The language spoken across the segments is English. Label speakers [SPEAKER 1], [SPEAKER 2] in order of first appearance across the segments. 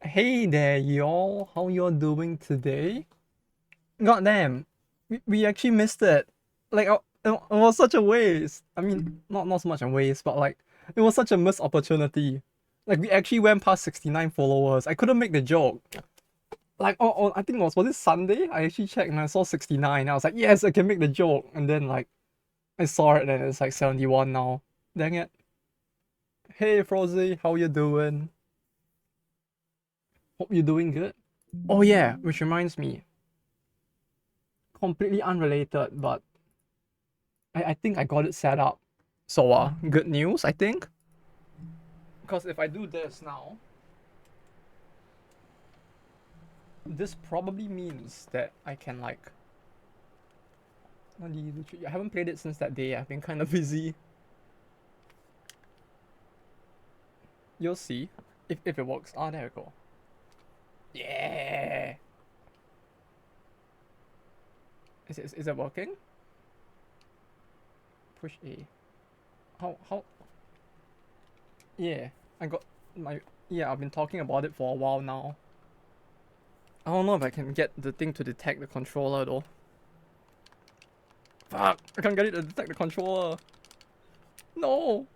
[SPEAKER 1] Hey there, y'all. How y'all doing today? Goddamn, we actually missed it. Like, it was such a waste. I mean, not so much a waste, but like, it was such a missed opportunity. Like, we actually went past 69 followers. I couldn't make the joke. Like, I think was it Sunday? I actually checked and I saw 69. I was like, yes, I can make the joke. And then like, I saw it and it's like 71 now. Dang it. Hey, Frozy, how you doing? Hope you're doing good. Oh yeah, which reminds me, completely unrelated, but I think I got it set up. So good news, I think. Because if I do this now, this probably means that I can like. I haven't played it since that day. I've been kind of busy. You'll see if it works. Ah, there we go. Yeah. Is it working? Push A. How? Yeah, I got my. Yeah, I've been talking about it for a while now. I don't know if I can get the thing to detect the controller though. Fuck! I can't get it to detect the controller. No!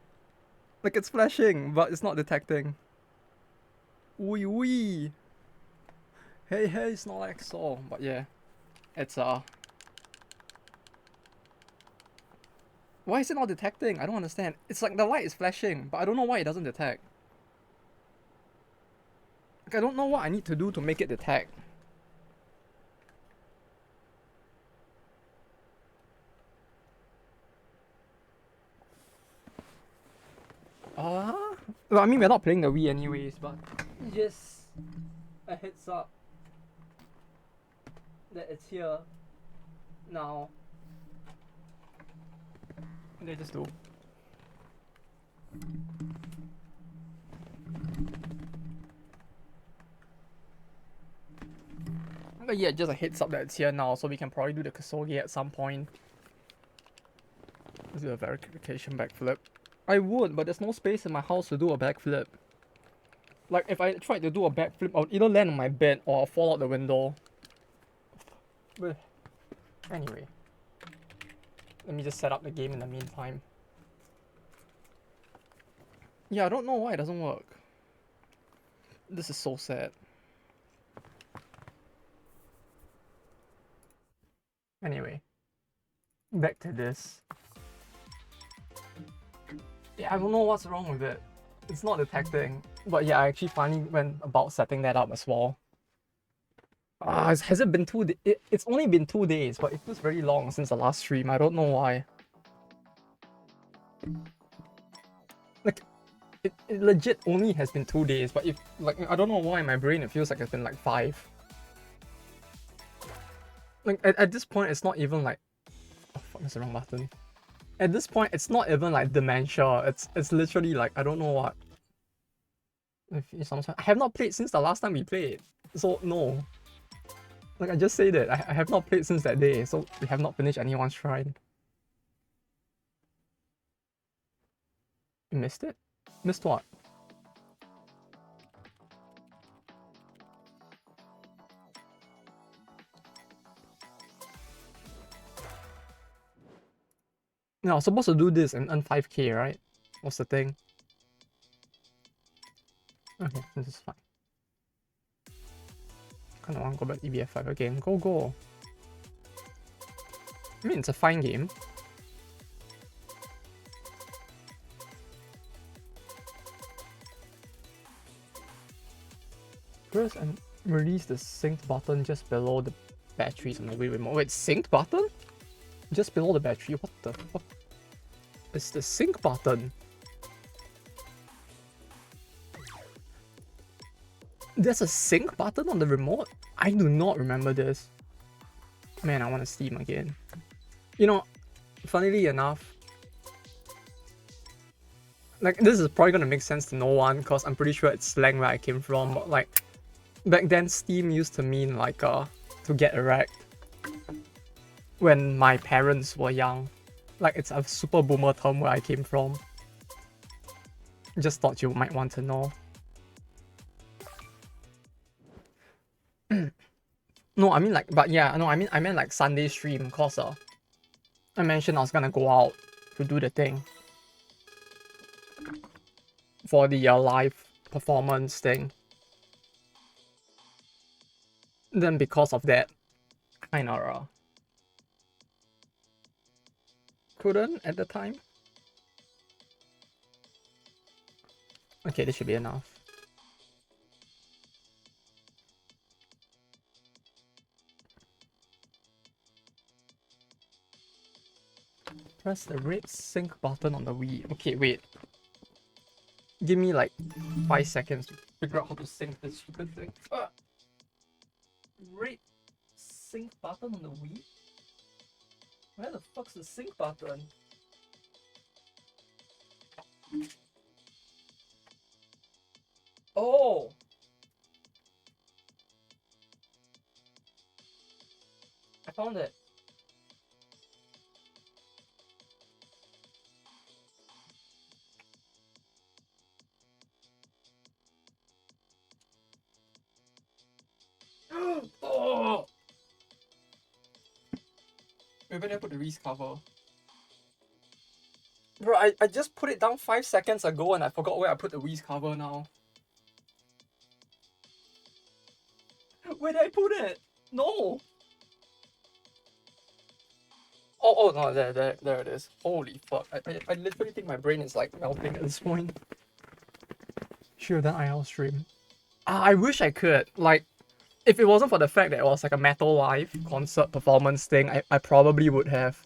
[SPEAKER 1] Like it's flashing, but it's not detecting. Wee wee! Hey hey, it's not like so. But yeah, it's why is it not detecting? I don't understand. It's like the light is flashing, but I don't know why it doesn't detect. Like I don't know what I need to do to make it detect. Well, I mean we're not playing the Wii anyways, but just a heads up that it's here now. They just do. But yeah, just a heads up that it's here now, so we can probably do the Kosogi at some point. Let's do a verification backflip. I would, but there's no space in my house to do a backflip. Like, if I tried to do a backflip, I would either land on my bed or I'll fall out the window. But anyway, let me just set up the game in the meantime. Yeah, I don't know why it doesn't work. This is so sad. Anyway, back to this. Yeah, I don't know what's wrong with it. It's not detecting. But yeah, I actually finally went about setting that up as well. Has it been it's only been 2 days, but it feels very long since the last stream. I don't know why. Like, it legit only has been 2 days, but if like I don't know why in my brain it feels like it's been like 5. Like at this point, it's not even like, oh fuck, that's the wrong button. At this point, it's not even like dementia. It's literally like I don't know what. I have not played since the last time we played, so no. Like I just said it, I have not played since that day, so we have not finished anyone's shrine. You missed it? Missed what? No, I was supposed to do this and earn 5k, right? What's the thing? Okay, this is fine. Kinda wanna go back EBF5 again. Go. I mean, it's a fine game. Press and release the sync button just below the batteries on the Wii remote. Wait, sync button? Just below the battery? What the fuck? It's the sync button. There's a sync button on the remote? I do not remember this. Man, I want to Steam again. You know, funnily enough, like this is probably gonna make sense to no one because I'm pretty sure it's slang where I came from, but like back then Steam used to mean like to get erect when my parents were young. Like it's a super boomer term where I came from. Just thought you might want to know. No, I mean like, but yeah, no, I meant like Sunday stream, cause I mentioned I was gonna go out to do the thing for the live performance thing. Then because of that, kinda couldn't at the time. Okay, this should be enough. Press the red sync button on the Wii. Okay, wait. Give me like 5 seconds to figure out how to sync this stupid thing. Red sync button on the Wii? Where the fuck's the sync button? Oh! I found it. Oh! Maybe I put the Reese cover. Bro, I just put it down 5 seconds ago and I forgot where I put the Reese cover now. Where did I put it? No! Oh no, there it is. Holy fuck. I literally think my brain is like melting at this point. Should have done IL stream. I wish I could. Like, if it wasn't for the fact that it was like a Metal Live concert performance thing, I probably would have.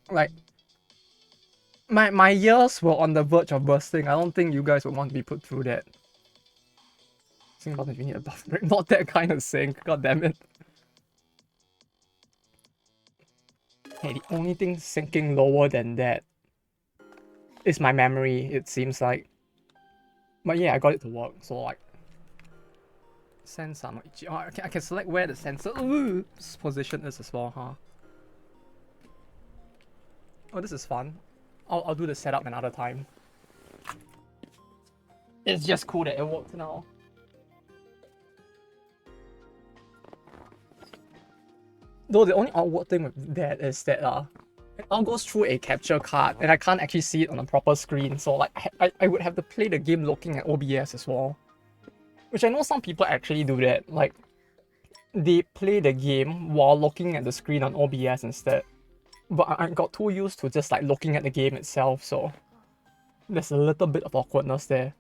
[SPEAKER 1] Like, my ears were on the verge of bursting. I don't think you guys would want to be put through that. Sync button if you need a buff break. Not that kind of sync. God damn it. Hey, the only thing syncing lower than that is my memory, it seems like. But yeah, I got it to work. So like, sensor. Oh, I can select where the sensor position is as well, huh? Oh, this is fun. I'll do the setup another time. It's just cool that it works now. Though the only awkward thing with that is that it all goes through a capture card and I can't actually see it on a proper screen. So like I would have to play the game looking at OBS as well. Which I know some people actually do that. Like they play the game while looking at the screen on OBS instead. But I got too used to just like looking at the game itself, so there's a little bit of awkwardness there.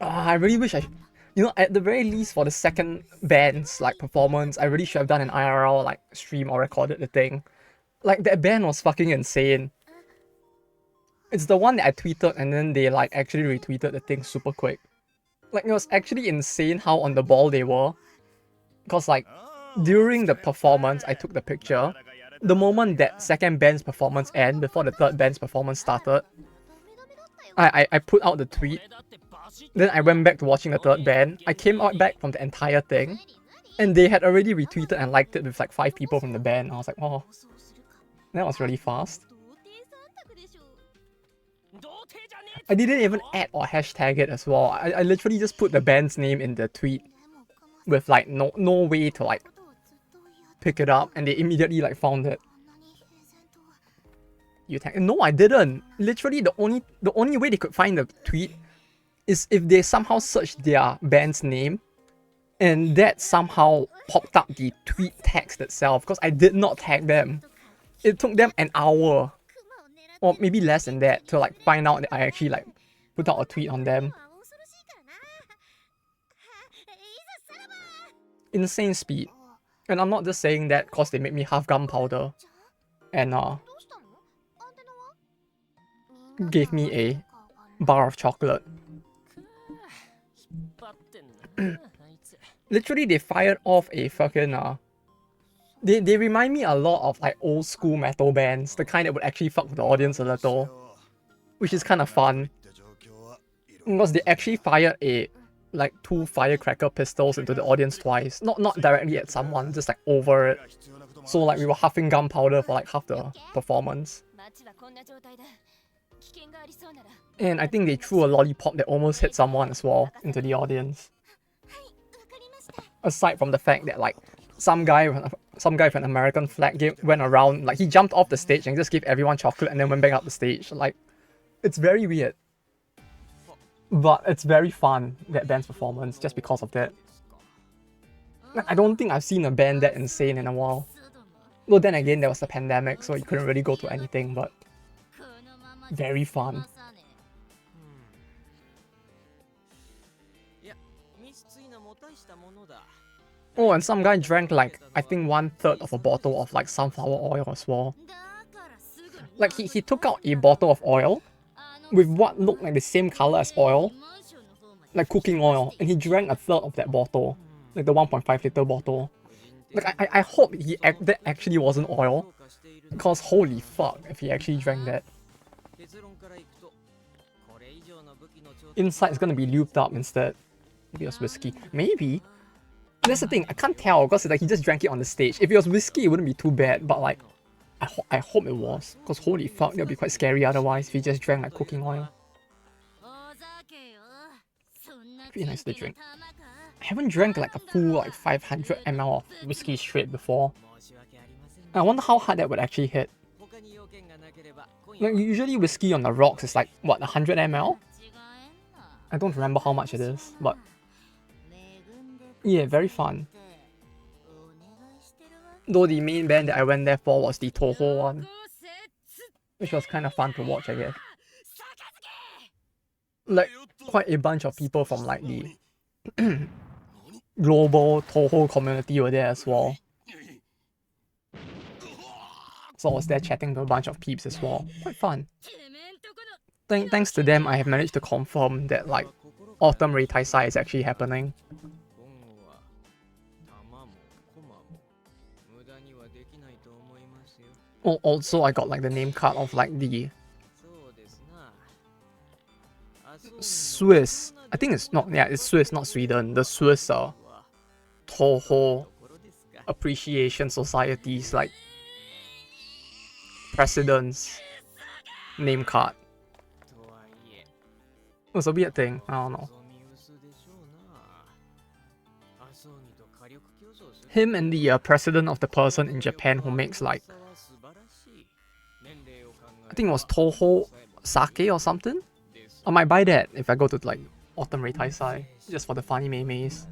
[SPEAKER 1] I really wish you know, at the very least for the second band's like performance, I really should have done an IRL like stream or recorded the thing. Like that band was fucking insane. It's the one that I tweeted and then they like actually retweeted the thing super quick. Like it was actually insane how on the ball they were. Cause like during the performance I took the picture. The moment that second band's performance ended, before the third band's performance started, I put out the tweet. Then I went back to watching the third band. I came out back from the entire thing. And they had already retweeted and liked it with like 5 people from the band. I was like, oh, that was really fast. I didn't even add or hashtag it as well. I literally just put the band's name in the tweet with like no way to like pick it up, and they immediately like found it. You tag? No, I didn't. Literally, the only way they could find the tweet is if they somehow searched their band's name, and that somehow popped up the tweet text itself. Because I did not tag them. It took them an hour, or maybe less than that, to like find out that I actually like put out a tweet on them. Insane speed. And I'm not just saying that because they made me half gunpowder and gave me a bar of chocolate. Literally, they fired off a fucking They remind me a lot of like old school metal bands, the kind that would actually fuck with the audience a little, which is kind of fun. Because they actually fired a like 2 firecracker pistols into the audience twice. Not directly at someone, just like over it. So like we were huffing gunpowder for like half the performance. And I think they threw a lollipop that almost hit someone as well into the audience. Aside from the fact that like some guy with an American flag went around, like he jumped off the stage and just gave everyone chocolate and then went back up the stage. Like, it's very weird. But it's very fun, that band's performance, just because of that. I don't think I've seen a band that insane in a while. Well, then again, there was the pandemic, so you couldn't really go to anything, but very fun. Oh, and some guy drank like, I think 1/3 of a bottle of like sunflower oil as well. Like he took out a bottle of oil with what looked like the same color as oil, like cooking oil, and he drank 1/3 of that bottle, like the 1.5 liter bottle. Like I hope that actually wasn't oil, because holy fuck if he actually drank that. Inside is gonna be lubed up instead. Maybe it was whiskey. Maybe. That's the thing, I can't tell because like he just drank it on the stage. If it was whiskey, it wouldn't be too bad, but like I hope it was, because holy fuck, that would be quite scary otherwise if he just drank like cooking oil. Pretty nice to drink. I haven't drank like a full like 500 ml of whiskey straight before. I wonder how hard that would actually hit. Like usually whiskey on the rocks is like what, 100 ml? I don't remember how much it is, but yeah, very fun. Though the main band that I went there for was the Toho one, which was kind of fun to watch, I guess. Like quite a bunch of people from like the global Toho community were there as well. So I was there chatting to a bunch of peeps as well. Quite fun. Thanks to them, I have managed to confirm that like Autumn Rei Taisai is actually happening. Oh, also I got like the name card of like the Swiss, I think it's not, yeah, it's Swiss, not Sweden, the Swiss Toho Appreciation Society's like president's name card. It was a weird thing, I don't know. Him and the president of the person in Japan who makes like, I think it was Toho Sake or something? I might buy that if I go to like Autumn Rei Taisai, just for the funny memes.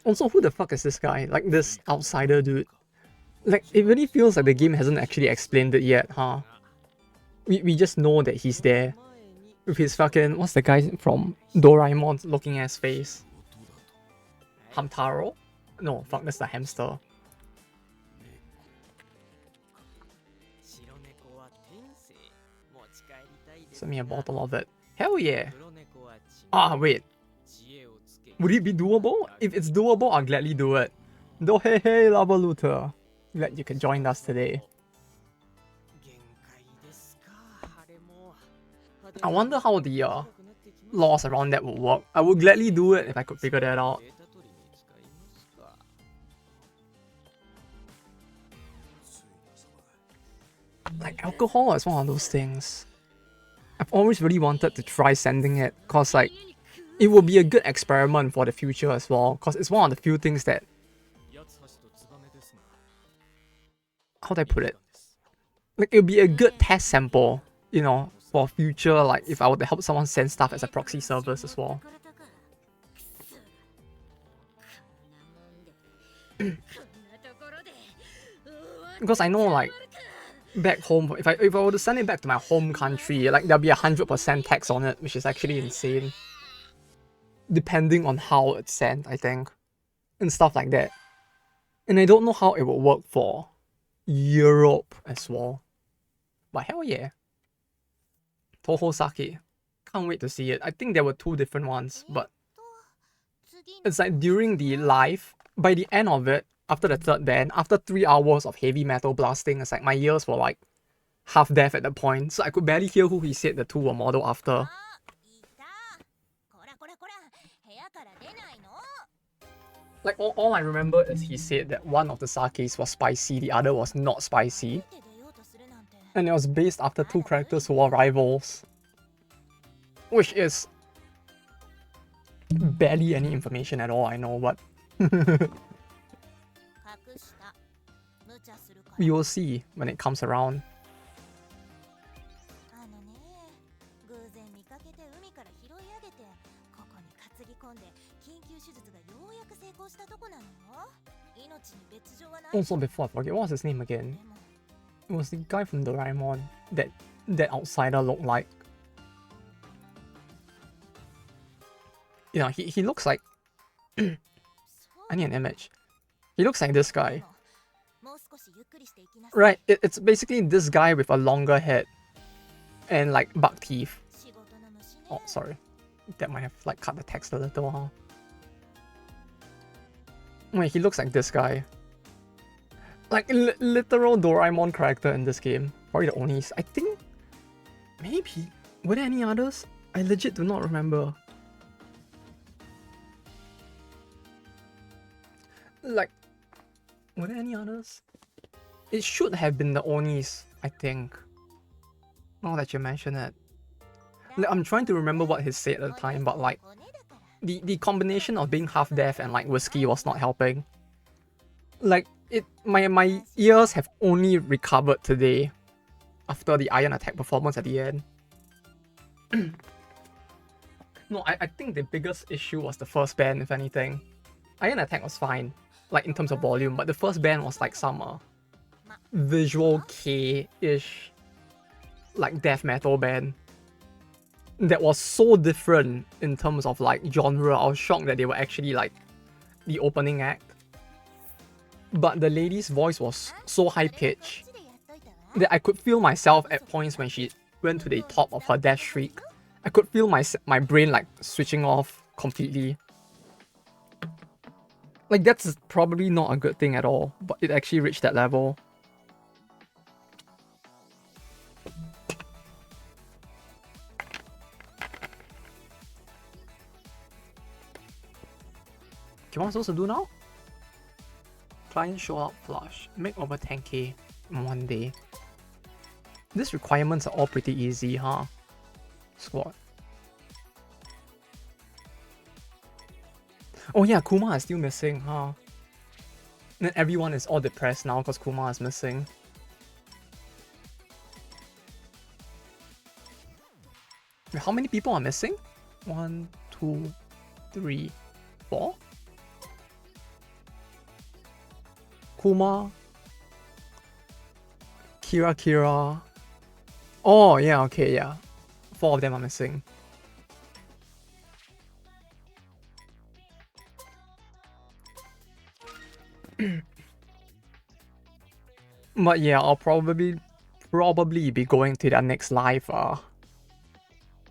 [SPEAKER 1] Also, who the fuck is this guy? Like this outsider dude? Like, it really feels like the game hasn't actually explained it yet, huh? We just know that he's there. With his fucking, what's the guy from Doraemon looking at his face? Hamtaro? No, fuck, that's the hamster. Send me a bottle of it. Hell yeah! Ah, wait. Would it be doable? If it's doable, I'll gladly do it. Do hey hey, Lava Looter. Glad you can join us today. I wonder how the laws around that would work. I would gladly do it if I could figure that out. Like, alcohol is one of those things. I've always really wanted to try sending it, cause like, it will be a good experiment for the future as well, cause it's one of the few things that, how do I put it? Like, it'll be a good test sample, you know, for future, like if I were to help someone send stuff as a proxy service as well. Because I know like back home, if I were to send it back to my home country, like there'll be 100% tax on it, which is actually insane. Depending on how it's sent, I think. And stuff like that. And I don't know how it will work for Europe as well. But hell yeah. Toho Sake. Can't wait to see it. I think there were 2 different ones, but it's like during the live, by the end of it, after the third band, after 3 hours of heavy metal blasting, it's like my ears were like half deaf at the point, so I could barely hear who he said the two were modeled after. Like all I remember is he said that one of the sakes was spicy, the other was not spicy. And it was based after two characters who are rivals. Which is barely any information at all, I know, but we will see when it comes around. Also, before I forget, what was his name again? It was the guy from Doraemon that outsider looked like. Yeah, he looks like... I need an image. He looks like this guy. Right, it's basically this guy with a longer head and like buck teeth. Oh, sorry. That might have like cut the text a little, huh? Wait, he looks like this guy. Like literal Doraemon character in this game. Probably the only... I think... Maybe? Were there any others? I legit do not remember. Like... Were there any others? It should have been the Onis, I think. Now that you mention it. Like, I'm trying to remember what he said at the time, but like... The combination of being half deaf and like whiskey was not helping. Like, my ears have only recovered today after the Iron Attack performance at the end. No, I think the biggest issue was the first band, if anything. Iron Attack was fine, like in terms of volume, but the first band was like some visual K-ish, like death metal band that was so different in terms of like genre. I was shocked that they were actually like the opening act. But the lady's voice was so high-pitched that I could feel myself at points when she went to the top of her death shriek. I could feel my brain like switching off completely. Like, that's probably not a good thing at all, but it actually reached that level. Okay, what am I supposed to do now? Client show up flush. Make over 10k in one day. These requirements are all pretty easy, huh? Squad. Oh yeah, Kuma is still missing, huh? And everyone is all depressed now because Kuma is missing. Wait, how many people are missing? 1, 2, 3, 4? Kuma, Kira. Oh, yeah, okay, yeah. 4 of them are missing. But yeah, I'll probably be going to their next live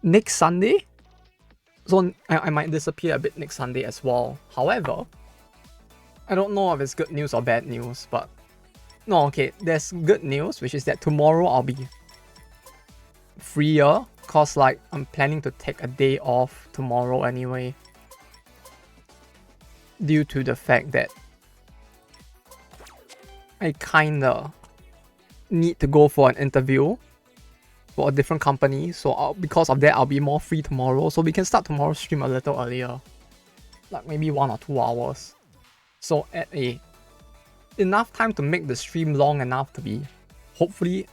[SPEAKER 1] next Sunday. So I might disappear a bit next Sunday as well. However, I don't know if it's good news or bad news, but no, okay, there's good news, which is that tomorrow I'll be freer, cause like I'm planning to take a day off tomorrow anyway, due to the fact that I kinda need to go for an interview for a different company, so because of that I'll be more free tomorrow, so we can start tomorrow's stream a little earlier, like maybe 1 or 2 hours. So at enough time to make the stream long enough to be hopefully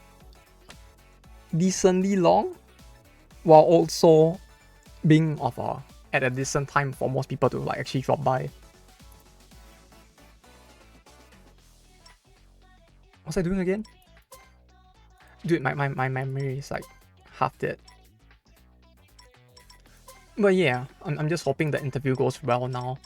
[SPEAKER 1] decently long, while also being of at a decent time for most people to like actually drop by. What's I doing again? Dude, my memory is like half dead. But yeah, I'm just hoping the interview goes well now.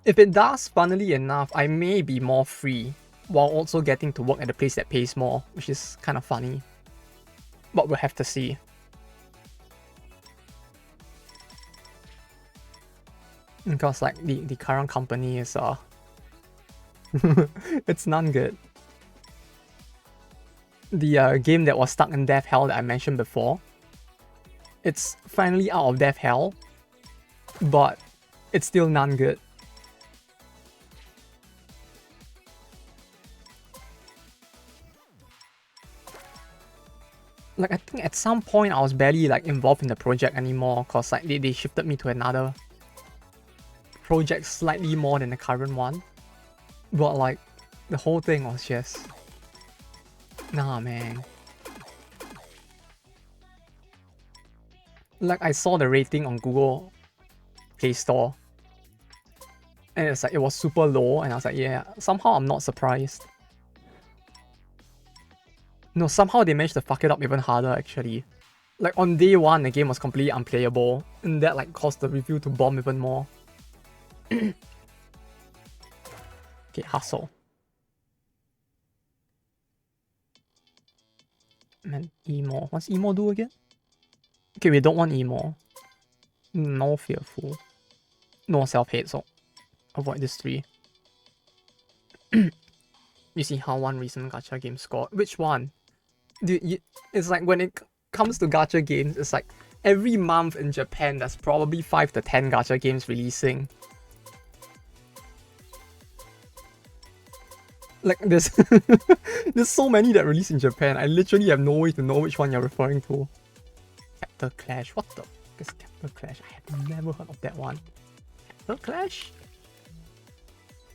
[SPEAKER 1] If it does, funnily enough, I may be more free, while also getting to work at a place that pays more, which is kind of funny. But we'll have to see. Because like the current company is it's none good. The game that was stuck in death hell that I mentioned before, it's finally out of death hell, but it's still none good. Like, I think at some point I was barely like involved in the project anymore, cause like they shifted me to another project slightly more than the current one. But like the whole thing was just, nah, man. Like, I saw the rating on Google Play Store, and it's like it was super low, and I was like, yeah, somehow I'm not surprised. No, somehow they managed to fuck it up even harder actually. Like, on day one the game was completely unplayable, and that like caused the review to bomb even more. Okay, hustle. Man, emo. What's emo do again? Okay, we don't want emo. No fearful. No self-hate, so avoid this 3. You see how one recent gacha game scored? Which one? Dude, it's like when it comes to gacha games, it's like every month in Japan there's probably 5 to 10 gacha games releasing. Like, there's so many that release in Japan, I literally have no way to know which one you're referring to. Capital Clash, what the fuck is Capital Clash? I have never heard of that one. Capital Clash?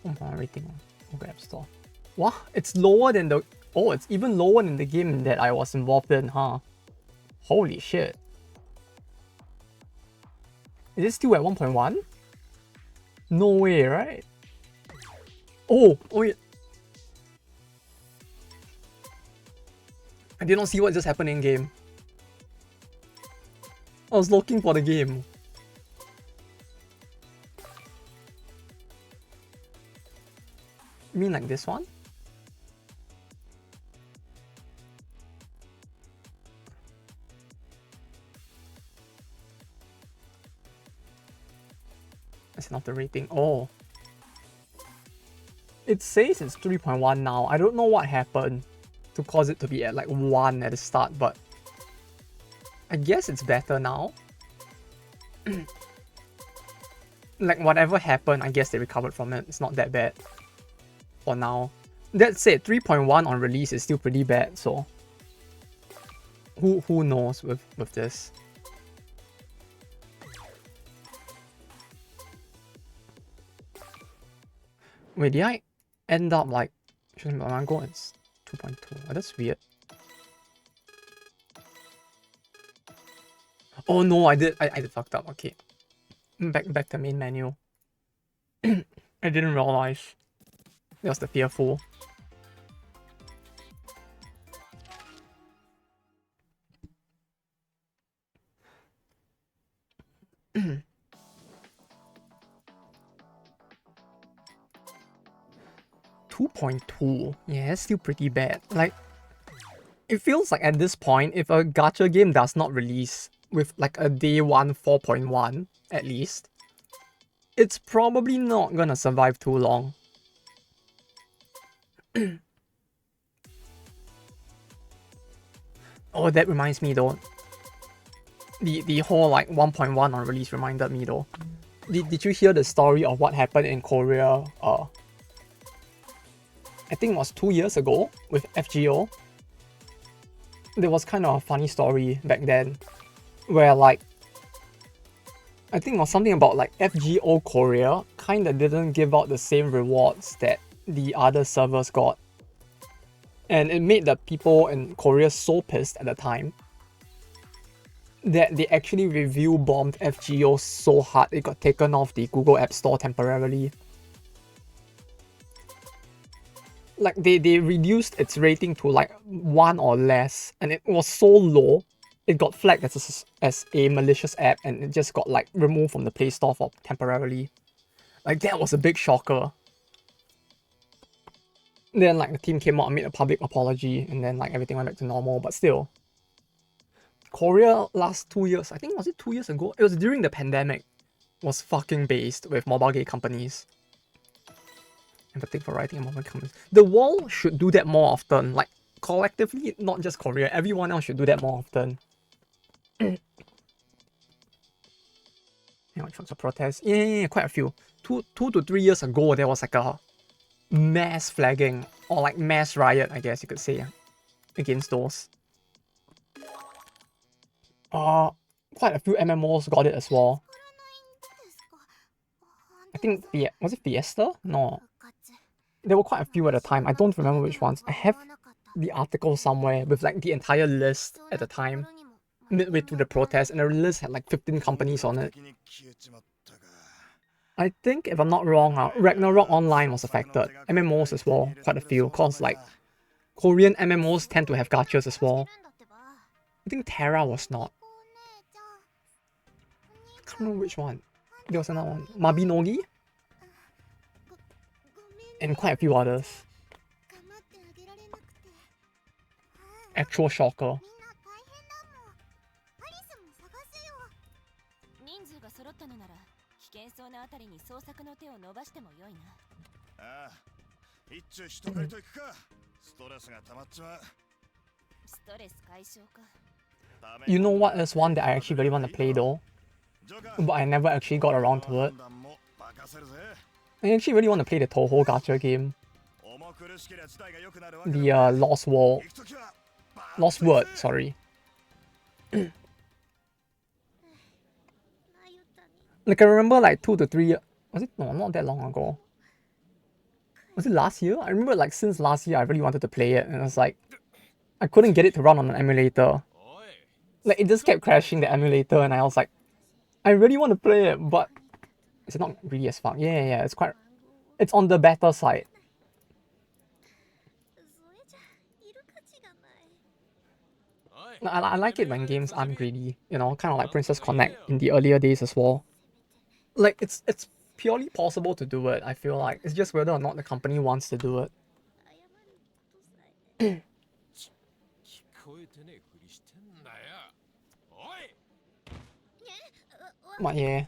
[SPEAKER 1] Oh, rating on Google App Store. What? It's lower than the... Oh, it's even lower than the game that I was involved in, huh? Holy shit. Is it still at 1.1? No way, right? Oh, wait. I did not see what just happened in game. I was looking for the game. You mean like this one? That's not the rating. Oh. It says it's 3.1 now. I don't know what happened to cause it to be at like 1 at the start, but I guess it's better now. Like, whatever happened, I guess they recovered from it. It's not that bad for now. That said, 3.1 on release is still pretty bad, so who knows with this. Wait, did I end up like shouldn't be Mango? It's 2.2. Oh, that's weird. Oh no, I did fucked up. Okay, back to main menu. I didn't realize that was the fearful. .2. Yeah, that's still pretty bad. Like, it feels like at this point, if a gacha game does not release with like a day 1 4.1 at least, it's probably not gonna survive too long. Oh, that reminds me though. The whole like 1.1 on release reminded me though. Did you hear the story of what happened in Korea? I think it was 2 years ago with FGO. There was kind of a funny story back then where like, I think it was something about like FGO Korea kind of didn't give out the same rewards that the other servers got. And it made the people in Korea so pissed at the time that they actually review bombed FGO so hard it got taken off the Google App Store temporarily. Like, they reduced its rating to like 1 or less, and it was so low, it got flagged as a malicious app, and it just got like removed from the Play Store for temporarily. Like, that was a big shocker. Then like the team came out and made a public apology, and then like everything went back to normal, but still. Korea last 2 years, I think, was it 2 years ago? It was during the pandemic. was fucking based with mobile game companies. Empathy for writing and mobile companies. The wall should do that more often. Like, collectively, not just Korea. Everyone else should do that more often. Yeah, which ones are protests? Yeah, quite a few. Two to 3 years ago, there was like a mass flagging, or like mass riot, I guess you could say, against those. Quite a few MMOs got it as well. I think, was it Fiesta? No. There were quite a few at the time. I don't remember which ones. I have the article somewhere with like the entire list at the time, midway through the protest, and the list had like 15 companies on it. I think, if I'm not wrong, Ragnarok Online was affected. MMOs as well, quite a few, cause like Korean MMOs tend to have gachas as well. I think Terra was not. I can't remember which one. There was another one. Mabinogi? And quite a few others. Actual shocker. You know what is one that I actually really want to play though? But I never actually got around to it. I actually really want to play the Toho gacha game. The Lost Word, sorry. Like, I remember like 2 to 3 years. Was it? No, not that long ago. Was it last year? I remember like since last year I really wanted to play it, and it was like I couldn't get it to run on an emulator. Like, it just kept crashing the emulator, and I was like, I really want to play it, but it's not really as fun. Yeah, it's on the better side. I like it when games aren't greedy, you know, kind of like Princess Connect in the earlier days as well. Like, it's purely possible to do it, I feel like. It's just whether or not the company wants to do it. But yeah.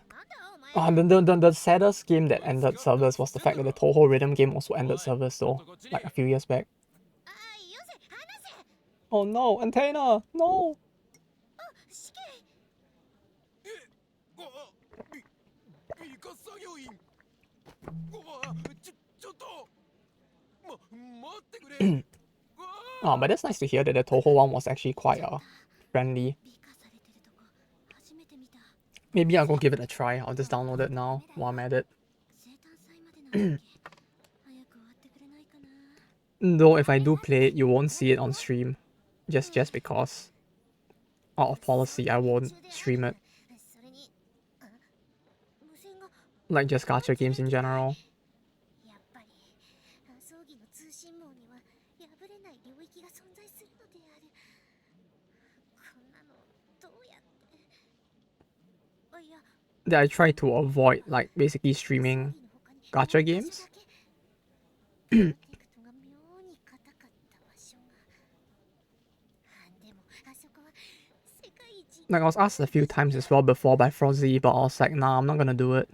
[SPEAKER 1] The saddest game that ended servers was the fact that the Toho Rhythm game also ended servers though, like a few years back. Oh no, Antenna! No! Oh, but that's nice to hear that the Toho one was actually quite friendly. Maybe I'll go give it a try. I'll just download it now while I'm at it. Though if I do play it, you won't see it on stream. Just because. Out of policy, I won't stream it. Like just gacha games in general. That I try to avoid, like, basically streaming gacha games. Like, I was asked a few times as well before by Frozzy, but I was like, nah, I'm not gonna do it.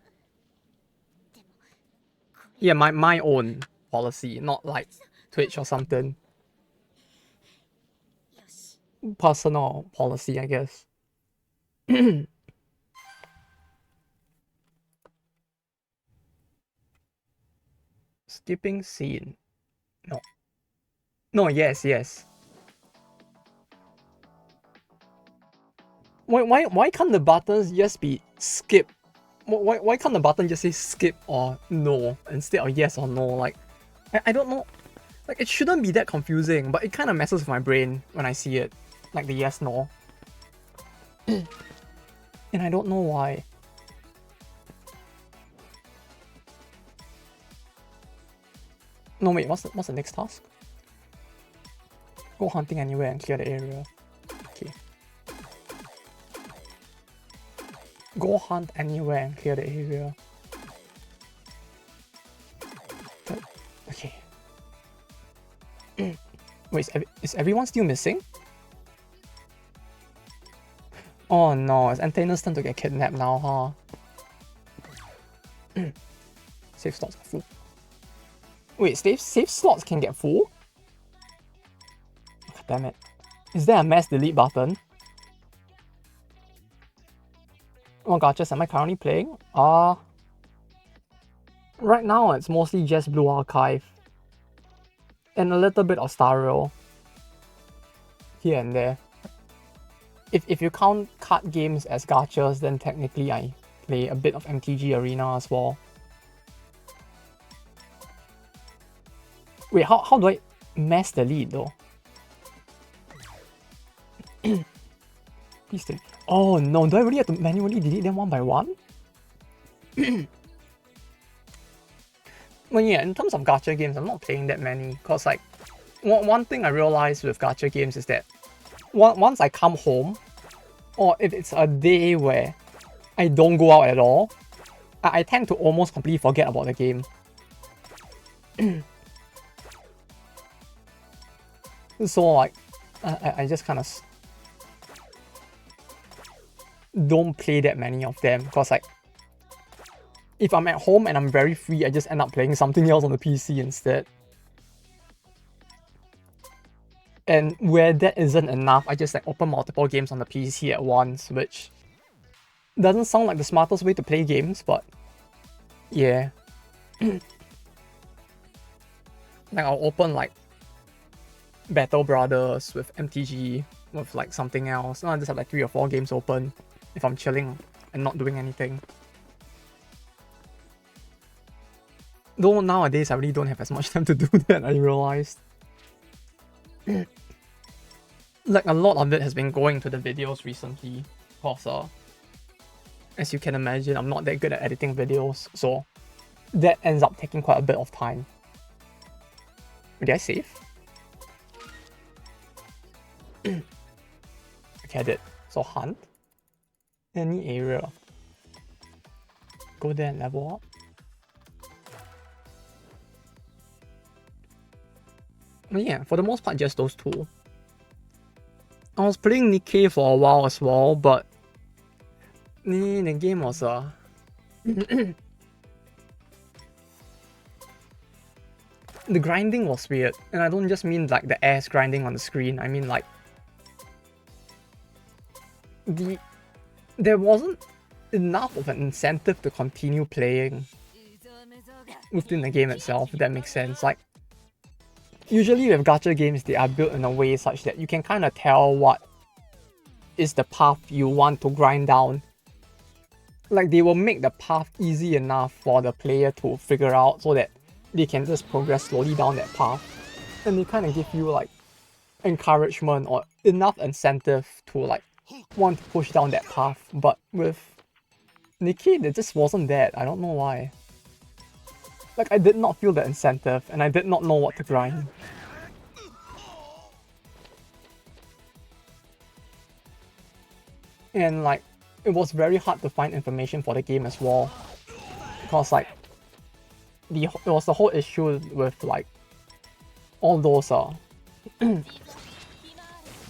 [SPEAKER 1] Yeah, my own policy, not like Twitch or something. Personal policy, I guess. Skipping scene. No. No, yes. Why can't the buttons just be skip? Why can't the button just say skip or no instead of yes or no? Like, I don't know. Like, it shouldn't be that confusing, but it kind of messes with my brain when I see it. Like the yes no. And I don't know why. No wait, what's the next task? Go hunting anywhere and clear the area. Okay. Go hunt anywhere and clear the area. Okay. Wait, is everyone still missing? Oh no, it's Antenna's turn to get kidnapped now, huh? Save slots are full. Wait, save slots can get full? God damn it. Is there a mass delete button? What gachas am I currently playing? Right now it's mostly just Blue Archive. And a little bit of Star Rail. Here and there. If you count card games as gachas, then technically I play a bit of MTG Arena as well. Wait, how do I mass delete though? Please delete. Oh no, do I really have to manually delete them one by one? Well, yeah, in terms of gacha games, I'm not playing that many. Cause like, one thing I realized with gacha games is that once I come home, or if it's a day where I don't go out at all, I tend to almost completely forget about the game. So like, I just kind of don't play that many of them, because like, if I'm at home and I'm very free, I just end up playing something else on the PC instead. And where that isn't enough, I just like open multiple games on the PC at once, which doesn't sound like the smartest way to play games, but yeah. Like I'll open like Battle Brothers with MTG, with like something else. No, I just have like 3 or 4 games open if I'm chilling and not doing anything. Though nowadays I really don't have as much time to do that, I realized. Like a lot of it has been going to the videos recently, because as you can imagine, I'm not that good at editing videos, so that ends up taking quite a bit of time. Did I save? Okay, I did. So hunt. Any area. Go there and level up. But yeah, for the most part, just those two. I was playing Nikkei for a while as well, but the game was the grinding was weird, and I don't just mean like the ass grinding on the screen. I mean like there wasn't enough of an incentive to continue playing within the game itself, if that makes sense. Like, usually with gacha games, they are built in a way such that you can kind of tell what is the path you want to grind down. Like, they will make the path easy enough for the player to figure out so that they can just progress slowly down that path. And they kind of give you like encouragement or enough incentive to like want to push down that path. But with Nikkei, there just wasn't that. I don't know why. Like, I did not feel the incentive, and I did not know what to grind. And like, it was very hard to find information for the game as well, because like, it was the whole issue with like all those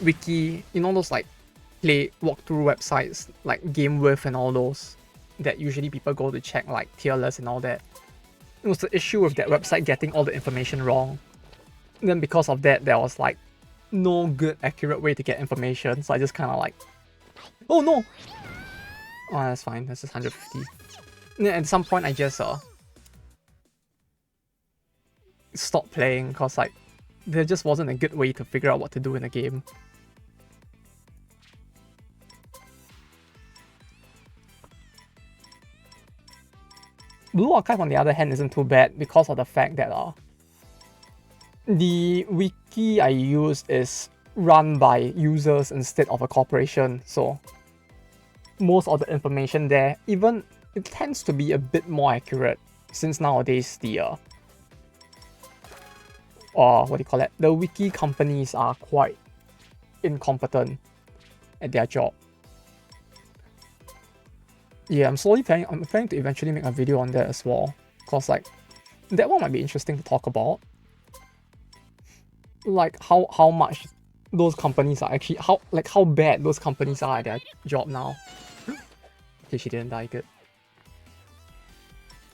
[SPEAKER 1] wiki, you know, those like play walkthrough websites like GameWith and all those that usually people go to check like tier lists and all that. It was the issue with that website getting all the information wrong. And then because of that, there was like no good accurate way to get information, so I just kind of like, oh no! Oh, that's fine, that's just 150. And then at some point I just stopped playing, because like there just wasn't a good way to figure out what to do in the game. Blue Archive, on the other hand, isn't too bad because of the fact that the wiki I use is run by users instead of a corporation, so most of the information there, even it tends to be a bit more accurate, since nowadays the what do you call it? The wiki companies are quite incompetent at their job. Yeah, I'm planning to eventually make a video on that as well, because like that one might be interesting to talk about. Like how much those companies are actually, how bad those companies are at their job now. Okay, she didn't die, good.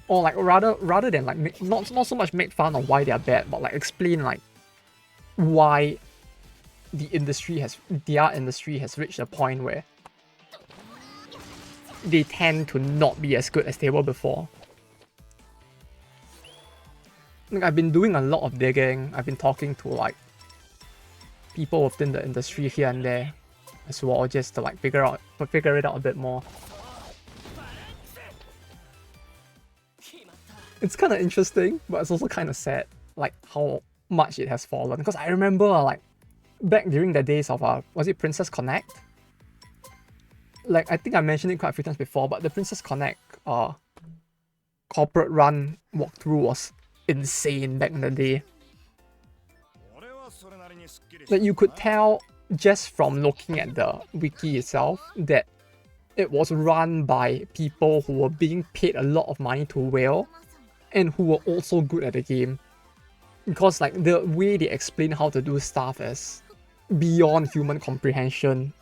[SPEAKER 1] or like rather than like not so much make fun of why they are bad, but like explain like why the art industry has reached a point where they tend to not be as good as they were before. Like, I've been doing a lot of digging. I've been talking to like people within the industry here and there as well, just to like figure it out a bit more. It's kind of interesting, but it's also kind of sad, like how much it has fallen. Because I remember like back during the days of was it Princess Connect? Like, I think I mentioned it quite a few times before, but the Princess Connect corporate run walkthrough was insane back in the day. Like, you could tell just from looking at the wiki itself that it was run by people who were being paid a lot of money to whale and who were also good at the game. Because like the way they explain how to do stuff is beyond human comprehension.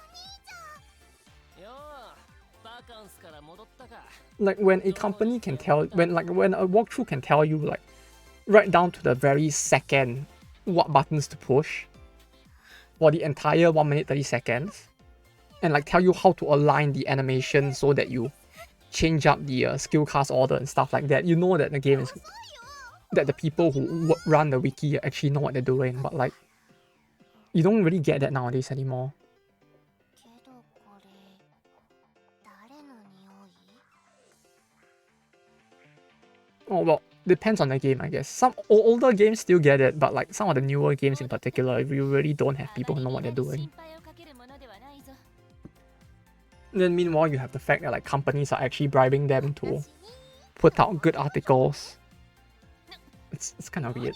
[SPEAKER 1] Like when a company can tell, when a walkthrough can tell you like right down to the very second what buttons to push for the entire 1 minute 30 seconds, and like tell you how to align the animation so that you change up the skill cast order and stuff like that, you know that the game is, that the people who run the wiki actually know what they're doing. But like, you don't really get that nowadays anymore. Oh well, depends on the game, I guess. Some older games still get it, but like some of the newer games in particular, you really don't have people who know what they're doing. Then meanwhile, you have the fact that like companies are actually bribing them to put out good articles. It's kind of weird.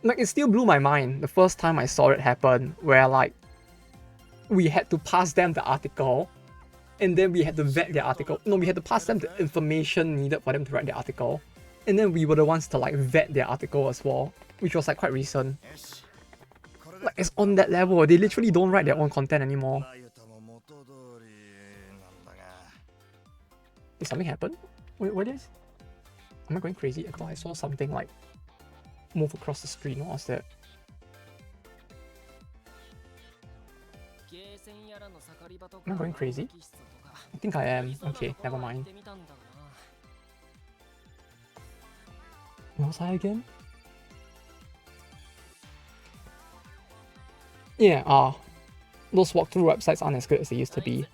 [SPEAKER 1] Like, it still blew my mind the first time I saw it happen, where like we had to pass them the article, and then we had to vet their article. No, we had to pass them the information needed for them to write their article, and then we were the ones to like vet their article as well, which was like quite recent. Like, it's on that level. They literally don't write their own content anymore. Did something happen? Wait, what is? Am I going crazy? I thought I saw something like move across the screen. What was that? Am I going crazy? I think I am. Okay, never mind. Where was I again? Yeah, those walkthrough websites aren't as good as they used to be.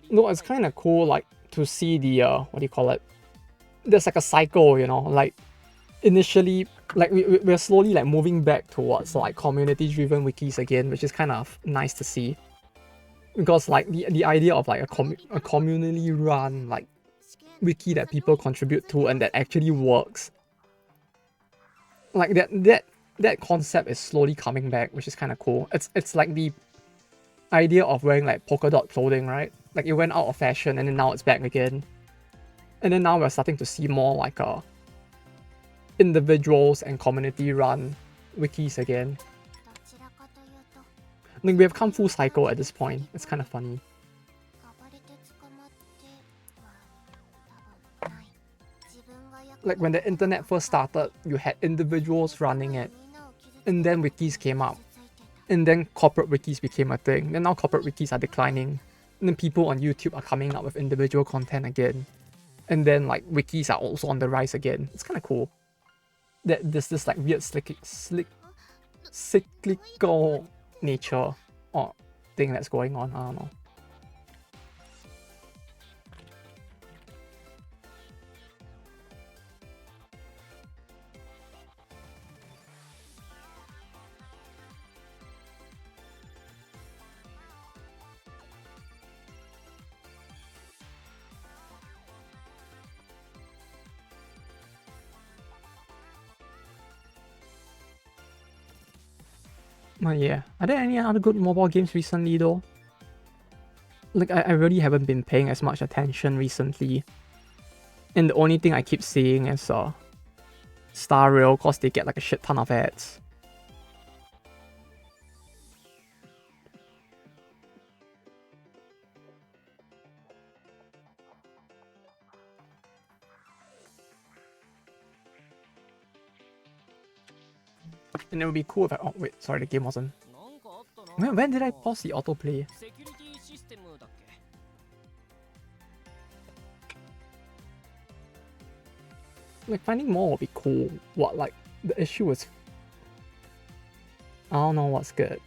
[SPEAKER 1] No, it's kind of cool, like, to see the, what do you call it? There's like a cycle, you know, like, initially, like, we're slowly, like, moving back towards, like, community-driven wikis again, which is kind of nice to see. Because, like, the idea of, like, a communally run, like, wiki that people contribute to and that actually works, like, that concept is slowly coming back, which is kind of cool. It's like the idea of wearing like polka dot clothing, right? Like, it went out of fashion and then now it's back again. And then now we're starting to see more like individuals and community run wikis again. I mean, we have come full cycle at this point. It's kind of funny. Like, when the internet first started, you had individuals running it, and then wikis came up, and then corporate wikis became a thing. Then now corporate wikis are declining, and then people on YouTube are coming up with individual content again, and then like wikis are also on the rise again. It's kind of cool that there's this like weird cyclical nature or thing that's going on. I don't know. Yeah. Are there any other good mobile games recently though? Like, I really haven't been paying as much attention recently. And the only thing I keep seeing is Star Rail, cause they get like a shit ton of ads. And it would be cool if I... Oh, wait, sorry, the game wasn't... When did I pause the autoplay? Like, finding more would be cool. What, like, the issue is... I don't know what's good.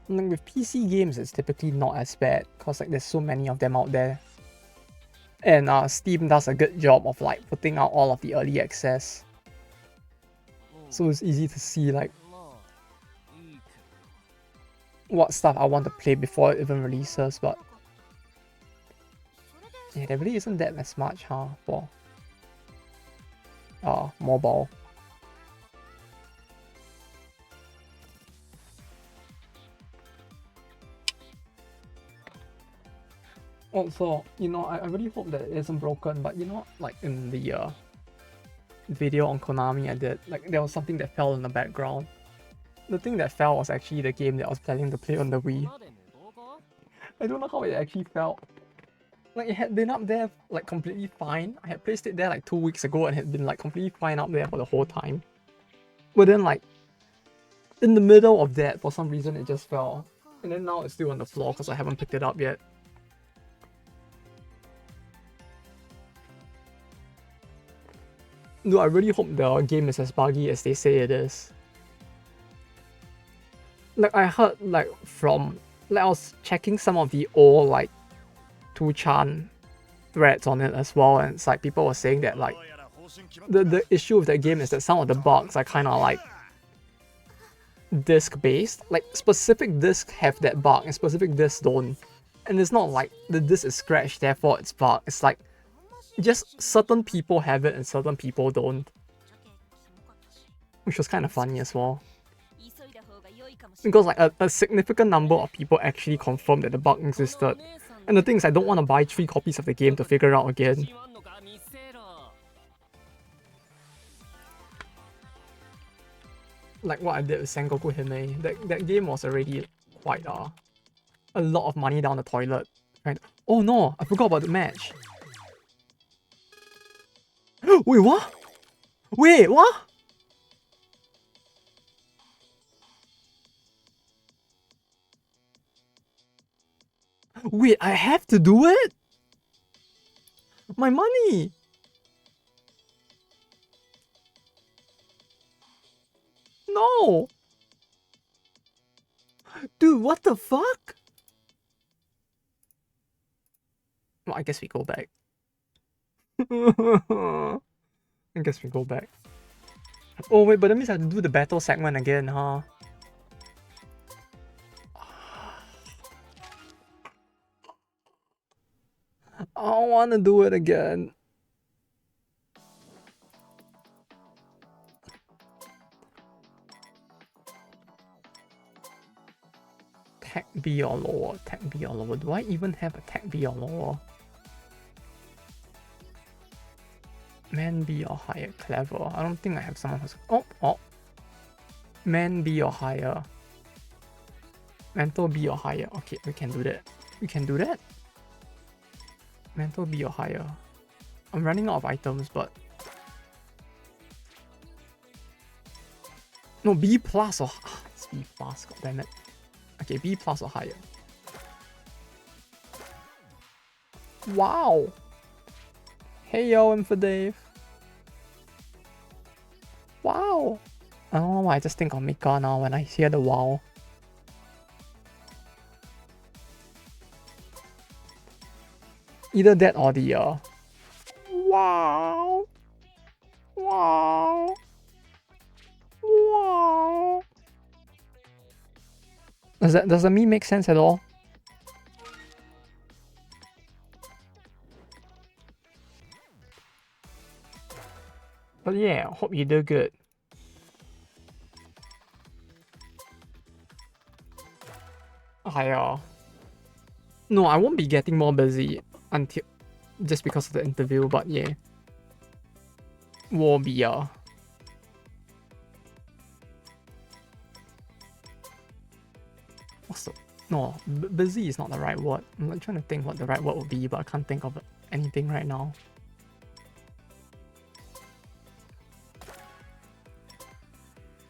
[SPEAKER 1] Like with PC games, it's typically not as bad because like there's so many of them out there, and Steam does a good job of like putting out all of the early access, so it's easy to see like what stuff I want to play before it even releases. But yeah, there really isn't that as much, huh, for mobile. Also, you know, I really hope that it isn't broken, but you know, like in the video on Konami I did, like there was something that fell in the background. The thing that fell was actually the game that I was planning to play on the Wii. I don't know how it actually fell. Like it had been up there like completely fine. I had placed it there like 2 weeks ago and had been like completely fine up there for the whole time. But then like in the middle of that, for some reason it just fell. And then now it's still on the floor because I haven't picked it up yet. No, I really hope the game is as buggy as they say it is. Like I heard like from I was checking some of the old like 2chan threads on it as well, and it's like people were saying that like the issue with that game is that some of the bugs are kind of like disc based. Like specific discs have that bug and specific discs don't. And it's not like the disc is scratched therefore it's bugged. It's like just certain people have it and certain people don't. Which was kind of funny as well. Because like a significant number of people actually confirmed that the bug existed. And the thing is I don't want to buy 3 copies of the game to figure it out again. Like what I did with Sengoku Hime. That game was already quite a lot of money down the toilet. Right? Oh no, I forgot about the match. Wait, what? Wait, what? Wait, I have to do it? My money! No! Dude, what the fuck? Well, I guess we go back. I guess we go back. Oh wait, but that means I have to do the battle segment again, huh? I don't want to do it again. Tech B or lower, Tech B or lower. Do I even have a Tech B or lower? Man B or higher, clever. I don't think I have someone who's... Oh! Man B or higher. Mental B or higher. Okay, we can do that. We can do that. Mental B or higher. I'm running out of items, but... No, B plus or... it's B plus, goddammit. Okay, B plus or higher. Wow! Hey yo, Infodave. Wow! I don't know why I just think of Mika now when I hear the wow. Either that or the wow. Wow. Wow. Does the meme make sense at all? But yeah, hope you do good. No, I won't be getting more busy until just because of the interview, but yeah. Will be what's the no, busy is not the right word. I'm like trying to think what the right word would be, but I can't think of anything right now.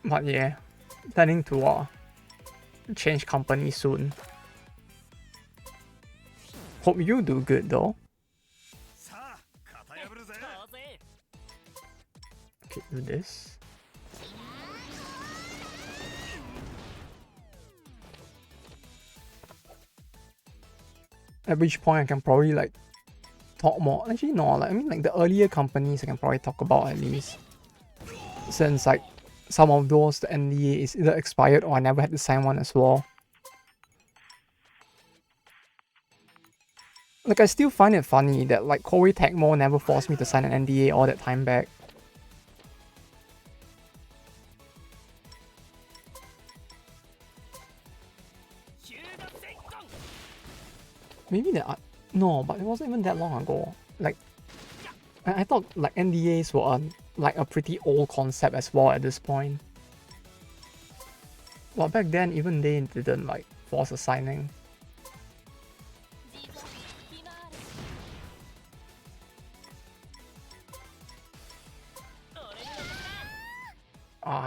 [SPEAKER 1] But yeah, planning to change company soon. Hope you do good though. Okay, do this. At which point I can probably like talk more. Actually no, like I mean like the earlier companies I can probably talk about at least. Since like some of those the NDA is either expired or I never had to sign one as well. Like I still find it funny that like Koei Tecmo never forced me to sign an NDA all that time back. Maybe that no, but it wasn't even that long ago. Like I thought like NDAs were like a pretty old concept as well at this point. But back then even they didn't like force a signing.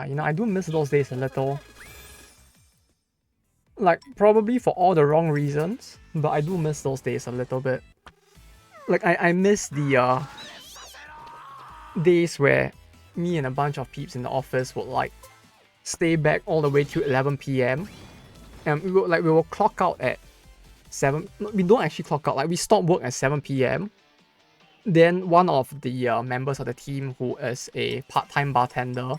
[SPEAKER 1] You know, I do miss those days a little. Like, probably for all the wrong reasons, but I do miss those days a little bit. Like, I miss the days where me and a bunch of peeps in the office would like stay back all the way till 11 p.m. And we will clock out at 7. We don't actually clock out, like we stop work at 7 p.m. Then one of the members of the team who is a part-time bartender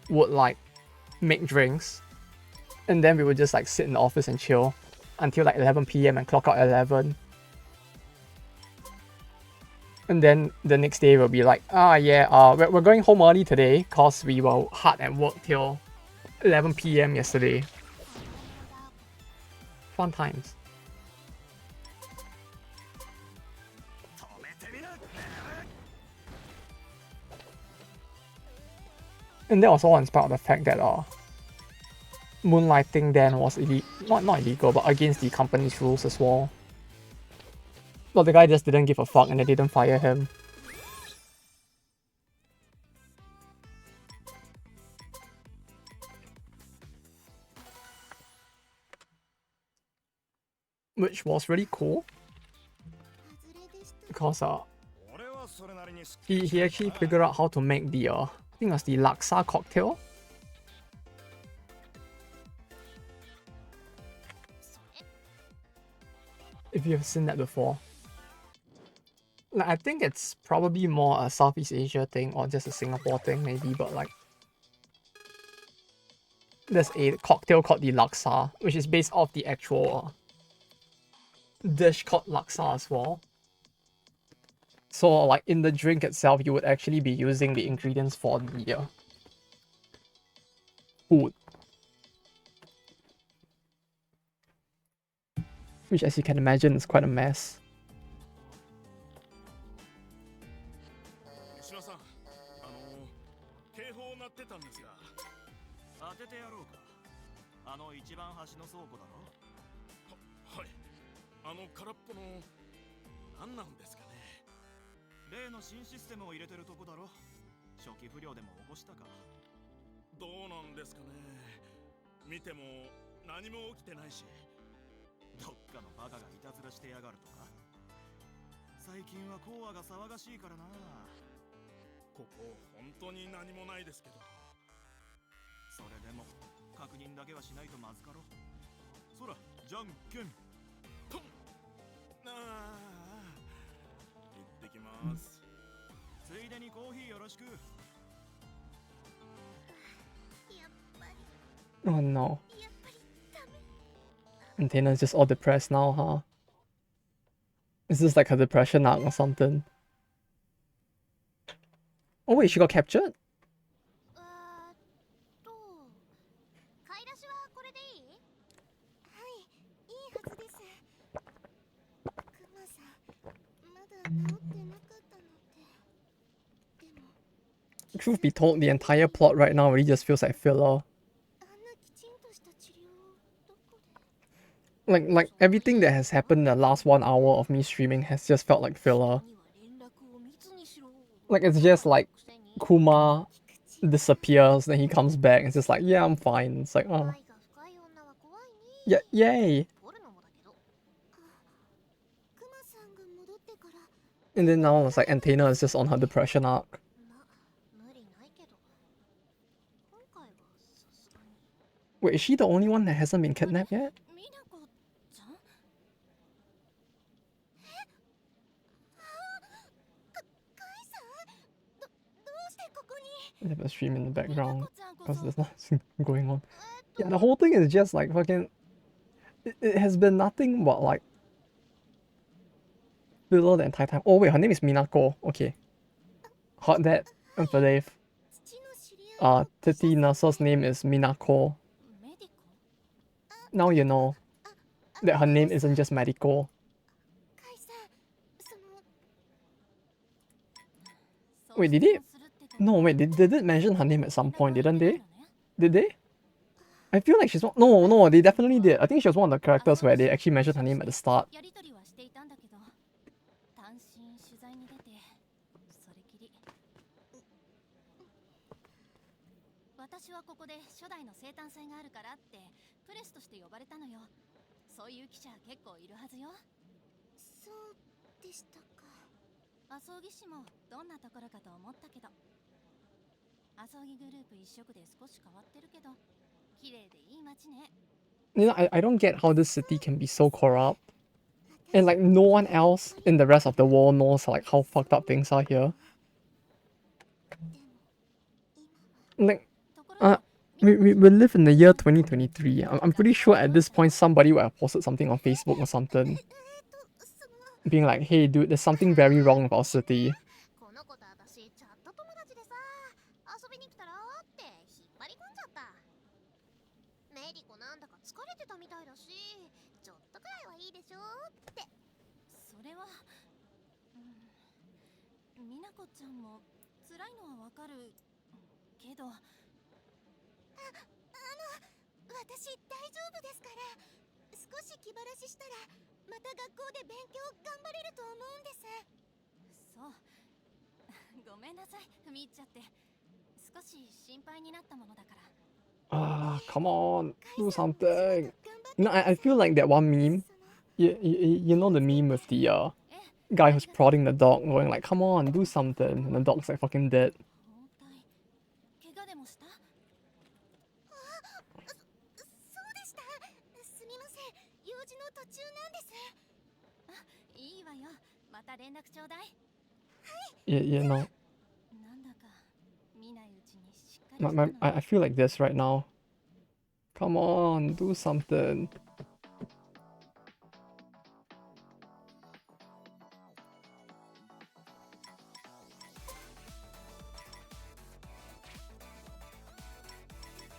[SPEAKER 1] would like make drinks, and then we would just like sit in the office and chill until like 11 p.m. and clock out at 11. And then the next day we'll be like, we're going home early today cause we were hard at work till 11 p.m. yesterday. Fun times. And that was all in spite of the fact that moonlighting then was not illegal, but against the company's rules as well. But the guy just didn't give a fuck and they didn't fire him. Which was really cool. Because he actually figured out how to make the I think it was the laksa cocktail. If you've seen that before. Like, I think it's probably more a Southeast Asia thing or just a Singapore thing maybe, but like there's a cocktail called the laksa, which is based off the actual dish called laksa as well. So like in the drink itself, you would actually be using the ingredients for the food. Which, as you can imagine, is quite a mess. Oh no. And Taylor's just all depressed now, huh? Is this like a depression arc or something? Oh wait, she got captured? truth be told, the entire plot right now really just feels like filler. Like everything that has happened in the last 1 hour of me streaming has just felt like filler. Like it's just like Kuma disappears, then he comes back, and it's just like, yeah, I'm fine. It's like, oh. Yeah, yay! And then now it's like Antenna is just on her depression arc. Wait, is she the only one that hasn't been kidnapped yet? I have a stream in the background because there's nothing going on. Yeah, the whole thing is just like fucking. It has been nothing but like filler the entire time. Oh wait, her name is Minako. Okay, heard that. Unbelief. Titi Nurse's name is Minako. Now you know that her name isn't just Medico. Wait, did it? No, wait, did it mention her name at some point, didn't they? Did they? I feel like she's one. No, they definitely did. I think she was one of the characters where they actually mentioned her name at the start. You know, I don't get how this city can be so corrupt. And like no one else in the rest of the world knows like how fucked up things are here. Like, we live in the year 2023. I'm pretty sure at this point somebody would have posted something on Facebook or something. Being like, hey dude, there's something very wrong with our city. Come on, do something. You know, I feel like that one meme. You know the meme with the guy who's prodding the dog, going like, come on, do something, and the dog's like fucking dead. You know. I feel like this right now. Come on, do something.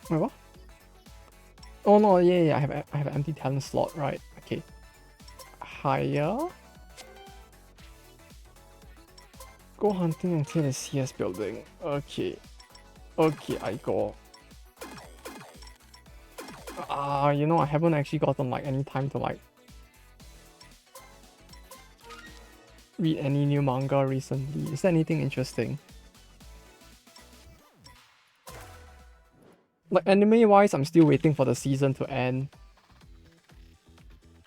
[SPEAKER 1] Wait, what? Oh no, yeah, I have an empty talent slot, right? Okay. Higher. Go hunting and clear the CS building. Okay. Okay, I go. You know, I haven't actually gotten like any time to like read any new manga recently. Is there anything interesting? Like anime wise, I'm still waiting for the season to end.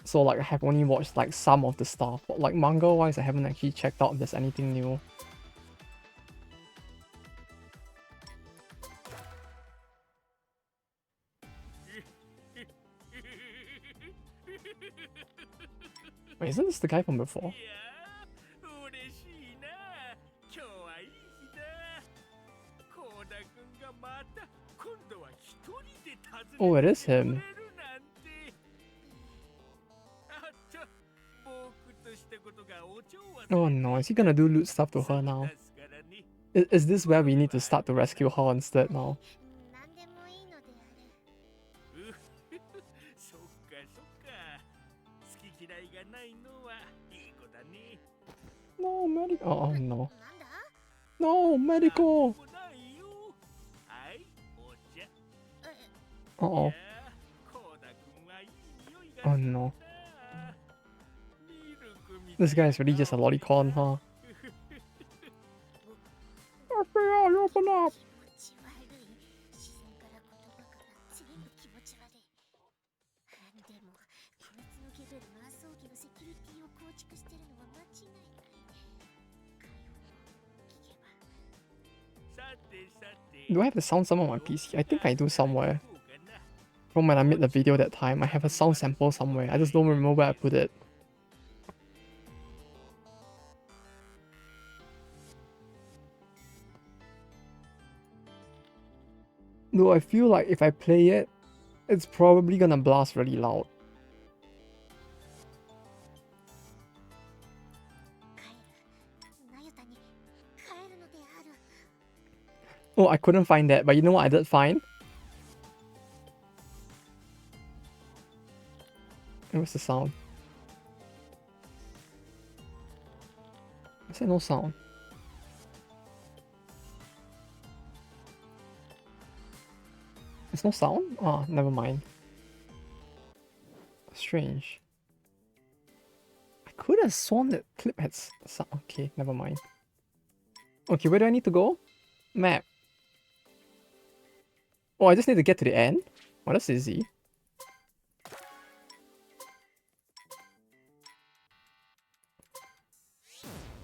[SPEAKER 1] So like I have only watched like some of the stuff, but like manga wise, I haven't actually checked out if there's anything new. Wait, isn't this the guy from before? Oh, it is him. Oh no, is he gonna do loot stuff to her now? Is this where we need to start to rescue her instead now? No, medical. Oh no. No, medical! Uh-oh. Oh no. This guy is really just a lolicon, huh? FBI, open up! Do I have the sound somewhere on my PC? I think I do somewhere. From when I made the video that time, I have a sound sample somewhere. I just don't remember where I put it. Though I feel like if I play it, it's probably gonna blast really loud. Oh, I couldn't find that, but you know what I did find? Where's the sound? I said no sound. There's no sound? Ah, never mind. Strange. I could have sworn that clip had sound. Okay, never mind. Okay, where do I need to go? Map. Oh, I just need to get to the end? Oh, that's easy.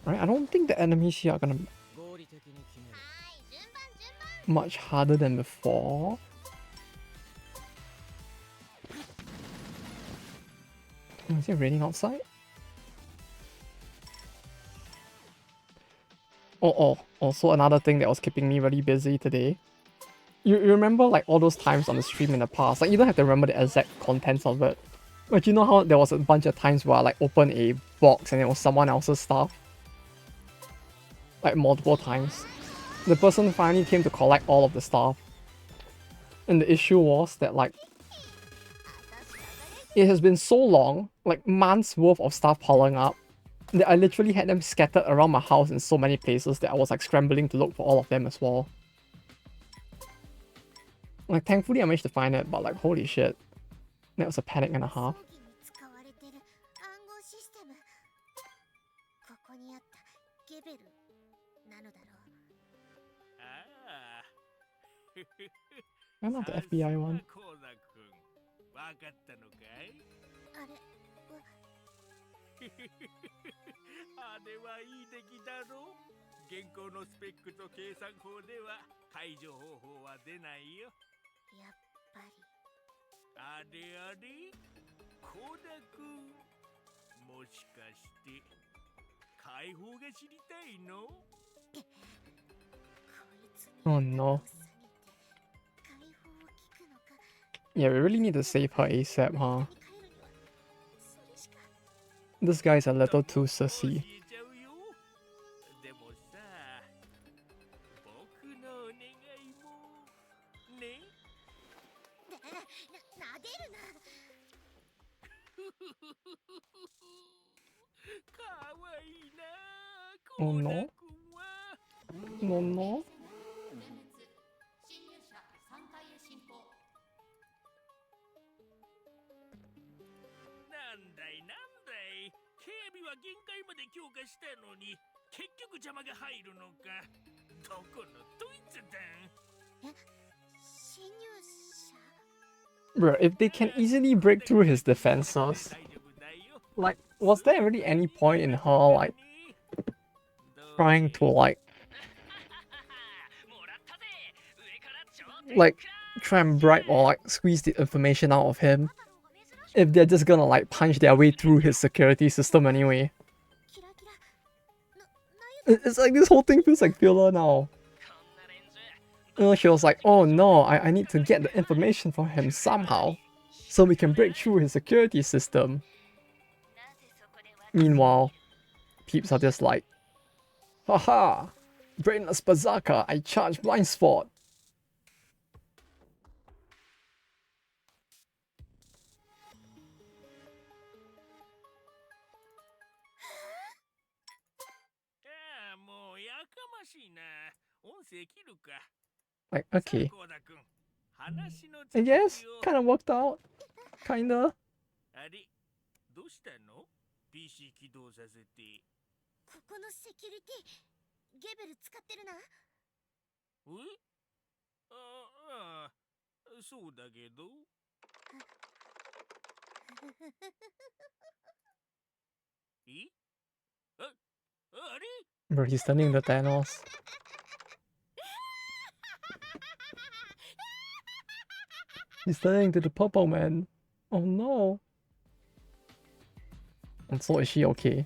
[SPEAKER 1] Right, I don't think the enemies here are gonna be much harder than before. Is it raining outside? Oh, also another thing that was keeping me really busy today. You remember like all those times on the stream in the past, like you don't have to remember the exact contents of it. But you know how there was a bunch of times where I like opened a box and it was someone else's stuff? Like multiple times. The person finally came to collect all of the stuff. And the issue was that like it has been so long, like months worth of stuff piling up, that I literally had them scattered around my house in so many places that I was like scrambling to look for all of them as well. Like thankfully I managed to find it, but like holy shit. That was a panic and a half. I'm not the FBI one. Oh no. Yeah, we really need to save her ASAP, huh? This guy's a little too sussy. Oh no. No, no. Bro, if they can easily break through his defenses, like, was there really any point in her, like, trying to, like, try and bribe or, like, squeeze the information out of him, if they're just gonna, like, punch their way through his security system anyway? It's like this whole thing feels like filler now. You know, she was like, oh no, I need to get the information from him somehow, so we can break through his security system. Meanwhile, peeps are just like, haha, brainless berserker, I charge blind spot. Like, okay. I guess. Kind of worked out. Kinda.
[SPEAKER 2] あれどうしたの ?PC 起動させて。
[SPEAKER 3] ここのセキュリティゲベル使ってるな。
[SPEAKER 2] えああ、そうだけど。えあれ
[SPEAKER 1] Bro, he's turning into Thanos. He's turning into the Purple Man. Oh no. And so is she okay?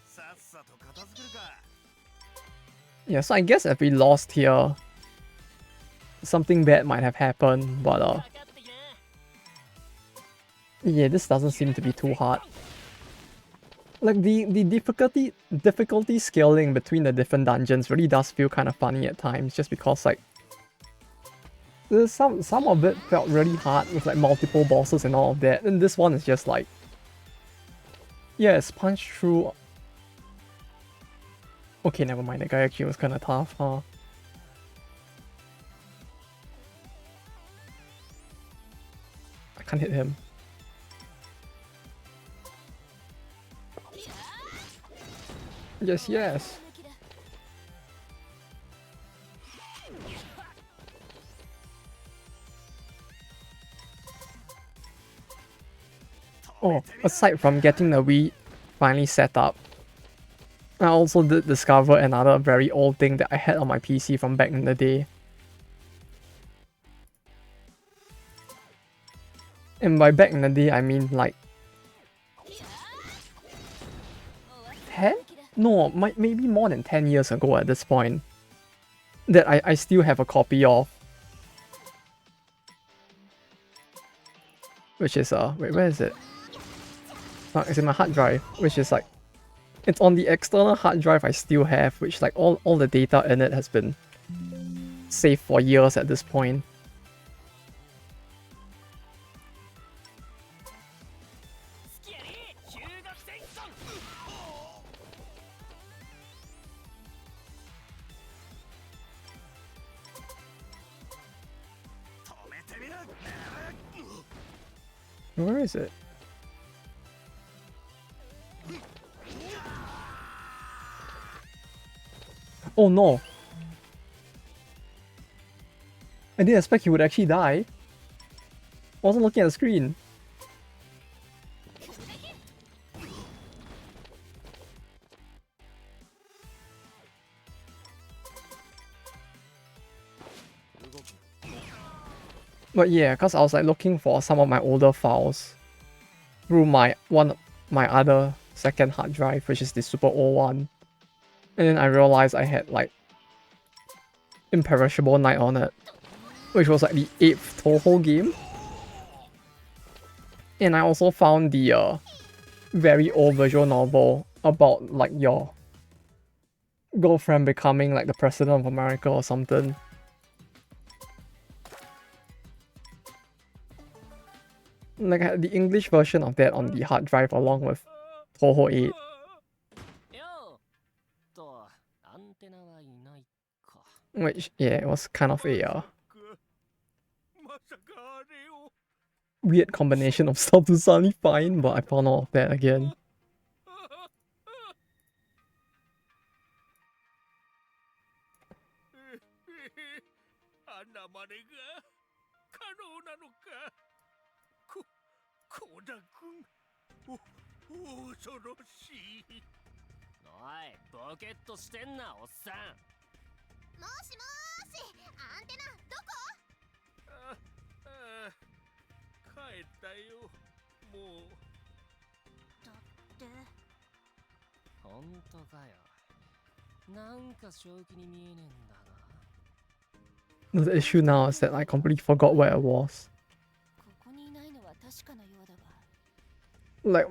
[SPEAKER 2] さっさと片付けるか。
[SPEAKER 1] Yeah, so I guess if we lost here, something bad might have happened, but yeah, this doesn't seem to be too hard. Like the difficulty scaling between the different dungeons really does feel kind of funny at times, just because like there's some of it felt really hard with like multiple bosses and all of that, and this one is just like, yeah, it's punched through. Okay, never mind, the guy actually was kind of tough, huh? I can't hit him. Yes, yes. Oh, aside from getting the Wii finally set up, I also did discover another very old thing that I had on my PC from back in the day. And by back in the day, I mean like 10? No, maybe more than 10 years ago at this point. That I still have a copy of. Which is, wait, where is it? It's in my hard drive, which is like, it's on the external hard drive I still have, which like all the data in it has been saved for years at this point. Where is it? Oh no! I didn't expect he would actually die. I wasn't looking at the screen. But yeah, because I was like looking for some of my older files through my other second hard drive, which is the super old one. And then I realized I had like Imperishable Night on it, which was like the 8th Toho game. And I also found the very old visual novel about like your girlfriend becoming like the president of America or something. Like I had the English version of that on the hard drive along with Toho 8. Which, yeah, it was kind of a weird combination of stuff to suddenly find, but I found all of that again. The issue now is that I completely forgot where I was. Like,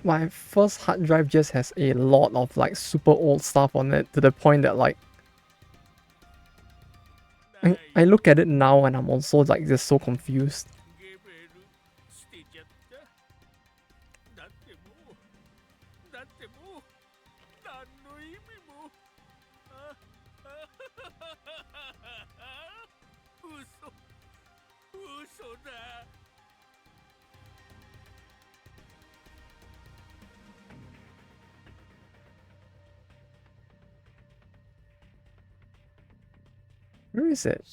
[SPEAKER 1] my first hard drive just has a lot of like super old stuff on it, to the point that like I look at it now and I'm also like just so confused.
[SPEAKER 2] 嘘だ。
[SPEAKER 1] Where is it?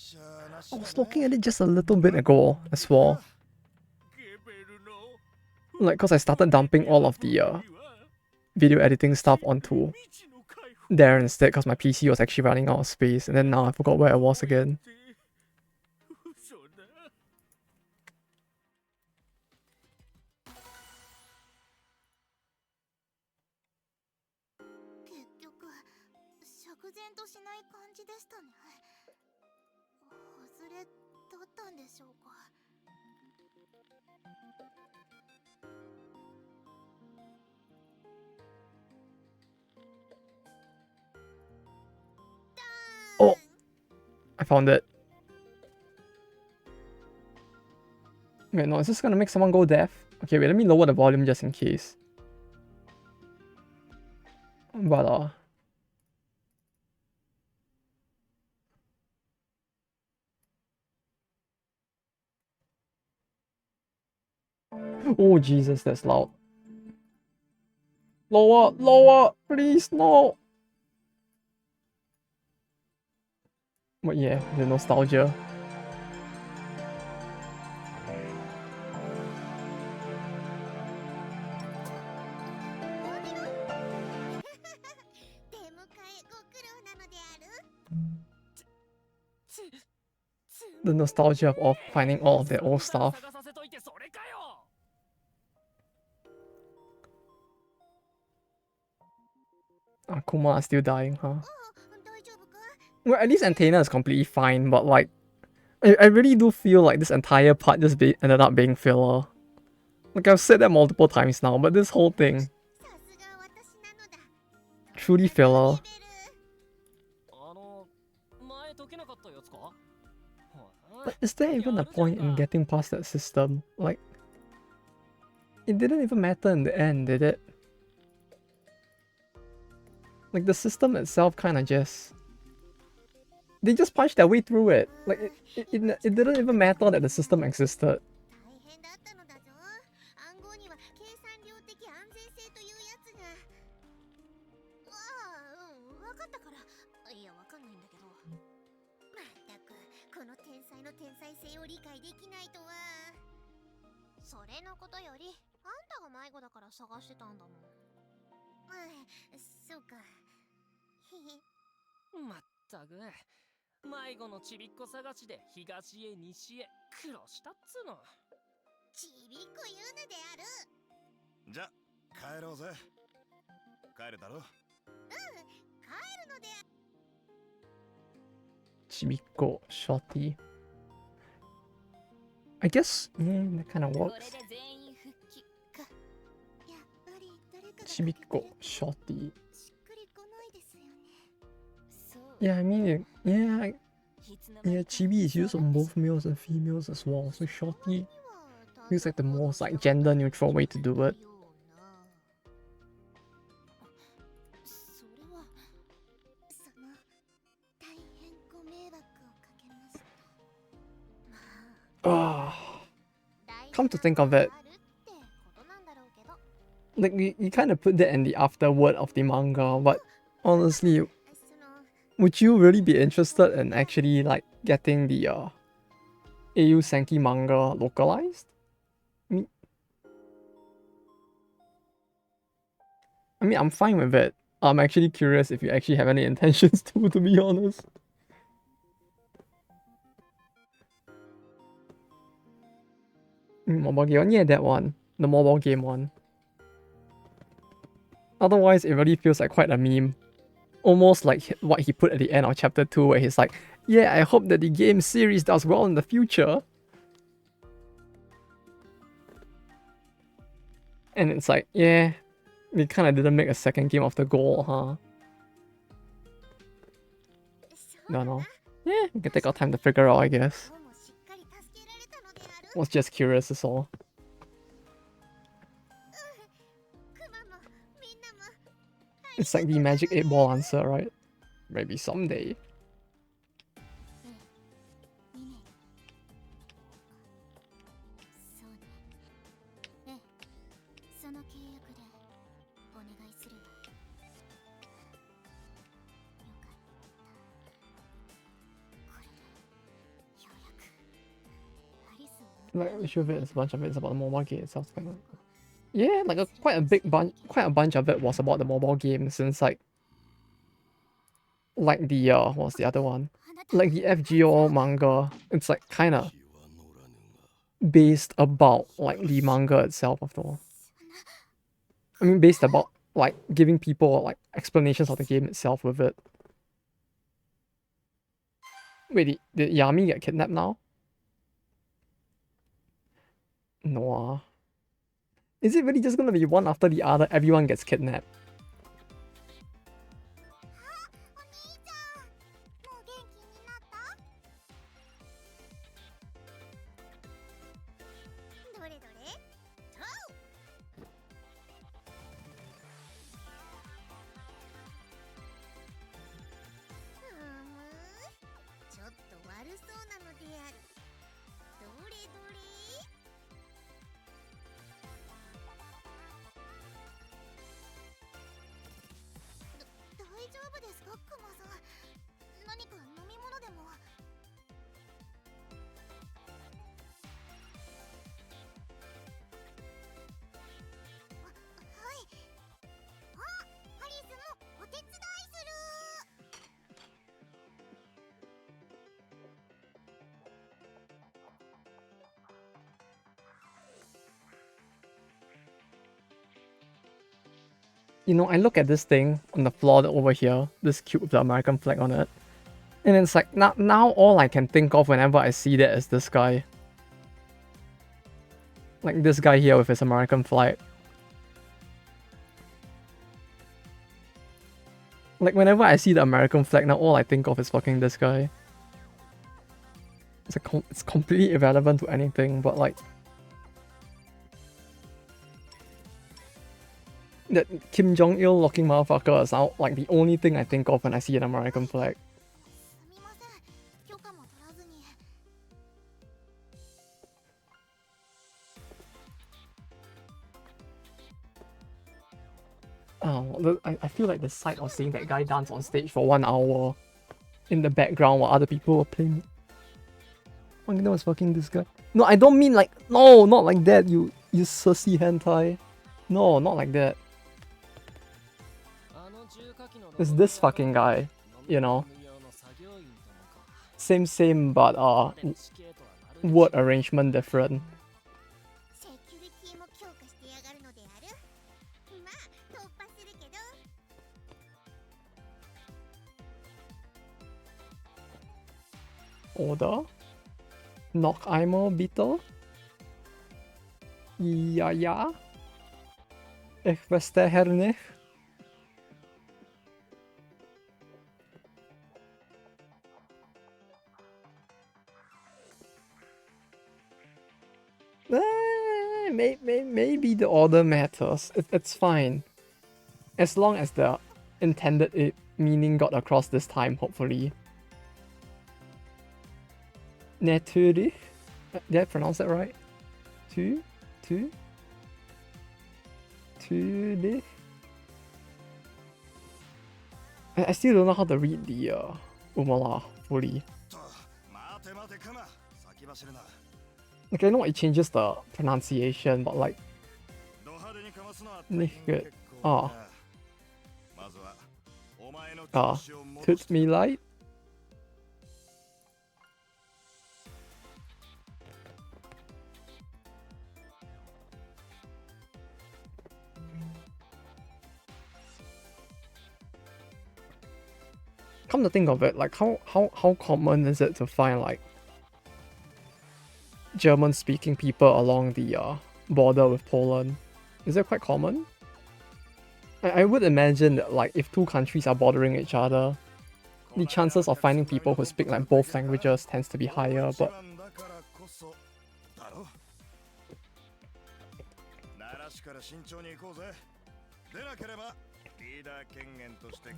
[SPEAKER 1] I was looking at it just a little bit ago as well. Like, cause I started dumping all of the video editing stuff onto there instead, cause my PC was actually running out of space, and then now I forgot where I was again.
[SPEAKER 3] 結局釈然としない感じでしたね。外れだったんでしょうか。
[SPEAKER 1] Oh, I found it. Wait, no, is this gonna make someone go deaf? Okay, wait, let me lower the volume just in case. But oh Jesus, that's loud. Lower, lower, please, no. But yeah, the nostalgia.
[SPEAKER 3] 出迎えご苦労なのである。
[SPEAKER 1] The nostalgia of finding all of their old stuff. Kuma is still dying, huh?
[SPEAKER 3] 大丈夫か？
[SPEAKER 1] Well, at least Antenna is completely fine, but like, I really do feel like this entire part just ended up being filler. Like, I've said that multiple times now, but this whole thing,
[SPEAKER 3] さすが私なのだ。
[SPEAKER 1] truly filler.
[SPEAKER 2] 前解けなかったやつか？
[SPEAKER 1] But is there even a point in getting past that system? Like, it didn't even matter in the end, did it? Like, the system itself kind of just... They just punched their way through it. Like, it didn't even matter that the system existed.
[SPEAKER 3] 大変だったのだぞ。暗号には計算量的安全性というやつが。わかったから。いや、わかんないんだけど。まったく、この天才の天才性を理解できないとは。それのことより、あんたが迷子だから探してたんだもん。そうか。
[SPEAKER 2] まったく迷子のちびっこ探しで東へ西へ苦労したっつの。
[SPEAKER 3] ちびっこ言うなである。
[SPEAKER 4] じゃ帰ろうぜ。帰るだろ。
[SPEAKER 3] 帰るのである。
[SPEAKER 1] Chibiko, Shorty. I guess, yeah, that kind of
[SPEAKER 3] こ
[SPEAKER 1] works.
[SPEAKER 3] れで全員復帰か。やっぱり誰かが
[SPEAKER 1] Chibiko, Shorty.
[SPEAKER 3] しっくりこないですよね。そう。
[SPEAKER 1] Yeah, I mean, yeah,
[SPEAKER 3] いつの間に
[SPEAKER 1] yeah,
[SPEAKER 3] か
[SPEAKER 1] Chibi is used on both males and females as well, so Shorty feels like the most like gender neutral way to do it.
[SPEAKER 3] それはその大変ご迷惑をかけました。まあ
[SPEAKER 1] Ah, come to think of it,
[SPEAKER 3] あるってことなんだろうけど。
[SPEAKER 1] like you kind of put that in the afterword of the manga, but honestly,
[SPEAKER 3] その
[SPEAKER 1] would you really be interested in actually like getting the AU Senki manga localized? I mean, I'm fine with it. I'm actually curious if you actually have any intentions to be honest. Mobile game one? Yeah, that one. The mobile game one. Otherwise, it really feels like quite a meme. Almost like what he put at the end of chapter 2 where he's like, yeah, I hope that the game series does well in the future. And it's like, yeah, we kind of didn't make a second game of the goal, huh? No, no. Yeah, we can take our time to figure out, I guess.
[SPEAKER 3] 今日もしっかり助けられたのである。
[SPEAKER 1] Was just curious, is all.
[SPEAKER 3] クマもみんなも。
[SPEAKER 1] It's like the magic 8 ball answer, right? Maybe someday.
[SPEAKER 3] 契約でお願いするわ。よかった。これでようやくアリスを
[SPEAKER 1] Like, we should have a bunch of it is about the mobile game itself. Kind of. Yeah, like quite a bunch of it was about the mobile game since like the what's the other one? Like the FGO manga. It's like kind of based about like the manga itself after all. I mean, based about like giving people like explanations of the game itself with it. Wait, did Yami get kidnapped now? No. Is it really just gonna be one after the other? Everyone gets kidnapped.
[SPEAKER 3] お兄ちゃん、もう元気になった？どれどれ？とう！ちょっと悪そうなのである。どれどれ？大丈夫ですか、クマさん。何か飲み物でも。はい。あ、ハリスもお手伝いする。
[SPEAKER 1] You know, I look at this thing on the floor over here, this cube with the American flag on it, and it's like now all I can think of whenever I see that is this guy. Like this guy here with his American flag. Like whenever I see the American flag, now all I think of is fucking this guy. It's completely irrelevant to anything, but like that Kim Jong-il looking motherfucker is now like the only thing I think of when I see an American flag.
[SPEAKER 3] すみません。許可も取らずに。
[SPEAKER 1] Oh, I feel like the sight of seeing that guy dance on stage for 1 hour in the background while other people were playing. Oh, that was fucking this guy. No, I don't mean like, no, not like that, you sussy hentai. No, not like that. It's this fucking guy, you know. Same, but word arrangement different.
[SPEAKER 3] セキュリティも強化してやがるのである。まあ、突破するけど。
[SPEAKER 1] Oder? Noch einmal bitte? Ja, ja. Ich verstehe nicht. Maybe the order matters. It's fine. As long as the intended meaning got across this time, hopefully. Natürlich. Did I pronounce that right? Natürlich. I still don't know how to read the umala fully.
[SPEAKER 4] 待て待てクマ、先走るな。
[SPEAKER 1] Like I know it changes the pronunciation, but like
[SPEAKER 4] ド派手にかますのは
[SPEAKER 1] nicht good.
[SPEAKER 4] まずはお前の調子を戻
[SPEAKER 1] Tut
[SPEAKER 4] して
[SPEAKER 1] me leid. Come to think of it, like how common is it to find like German-speaking people along the border with Poland? Is it quite common? I would imagine that like if two countries are bordering each other, the chances of finding people who speak like both languages tends to be higher, but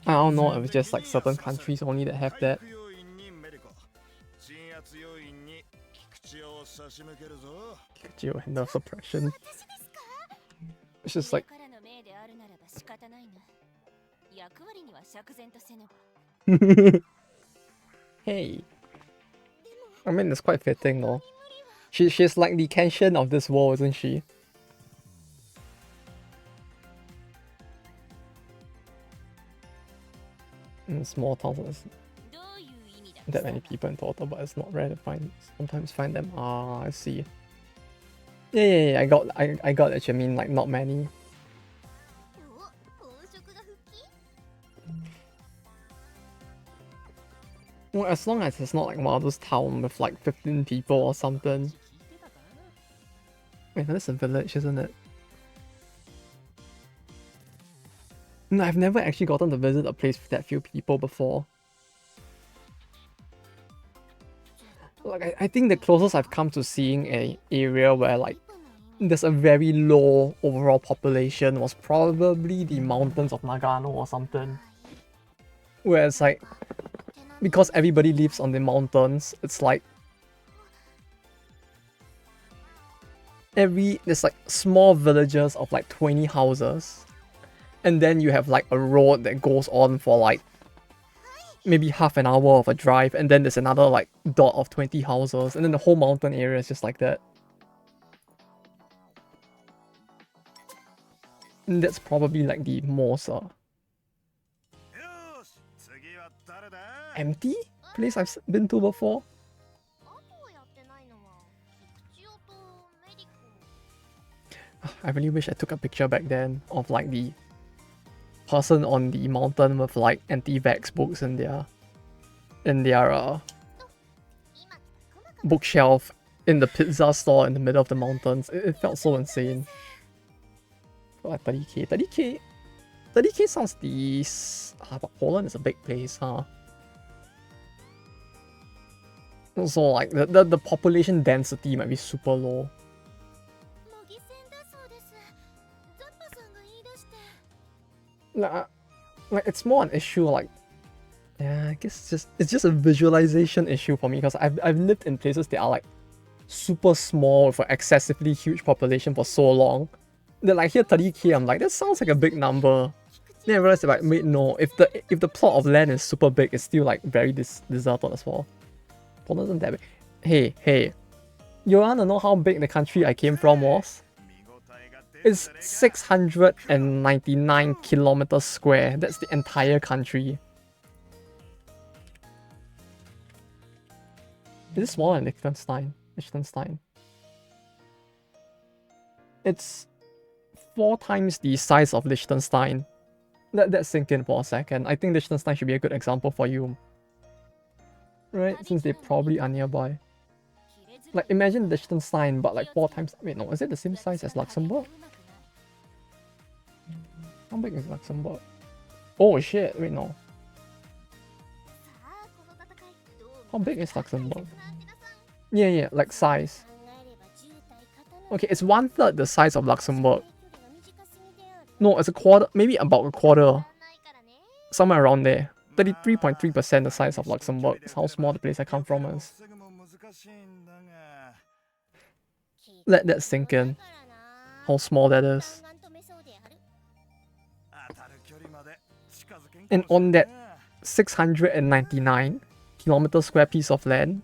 [SPEAKER 1] I don't know if it's just like certain countries only that have that. Kikuchi will handle suppression. It's just like hey. I mean it's quite fitting though. She's like the Kenshin of this world, isn't she? In small towns, there's that many people in total, but it's not rare to sometimes find them. Ah, I see. Yeah, I got what you mean, like not many. Well, as long as it's not like one of those towns with like 15 people or something. Wait, that's a village, isn't it? No, I've never actually gotten to visit a place with that few people before. Like, I think the closest I've come to seeing a area where like there's a very low overall population was probably the mountains of Nagano or something. Where it's like, because everybody lives on the mountains, it's like there's like small villages of like 20 houses. And then you have like a road that goes on for like maybe half an hour of a drive, and then there's another like dot of 20 houses, and then the whole mountain area is just like that. And that's probably like the most empty place I've been to before. I really wish I took a picture back then of like the person on the mountain with like anti-vax books in their bookshelf in the pizza store in the middle of the mountains. It felt so insane. Like 30k. 30k sounds decent. But Poland is a big place, huh? Also, like the population density might be super low. Like it's more an issue like, yeah, I guess it's just a visualization issue for me, because I've lived in places that are like super small with an excessively huge population for so long. Then like here 30k, I'm like, that sounds like a big number. Then I realized like, wait, no, if the plot of land is super big, it's still like very deserted as well. Poland isn't that big. Hey, you wanna know how big the country I came from was? It's 699 kilometers square. That's the entire country. Is it smaller than Liechtenstein? It's 4 times the size of Liechtenstein. Let that sink in for a second. I think Liechtenstein should be a good example for you. Right? Since they probably are nearby. Like, imagine Liechtenstein, but like 4 times... Wait, no, is it the same size as Luxembourg? How big is Luxembourg? Oh shit, wait, no. How big is Luxembourg? Yeah, like size. Okay, it's 1/3 the size of Luxembourg. No, it's a quarter, maybe about a quarter. Somewhere around there. 33.3% the size of Luxembourg. That's how small the place I come from is. Let that sink in. How small that is. And on that 699 kilometer square piece of land,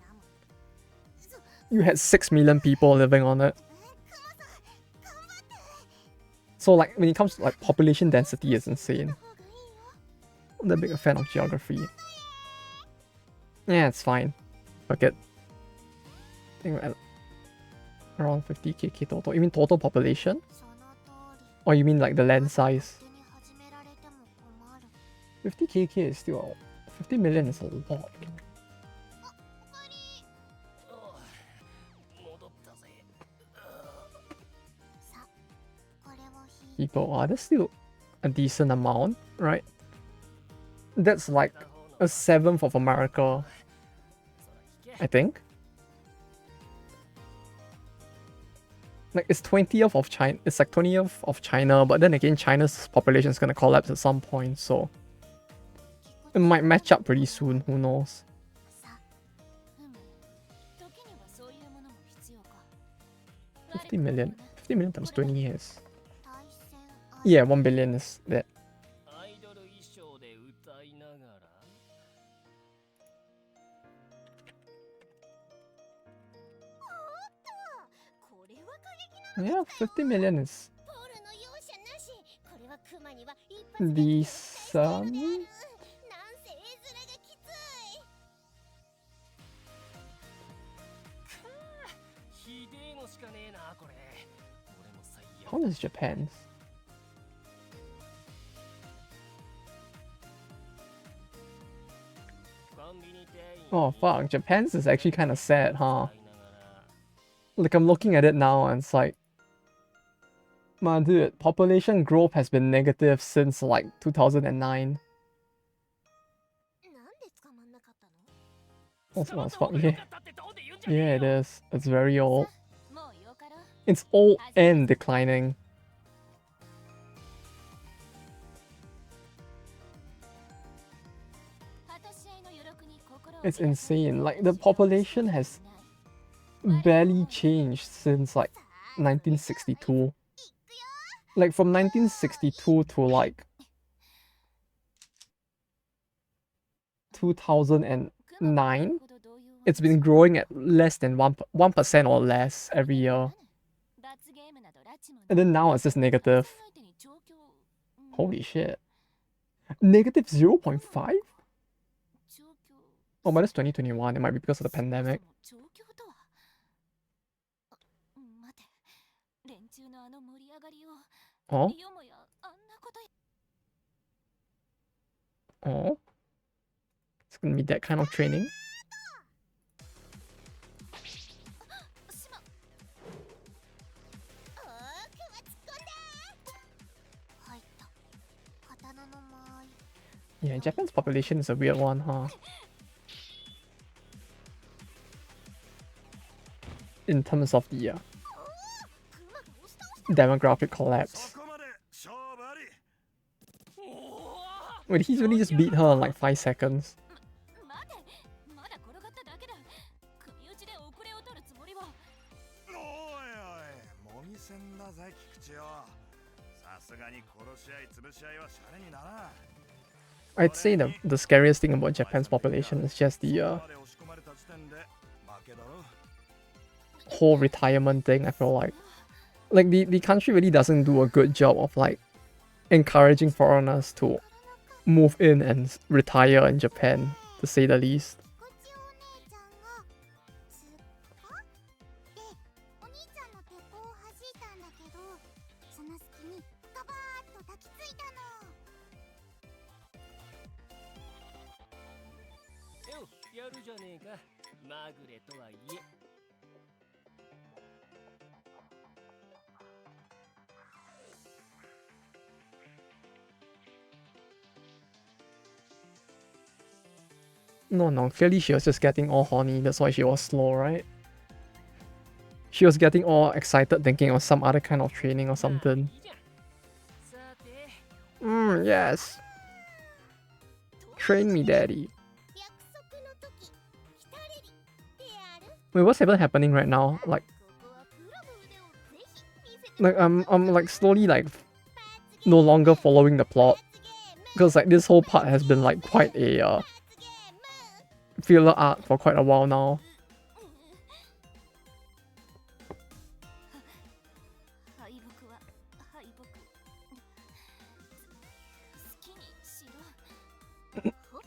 [SPEAKER 1] you had 6 million people living on it. So like when it comes to like population density, is insane. I'm not that big a fan of geography. Yeah, it's fine. Fuck it. I think around 50k total. You mean total population? Or you mean like the land size? 50k is still 50 million is a lot. People, that's still a decent amount, right? That's like a 1/7 of America, I think. Like it's 20th of China. It's like 20th of China, but then again, China's population is gonna collapse at some point, so it might match up pretty soon. Who knows? $50 million. 50 million times 20 years. Yeah, 1 billion is that.
[SPEAKER 2] アイドル衣装で歌いながら
[SPEAKER 3] これは過激な
[SPEAKER 1] Yeah, 50 million is
[SPEAKER 3] ポールの容赦なし。これはクマには一発で
[SPEAKER 1] decent.
[SPEAKER 3] なんせ絵面がきつい。
[SPEAKER 2] ひでえのしかねえなこれ俺も最悪
[SPEAKER 1] How is Japan's?
[SPEAKER 2] コンビニ店員
[SPEAKER 1] Oh fuck, Japan's is actually kind of sad, huh?
[SPEAKER 2] 歌いながら
[SPEAKER 1] Like I'm looking at it now and it's like, man, dude, population growth has been negative since like 2009.
[SPEAKER 3] なんで捕まんなかったの？
[SPEAKER 1] Oh, fuck, yeah.
[SPEAKER 2] 捕まった方が良かったってどうで言うんじゃねえ
[SPEAKER 1] Yeah,
[SPEAKER 2] よ
[SPEAKER 1] it is. It's very old.
[SPEAKER 3] もうよかろ。
[SPEAKER 1] It's old and declining.
[SPEAKER 3] 果たし合いの余力に心を
[SPEAKER 1] It's insane. Like the population has barely changed since like 1962. Like from 1962 to like 2009, it's been growing at less than 1% or less every year. And then now it's just negative. Holy shit. Negative 0.5? Oh, but that's 2021. It might be because of the pandemic.
[SPEAKER 3] 待て、連中のあの盛り上がりを
[SPEAKER 1] Oh?
[SPEAKER 3] よもやあんなこと
[SPEAKER 1] Oh? It's gonna be that kind of training?
[SPEAKER 3] しまおーくは突っ込んだ入った刀の間合い
[SPEAKER 1] Yeah, Japan's population is a weird one, huh? In terms of the
[SPEAKER 3] クマが押し倒した
[SPEAKER 1] demographic collapse.
[SPEAKER 4] そこまで勝負あり。
[SPEAKER 1] Wait, he's really just beat her in like 5 seconds.
[SPEAKER 3] 待てまだ転がっただけだ組打ちで遅れを取るつもりは
[SPEAKER 4] おいおい、模擬戦だぜ菊池よ。さすがに殺し合い潰し合いはシャレにならん。
[SPEAKER 1] I'd say the scariest thing about Japan's population is just the
[SPEAKER 4] そこまで押し込まれた時点で負けだろ。
[SPEAKER 1] whole retirement thing. I feel like the country really doesn't do a good job of like encouraging foreigners to move in and retire in Japan, to say the least.
[SPEAKER 3] こっちお姉ちゃんがつっかでお兄ちゃんの鉄砲を弾いたんだけどその隙にガバーッと抱きついたの
[SPEAKER 2] よやるじゃねえかまぐれとはいえ
[SPEAKER 1] No, clearly she was just getting all horny, that's why she was slow, right? She was getting all excited thinking of some other kind of training or
[SPEAKER 2] まあい
[SPEAKER 1] something.
[SPEAKER 2] いじゃんさて
[SPEAKER 1] Yes. Train me, daddy.
[SPEAKER 3] 約束の時来たれりである
[SPEAKER 1] Wait, what's even happening right now? Like,
[SPEAKER 3] ここはプロの腕をぜひ見せて
[SPEAKER 1] I'm like slowly like no longer following the plot. Because like this whole part has been like quite a
[SPEAKER 3] 罰ゲーム
[SPEAKER 1] filler arc for quite a while now.
[SPEAKER 3] 敗北は敗北好きにしろほっほー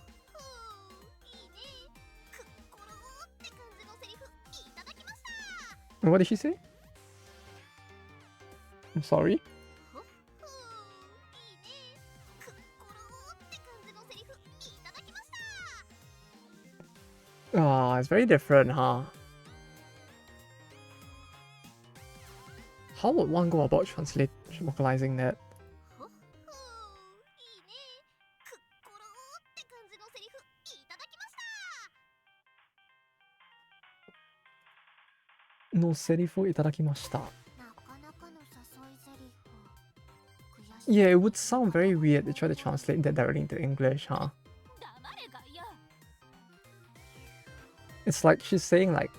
[SPEAKER 3] いいねくっころーって感じのセリフいただきました
[SPEAKER 1] What did she say? I'm sorry.
[SPEAKER 3] ほっほーいいねくっころーって感じのセリフいただきました
[SPEAKER 1] Ah, it's very different, huh? How would one go about localizing that?
[SPEAKER 3] ほっほーいいねくっころーって感じのセリフいただきました
[SPEAKER 1] No serifu itarakimashita.
[SPEAKER 3] なかなかの誘いセリフ悔しい
[SPEAKER 1] Yeah, it would sound very weird to try to translate that directly into English, huh?
[SPEAKER 3] 黙れがいや
[SPEAKER 1] It's like she's saying like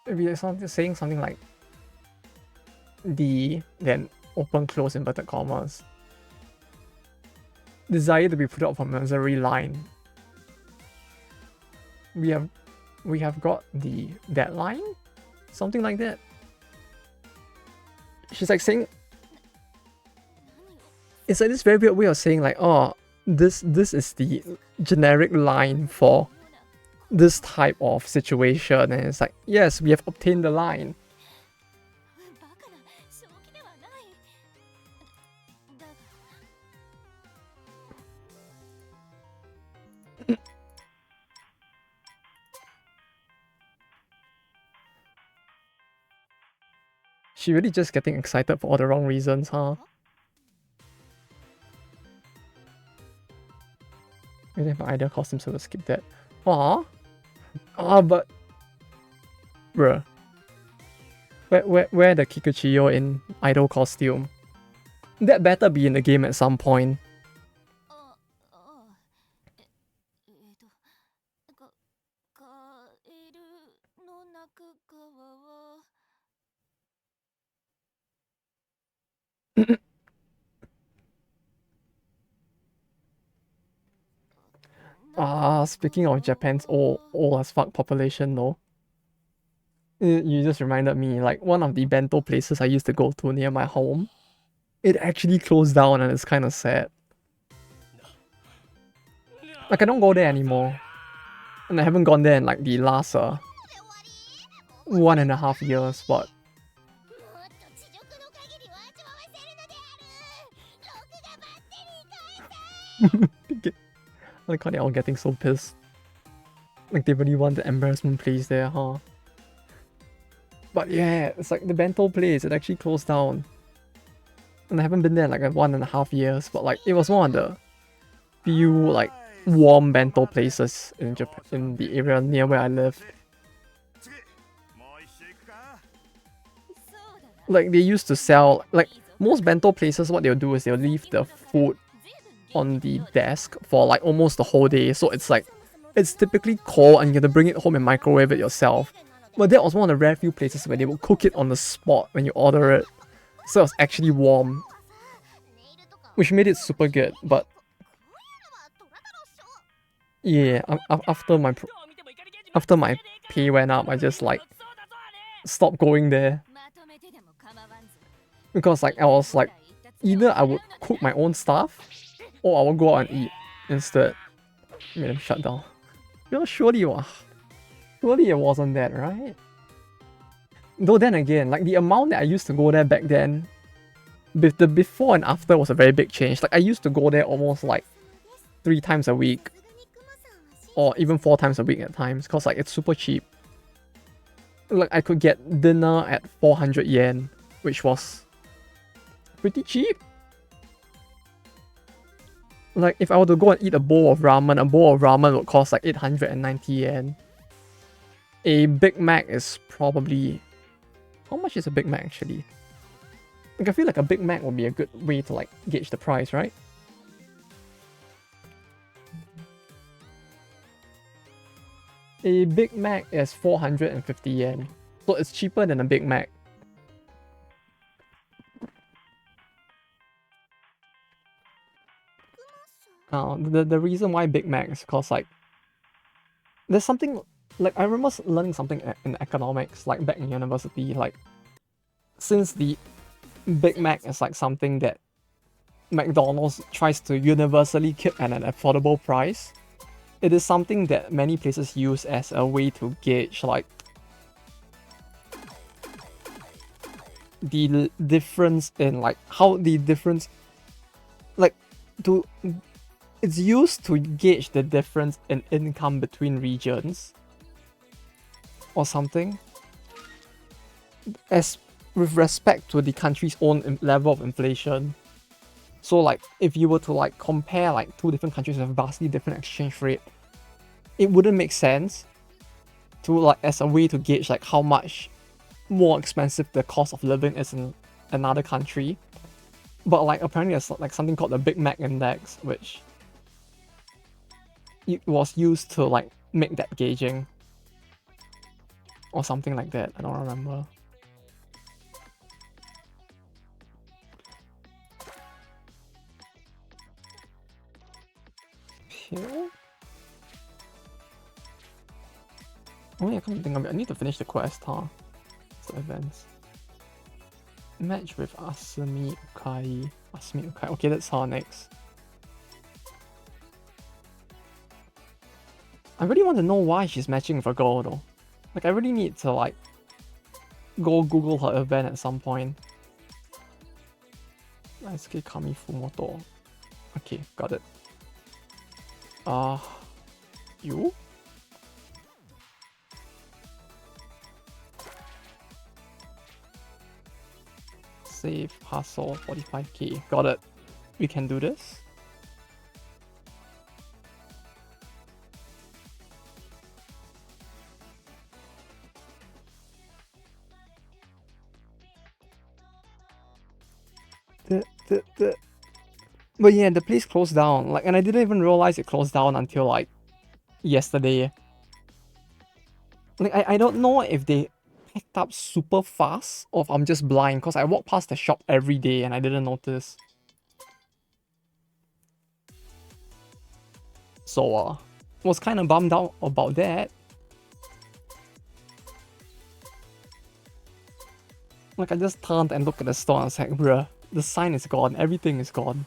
[SPEAKER 1] we are saying something like the then open close inverted commas desire to be put out from Missouri line. We have got the deadline, something like that. She's like saying it's like this very weird way of saying like, oh, this is the generic line for this type of situation, and it's like, yes, we have obtained the line.
[SPEAKER 3] バカな正気ではないだが
[SPEAKER 1] She really just getting excited for all the wrong reasons, huh? We didn't have an ideal costume, so we'll skip that. Aw. But... Bruh. Where the Kikuchiyo in idol costume? That better be in the game at some point.
[SPEAKER 3] ああカエルの中側は
[SPEAKER 1] Speaking of Japan's old as fuck population though. You just reminded me, like, one of the bento places I used to go to near my home, it actually closed down and it's kind of sad. Like, I don't go there anymore. And I haven't gone there in like the last 1.5 years, but
[SPEAKER 3] もっと地獄の限りは味わわせるのであるロックがバッテリー返せ
[SPEAKER 1] like how they're all getting so pissed. Like they really want the embarrassment place there, huh? But yeah, it's like the bento place, it actually closed down. And I haven't been there in like 1.5 years, but like it was one of the few like warm bento places in Japan, in the area near where I live.
[SPEAKER 4] 次もう一周行くか
[SPEAKER 1] Like they used to sell, like most bento places, what they'll do is they'll leave the food on the desk for like almost the whole day. So it's like, it's typically cold and you have to bring it home and microwave it yourself. But that was one of the rare few places where they would cook it on the spot when you order it. So it was actually warm, which made it super good. But yeah, after my pay went up, I just like stopped going there. Because like I was like, either I would cook my own stuff or I would go out and eat instead. Made them shut down. You know, surely it wasn't that, right? Though then again, like the amount that I used to go there back then, the before and after was a very big change. Like I used to go there almost like 3 times a week, or even 4 times a week at times, cause like it's super cheap. Like I could get dinner at 400 yen, which was pretty cheap. Like if I were to go and eat a bowl of ramen would cost like 890 yen. A Big Mac is probably... How much is a Big Mac actually? Like I feel like a Big Mac would be a good way to like gauge the price, right? A Big Mac is 450 yen. So it's cheaper than a Big Mac. The reason why Big Mac is because like there's something like I remember learning something in economics like back in university, like since the Big Mac is like something that McDonald's tries to universally keep at an affordable price, it is something that many places use as a way to gauge like the difference in like how the difference like to it's used to gauge the difference in income between regions or something as with respect to the country's own level of inflation. So like if you were to like compare like 2 different countries with vastly different exchange rate, it wouldn't make sense to like as a way to gauge like how much more expensive the cost of living is in another country. But like apparently there's like something called the Big Mac Index, which it was used to like make that gauging. or something like that. I don't remember. Pill? Oh yeah, I can't think of it. I need to finish the quest, huh? The events. Match with Asami Ukai. Asami Ukai. Okay, that's her next. I really want to know why she's matching with a girl though. Like, I really need to like go Google her event at some point. Daisuke Kami Fumoto. Okay, got it. You? Save hustle 45k. Got it. We can do this. But yeah, the place closed down. Like, and I didn't even realize it closed down until like yesterday. Like, I don't know if they picked up super fast or if I'm just blind because I walk past the shop every day and I didn't notice. So was kind of bummed out about that. Like, I just turned and looked at the store and I was like, bruh, the sign is gone, everything is gone.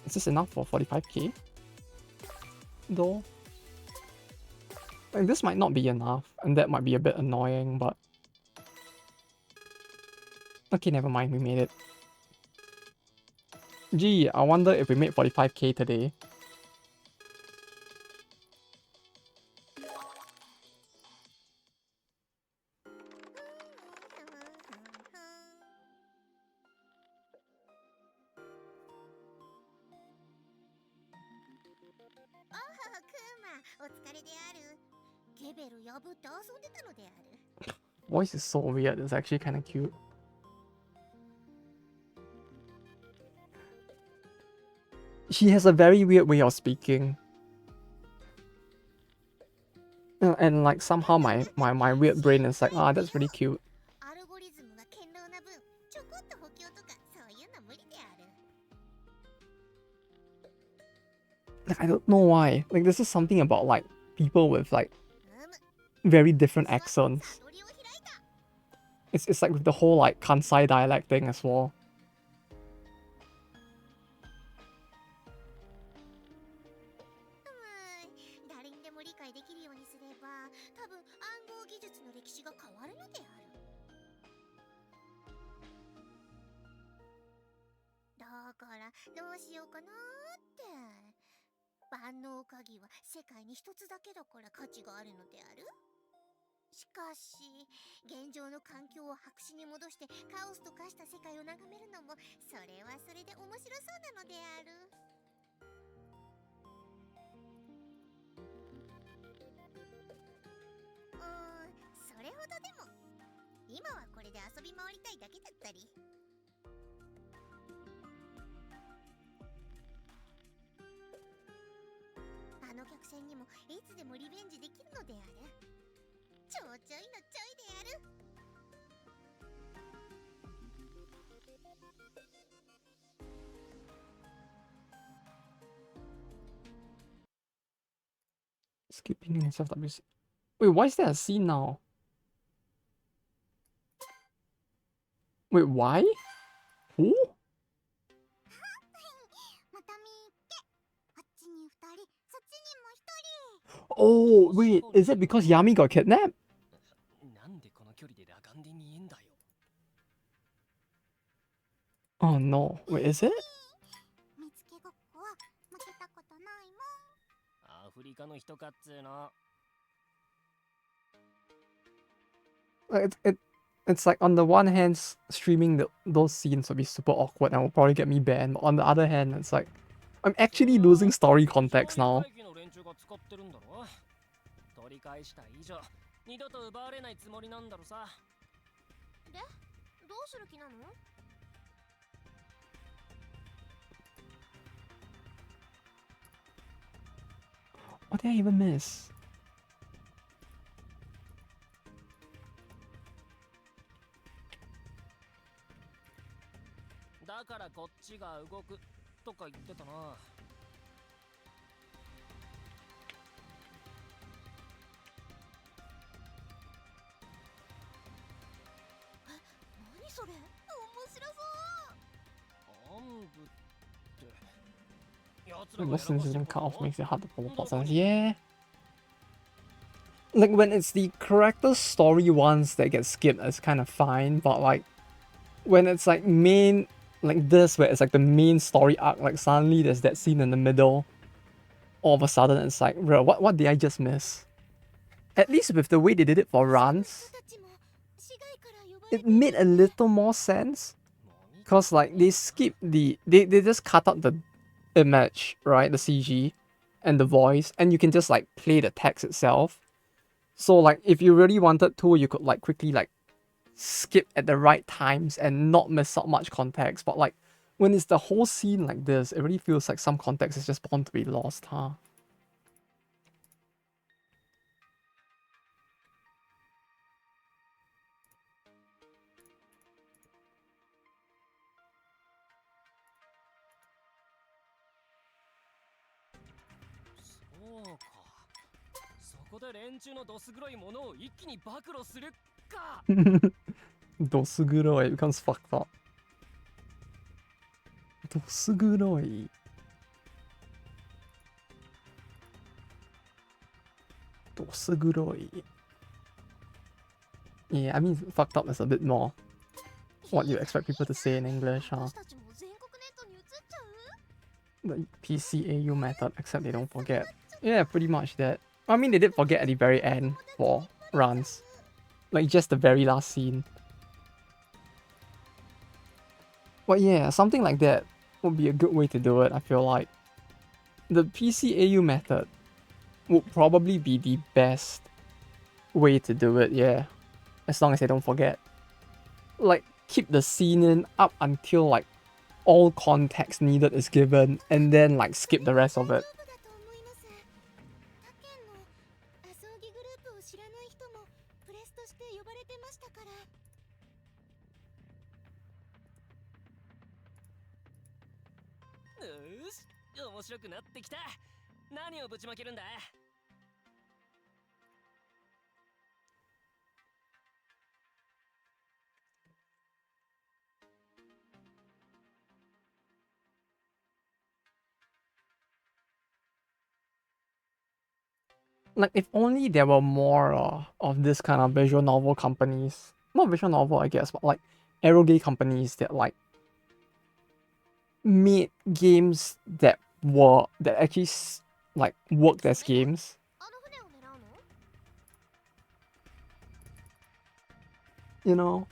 [SPEAKER 1] Is this enough for 45k? Though? Like, this might not be enough, and that might be a bit annoying, but... Okay, never mind, we made it. Gee, I wonder if we made 45k today. Voice is so weird, it's actually kind of cute. She has a very weird way of speaking. And like somehow my weird brain is like, ah, that's really cute. Like, I don't know why. Like, this is something about like people with like very different accents. It's like with the whole like Kansai dialect thing as well. Skipping in SFWC. Wait, why is there a scene now? Wait, why? Who? Oh, wait, is it because Yami got kidnapped? Oh no, wait, is it? Like, it's like on the one hand, streaming those scenes would be super awkward and will probably get me banned. But on the other hand, it's like I'm actually losing story context now. What did I even miss?
[SPEAKER 2] だからこっちが動くとか言ってたな。
[SPEAKER 3] 何それ、面白そう。
[SPEAKER 2] 暗部ってやつ
[SPEAKER 1] Like
[SPEAKER 2] らがやら
[SPEAKER 1] listening
[SPEAKER 2] か
[SPEAKER 1] to
[SPEAKER 2] してる
[SPEAKER 1] them
[SPEAKER 2] こ
[SPEAKER 1] cut off
[SPEAKER 2] と？
[SPEAKER 1] makes it hard to follow plot lines. Yeah. Like when it's the character story ones that get skipped, it's kind of fine. But like when it's like main, like this, where it's like the main story arc, like suddenly there's that scene in the middle. All of a sudden, it's like, bro, what did I just miss? At least with the way they did it for runs, it made a little more sense. Cause like they skip they just cut out the image, right? The CG and the voice, and you can just like play the text itself. So like if you really wanted to, you could like quickly like skip at the right times and not miss out much context. But like when it's the whole scene like this, it really feels like some context is just bound to be lost, huh?
[SPEAKER 2] そうか。そこで連中のどす黒いものを一気に暴露するか。
[SPEAKER 1] Dosuguro, it becomes fucked up. Dosuguroi. Dosuguroi. Yeah, I mean, fucked up is a bit more what you expect people to say in English, huh?
[SPEAKER 3] 私たちも全国ネットに移っちゃう？
[SPEAKER 1] The PCAU method, except they don't forget. Yeah, pretty much that. I mean, they did forget at the very end for runs. Like, just the very last scene. But yeah, something like that would be a good way to do it, I feel like. The PCAU method would probably be the best way to do it, yeah. As long as they don't forget. Like, keep the scene in up until, like, all context needed is given, and then, like, skip the rest of it.
[SPEAKER 3] 他県のアソーギグループを知らない人もプレスとして呼ばれてましたから。
[SPEAKER 2] よし、面白くなってきた。何をぶちまけるんだ？
[SPEAKER 1] Like, if only there were more of this kind of visual novel companies. Not visual novel, I guess, but like aerogay companies that like made games that actually like worked as games.
[SPEAKER 3] あの船を狙うの？
[SPEAKER 1] You know?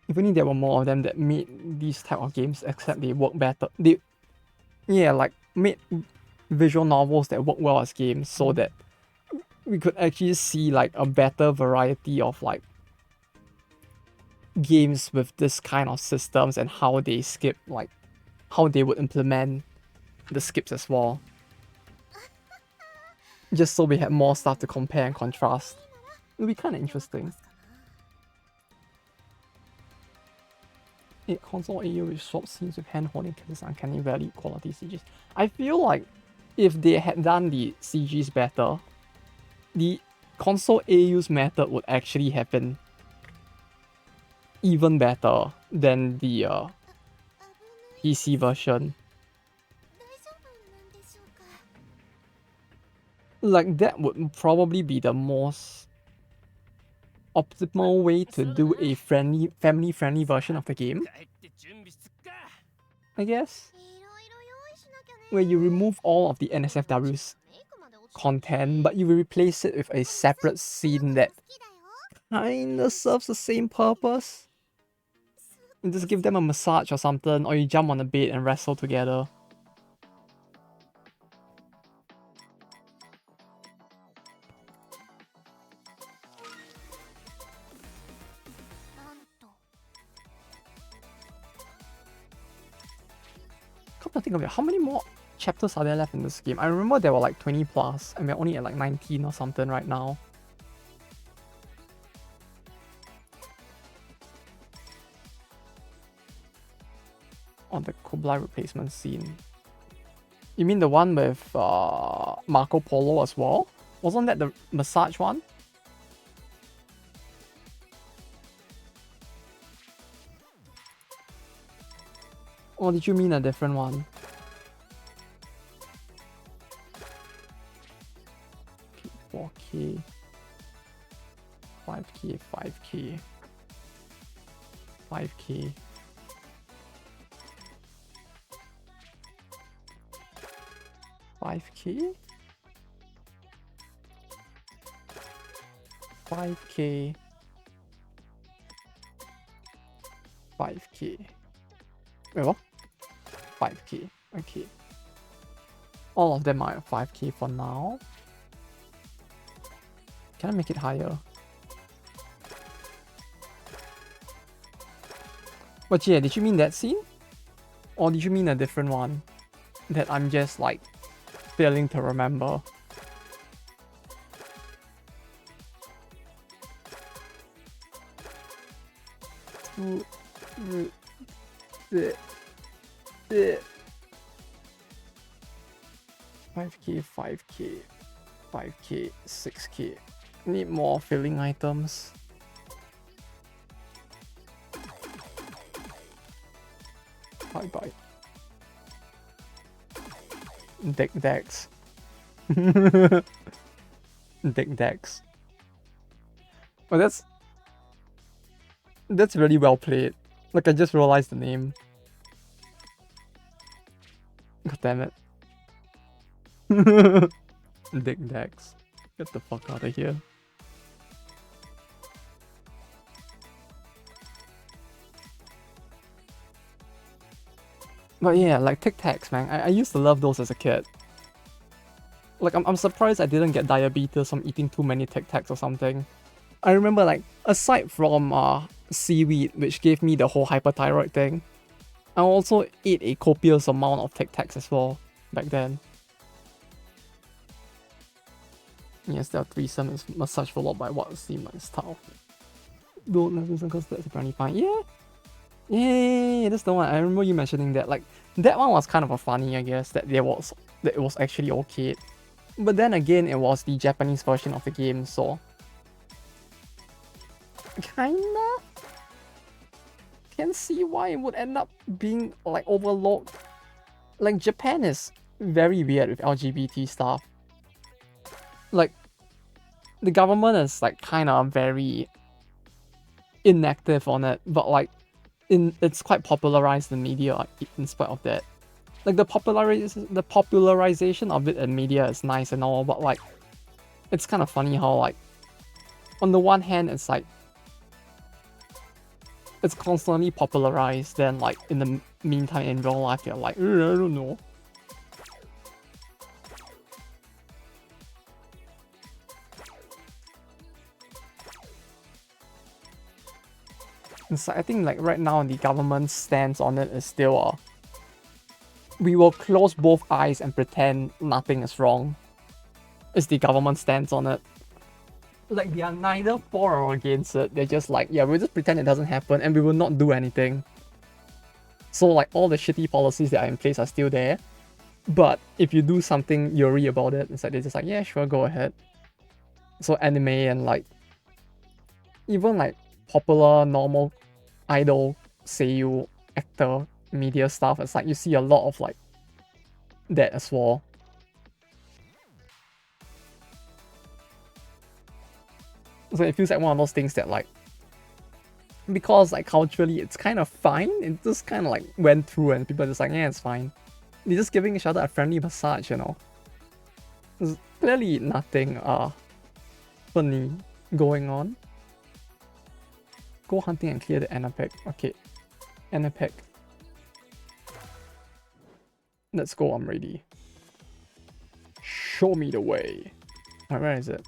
[SPEAKER 1] If only there were more of them that made these type of games, except they work better. Yeah, like made visual novels that work well as games, so that we could actually see like a better variety of like games with this kind of systems and how they skip, like how they would implement the skips as well. Just so we had more stuff to compare and contrast. It would be kind of interesting. Yeah, console AU with swap scenes with hand holding kills uncanny valley quality CGs. I feel like if they had done the CGs better, the console AU's method would actually have been even better than the PC version.
[SPEAKER 3] 大丈夫なんでしょうか？
[SPEAKER 1] Like, that would probably be the most optimal way to do a family-friendly version of the game,
[SPEAKER 2] 帰って準備すっか。
[SPEAKER 1] I guess.
[SPEAKER 3] いろいろ用意しなきゃね。
[SPEAKER 1] Where you remove all of the NSFW's
[SPEAKER 3] メイクまで落ちてる。
[SPEAKER 1] content, but you replace it with a separate scene that
[SPEAKER 3] 好きだよ。
[SPEAKER 1] kinda serves the same purpose. You just give them a massage or something, or you jump on a bed and wrestle together.
[SPEAKER 3] なんと。
[SPEAKER 1] Come to think of it, how many more chapters are there left in this game? I remember there were like 20 plus, and we're only at like 19 or something right now. on the Kublai replacement scene. You mean the one with Marco Polo as well? Wasn't that the massage one? Or did you mean a different one? Okay, 4K. 5K, 5K. 5K. 5K? 5K. 5K. Wait, what? 5K. Okay. All of them are at 5K for now. Can I make it higher? But yeah, did you mean that scene? Or did you mean a different one? That I'm just like failing to remember. Five K, 5K, 5K, 6K. Need more filling items. Bye. Decks. Decks. Oh, that's really well played. Like, I just realized the name. God damn it. Decks. Get the fuck out of here. But yeah, like Tic Tacs, man. I used to love those as a kid. Like, I'm surprised I didn't get diabetes from eating too many Tic Tacs or something. I remember, like, aside from seaweed, which gave me the whole hyperthyroid thing, I also ate a copious amount of Tic Tacs as well back then. Yes, there are threesome is massage followed by what seemed like style. Don't listen because that's apparently fine. Yeah, that's the one. I remember you mentioning that. Like, that one was kind of a funny, I guess, that it was actually okay. But then again, it was the Japanese version of the game, so kinda can see why it would end up being like overlooked. Like, Japan is very weird with LGBT stuff. Like, the government is like kind of very inactive on it, but like it's quite popularized in media in spite of that. Like, the popularization of it in media is nice and all, but like it's kind of funny how, like, on the one hand it's like it's constantly popularized, then like in the meantime in real life you're like, I don't know. So I think like right now the government's stance on it is still we will close both eyes and pretend nothing is wrong. Is the government stance on it. Like, they are neither for or against it. They're just like, yeah, we'll just pretend it doesn't happen and we will not do anything. So like all the shitty policies that are in place are still there. But if you do something yuri about it, it's like they're just like, yeah, sure, go ahead. So anime and like even like popular normal idol seiyuu actor media stuff, it's like you see a lot of like that as well. So it feels like one of those things that like, because like culturally it's kind of fine, it just kind of like went through and people are just like, yeah, it's fine. They're just giving each other a friendly massage, you know. There's clearly nothing funny going on. Go hunting and clear the Anapec. Okay. Anapec. Let's go, I'm ready. Show me the way. Alright, where is it?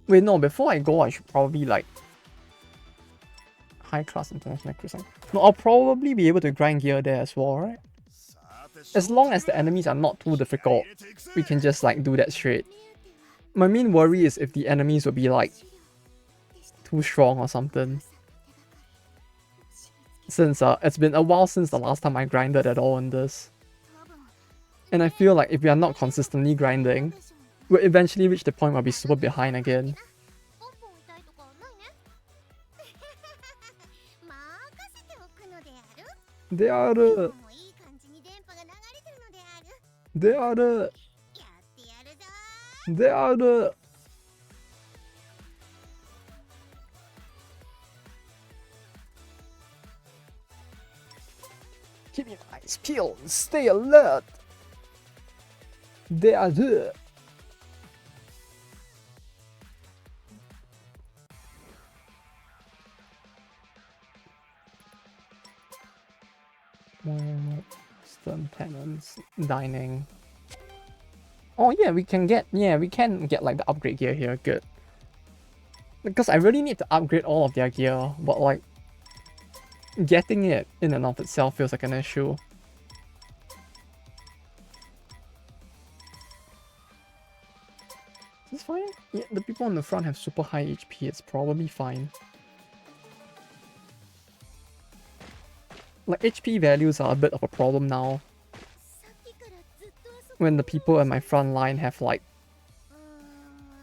[SPEAKER 1] Wait, no, before I go, I should probably like high class international cruising. No, I'll probably be able to grind gear there as well, right? As long as the enemies are not too difficult, we can just like do that straight. My main worry is if the enemies will be like too strong or something. since it's been a while since the last time I grinded at all in this.
[SPEAKER 3] 多分
[SPEAKER 1] And I feel like if we are not consistently grinding, we'll eventually reach the point where we'll be super behind again.
[SPEAKER 3] ポンポン痛いとかないね任せておくのである
[SPEAKER 1] They are
[SPEAKER 3] 今日もいい感じに電波が流れてるのである
[SPEAKER 1] they are
[SPEAKER 3] やってやるぞ
[SPEAKER 1] they are Keep your eyes peeled, stay alert. They are Stern tenants, dining. Oh yeah, we can get like the upgrade gear here, good. Because I really need to upgrade all of their gear, but like getting it in and of itself feels like an issue. Is this fine? Yeah, the people on the front have super high HP, it's probably fine. Like, HP values are a bit of a problem now.
[SPEAKER 3] さっきからずっとあそこ
[SPEAKER 1] When the people in my front line have like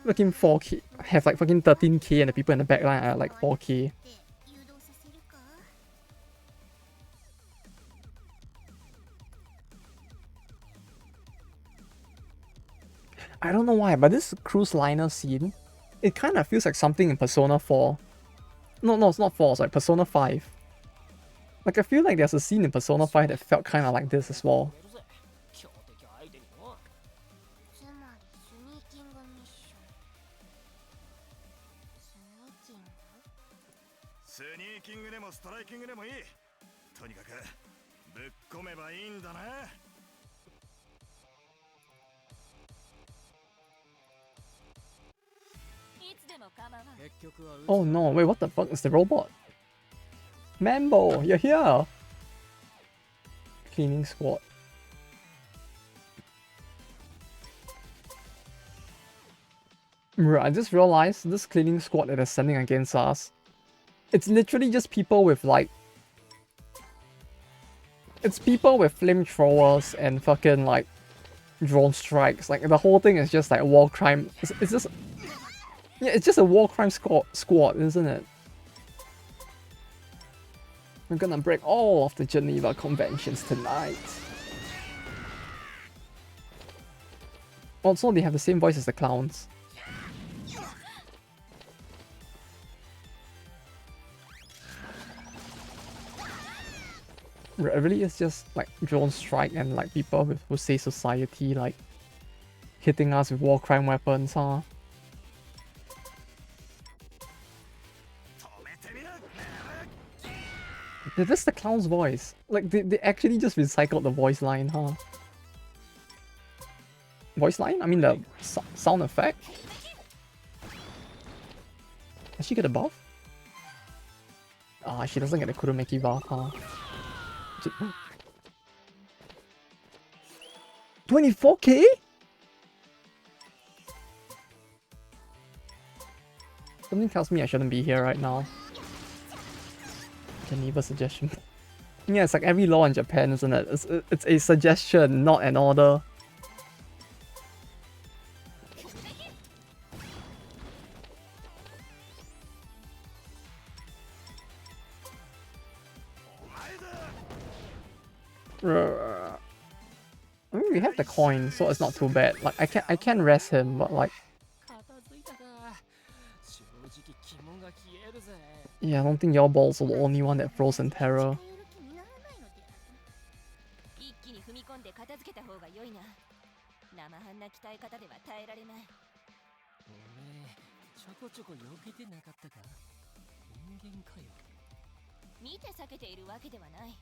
[SPEAKER 3] うーん
[SPEAKER 1] fucking 4k, have like fucking 13k, and the people in the back line are like 4k.
[SPEAKER 3] で誘導させるか
[SPEAKER 1] I don't know why, but this cruise liner scene, it kind of feels like something in Persona 4. No, it's not 4, sorry, Persona 5. Like, I feel like there's a scene in Persona 5 that felt kind of like this as well.
[SPEAKER 2] 強敵相手にも
[SPEAKER 3] つまりスニーキングミッションスニーキング
[SPEAKER 4] スニーキングでもストライキングでもいい。とにかくぶっ込めばいいんだな。
[SPEAKER 2] いつでも構わん結局は
[SPEAKER 1] Oh no, wait, what the fuck is the robot? Mambo, you're here! Cleaning squad. Right, I just realized this cleaning squad that is sending against us, it's literally just people with like... It's people with flamethrowers and fucking like drone strikes. Like the whole thing is just like war crime. It's just... Yeah, it's just a war crime squad, isn't it? We're gonna break all of the Geneva Conventions tonight. Also, they have the same voice as the clowns. Really, it's just like drone strike and like people with who say society like hitting us with war crime weapons, huh?
[SPEAKER 4] 止めてみる。
[SPEAKER 1] That's the clown's voice. Like they actually just recycled the voice line, huh? Voice line? I mean the sound effect? Does she get a buff? Ah, she doesn't get a Kurumeki buff, huh? 24k? Something tells me I shouldn't be here right now. Geneva suggestion. Yeah, it's like every law in Japan, isn't it? It's a suggestion, not an order. I mean, we have the coin, so it's not too bad. Like I can rest him, but like
[SPEAKER 2] 片付いたか正直疑問が消えるぜ
[SPEAKER 1] yeah, I don't think your balls are the only one that froze in terror.
[SPEAKER 3] 近寄る気にならないのである
[SPEAKER 5] 一気に踏み込んで片付けた方が良いな。生半な鍛え方では耐えられない。
[SPEAKER 2] 俺ちょこちょこ避けてなかったか人間かよ
[SPEAKER 5] 見て避けているわけではない。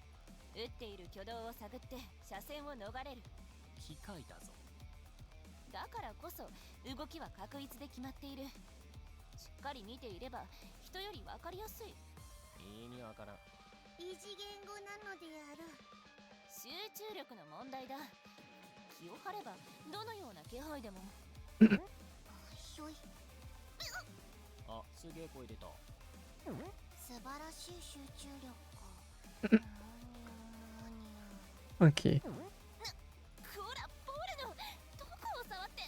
[SPEAKER 5] 撃っている挙動を探って車線を逃れる。
[SPEAKER 2] 機械だぞ
[SPEAKER 5] だからこそ動きは確一で決まっている。しっかり見ていれば人より分かりやすい。
[SPEAKER 2] いいにわからん
[SPEAKER 3] 異次元語なのである
[SPEAKER 5] 集中力の問題だ。気を張ればどのような気配でも。
[SPEAKER 3] ひょい
[SPEAKER 2] あすげえ声出た
[SPEAKER 3] 素晴らしい集中力か
[SPEAKER 1] Okay.
[SPEAKER 5] こらボールのどこを触って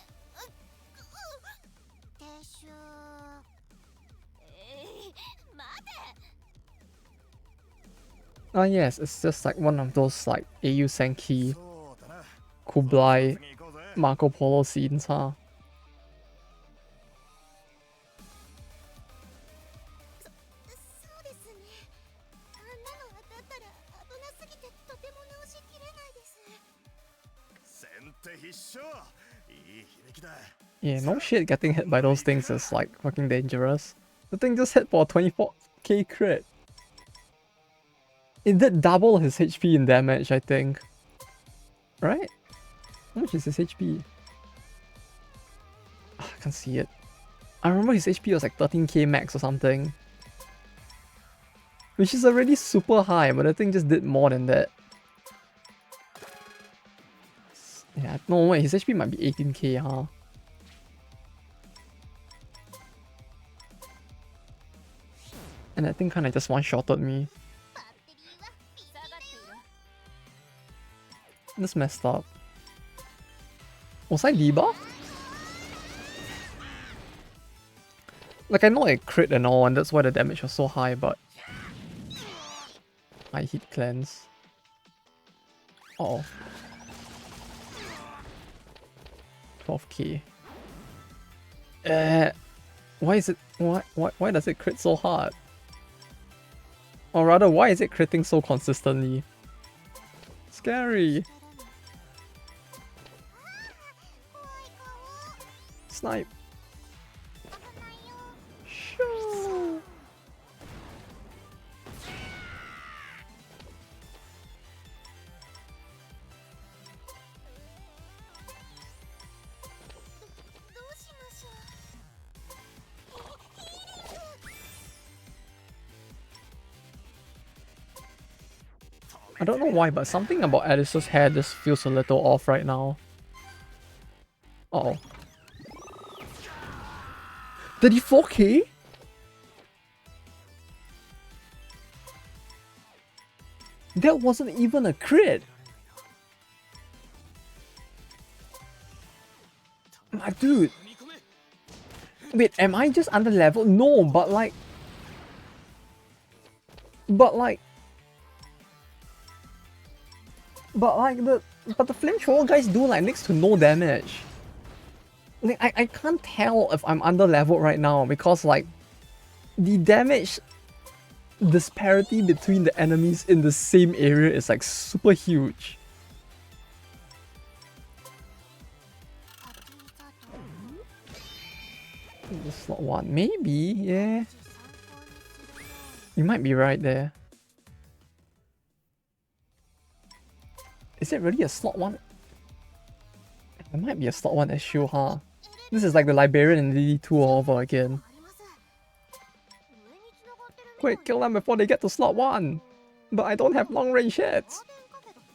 [SPEAKER 3] 撤収。
[SPEAKER 5] 待て
[SPEAKER 1] Ah yes, it's just like one of those like AU Senki
[SPEAKER 4] そうだな。
[SPEAKER 1] Kublai
[SPEAKER 4] 次行こうぜ。
[SPEAKER 1] Marco Polo scenes, huh?
[SPEAKER 3] そうですね。あんなの当たったら危なすぎてとても直しきれないです。
[SPEAKER 4] 先手必勝。いい響きだ。
[SPEAKER 1] Yeah, no shit, getting hit by those things is like fucking dangerous. The thing just hit for a 24k crit. It did double his HP in damage, I think. Right? How much is his HP? Ah, I can't see it. I remember his HP was like 13k max or something. Which is already super high, but the thing just did more than that. Yeah, no wait, his HP might be 18k, huh? And that thing kinda just one-shotted me.
[SPEAKER 3] バッテリーはピンピン
[SPEAKER 5] 下がっていろ
[SPEAKER 1] That's messed up. Was I debuffed? Like, I know I crit and all, and that's why the damage was so high, but... I hit cleanse. Uh oh. 12k. Why is it... Why does it crit so hard? Or rather, why is it critting so consistently? Scary.
[SPEAKER 3] 怖い顔。
[SPEAKER 1] Snipe.
[SPEAKER 3] 危ないよ。
[SPEAKER 1] Shoo.
[SPEAKER 3] どうしましょう。
[SPEAKER 1] I don't know why, but something about Alice's hair just feels a little off right now. Uh oh. 34k? That wasn't even a crit! My dude!
[SPEAKER 2] 踏み込め
[SPEAKER 1] Wait, am I just under level? No, but like... But like... But the flamethrower guys do like next to no damage. Like, I can't tell if I'm under leveled right now because like the damage disparity between the enemies in the same area is like super huge.
[SPEAKER 3] パティだと
[SPEAKER 1] The slot one, maybe, yeah.
[SPEAKER 3] 参考にするよ
[SPEAKER 1] You might be right there. Is it really a slot one? It might be a slot one issue, huh? This is like the Liberian and Lily 2 all over again.
[SPEAKER 3] あります。上に繋がってるみたい
[SPEAKER 1] Quick, kill them before they get to slot 1! But I don't have long range hits!
[SPEAKER 3] ガーデンカフェだって。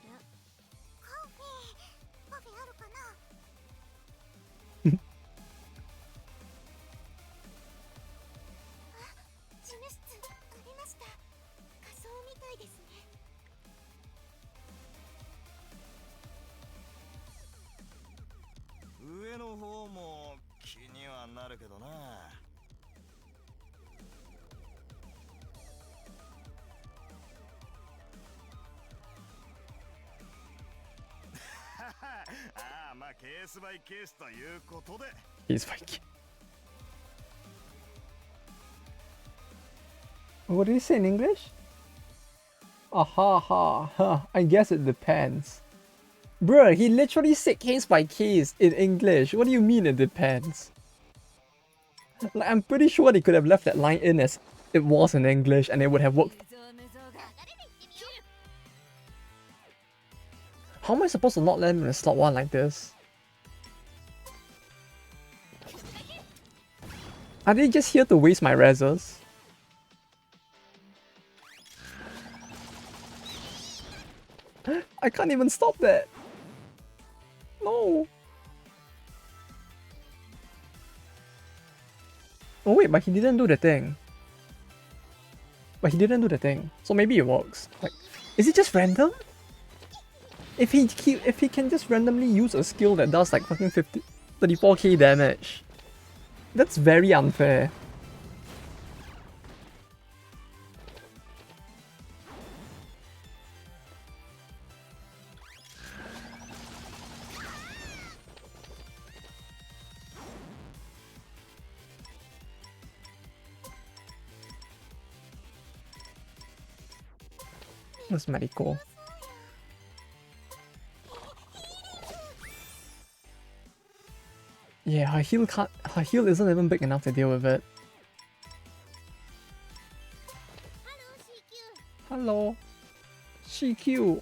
[SPEAKER 3] カフェあるかな。事務室ありました。仮装みたいですね。
[SPEAKER 4] 上の方も気にはなるけどな。ああ、まあケースバイケースということで。
[SPEAKER 1] He's like... What did he say in English? Aha ha ha. I guess it depends. Bruh, he literally said case by case in English. What do you mean it depends? Like, I'm pretty sure they could have left that line in as it was in English and it would have worked.
[SPEAKER 5] 無造無造が
[SPEAKER 1] How am I supposed to not let him in a slot 1 like this? Are they just here to waste my reses? I can't even stop that! No! Oh wait, but he didn't do the thing. But he didn't do the thing. So maybe it works. Like, Is it just random? If he can just randomly use a skill that does like fucking 34k damage, that's very unfair. That's medical. Yeah, her heal isn't even big enough to deal with it. Hello, CQ.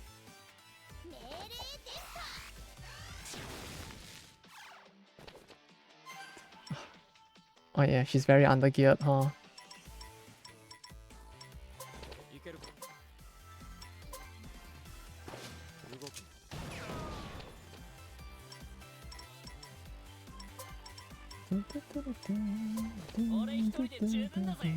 [SPEAKER 1] Oh yeah, she's very undergeared, huh?
[SPEAKER 2] いけるか動く俺一人で十分だぜ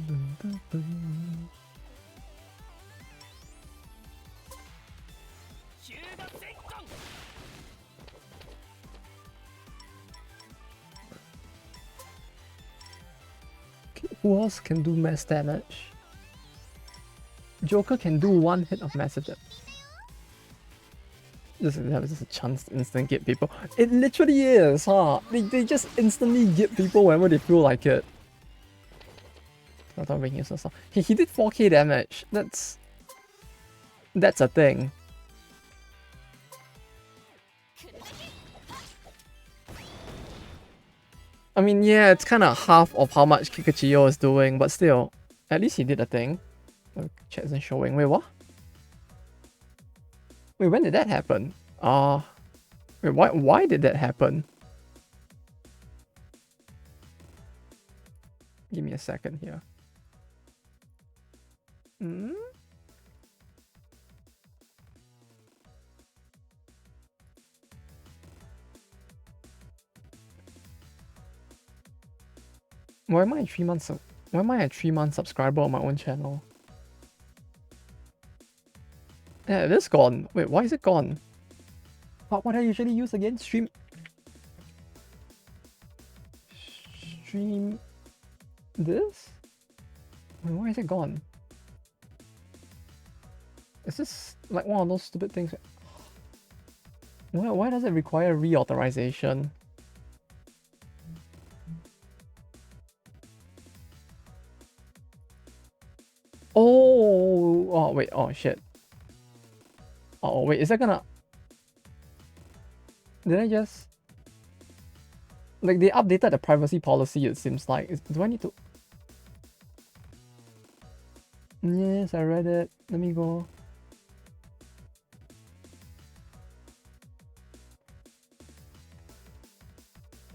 [SPEAKER 1] Who else can do mass damage? Joker can do one hit of massive damage. That was just a chance to instant get people. It literally is, huh? They just instantly get people whenever they feel like it. I thought ring useless. He did 4k damage. That's a thing. I mean, yeah, it's kind of half of how much Kikuchiyo is doing, but still, at least he did a thing. Oh, chat isn't showing. Wait, what? Wait, when did that happen? Wait, why did that happen? Give me a second here. Hmm? Why am I a 3-month subscriber on my own channel? Yeah, it is gone. Wait, why is it gone? What I usually use again? Stream this? Wait, why is it gone? Is this like one of those stupid things? Why does it require reauthorization? Oh, wait, oh shit. Oh wait, is that gonna... Did I just... Like, they updated the privacy policy, it seems like. Do I need to... Yes, I read it. Let me go.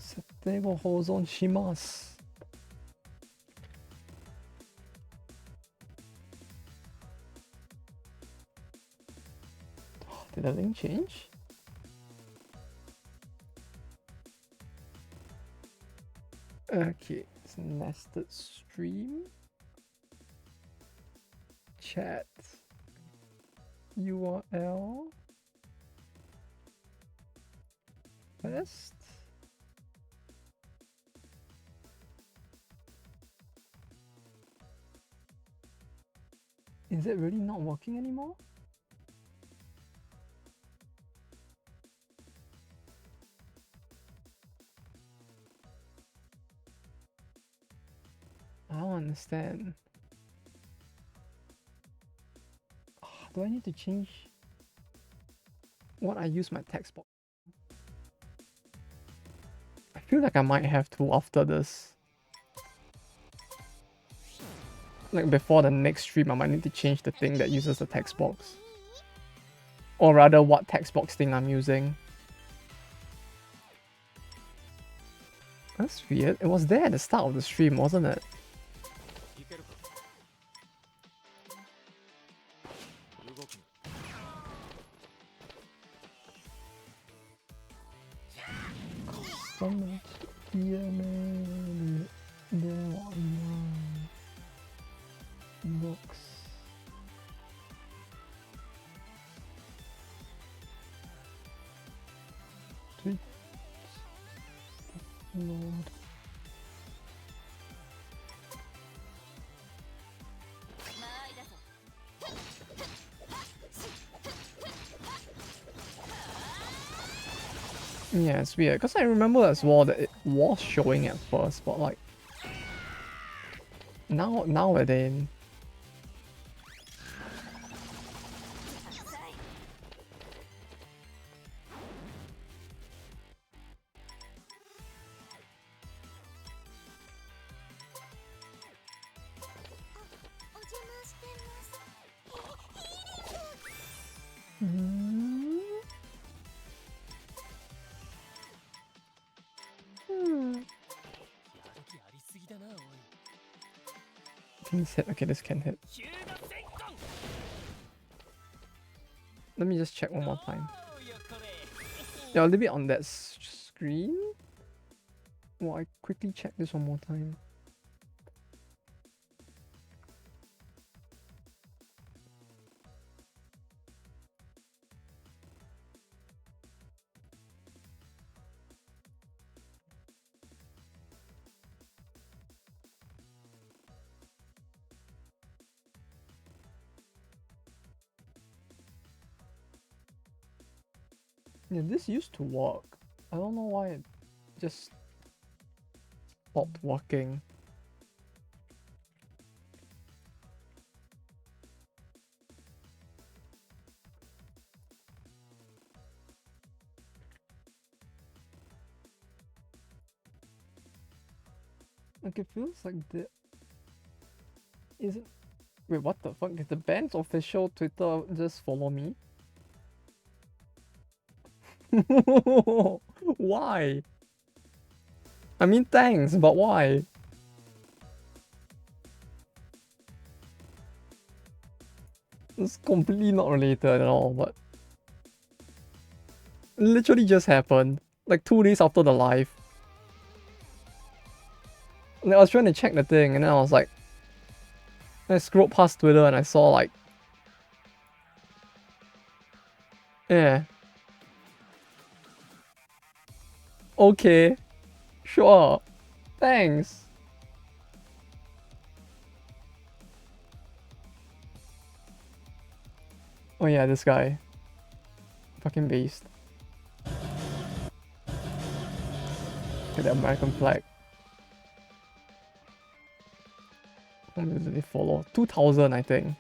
[SPEAKER 1] Setego Hozon Shimasu. Did the link change? Okay, it's nested stream. Chat. URL. Paste. Is it really not working anymore? I don't understand. Do I need to change what I use my text box? I feel like I might have to after this. Like before the next stream, I might need to change the thing that uses the text box. Or rather, what text box thing I'm using. That's weird. It was there at the start of the stream, wasn't it? Sweet Lord. Yeah, it's weird because I remember as well that it was showing at first, but like now it ain't. Can this hit? Okay, this can hit. Let me just check one more time. Yeah, I'll leave it on that screen. Well, I quickly check this one more time. Yeah, this used to work. I don't know why it just stopped working. Like it feels like the is it wait, what the fuck? Is the band's official Twitter just follow me? Why? I mean thanks, but why? It's completely not related at all, but it literally just happened. Like 2 days after the live. And I was trying to check the thing and then I was like I scrolled past Twitter and I saw like yeah. Okay. Sure. Thanks. Oh yeah, this guy. Fucking beast. Look at the American flag. How many do they follow? 2,000 I think.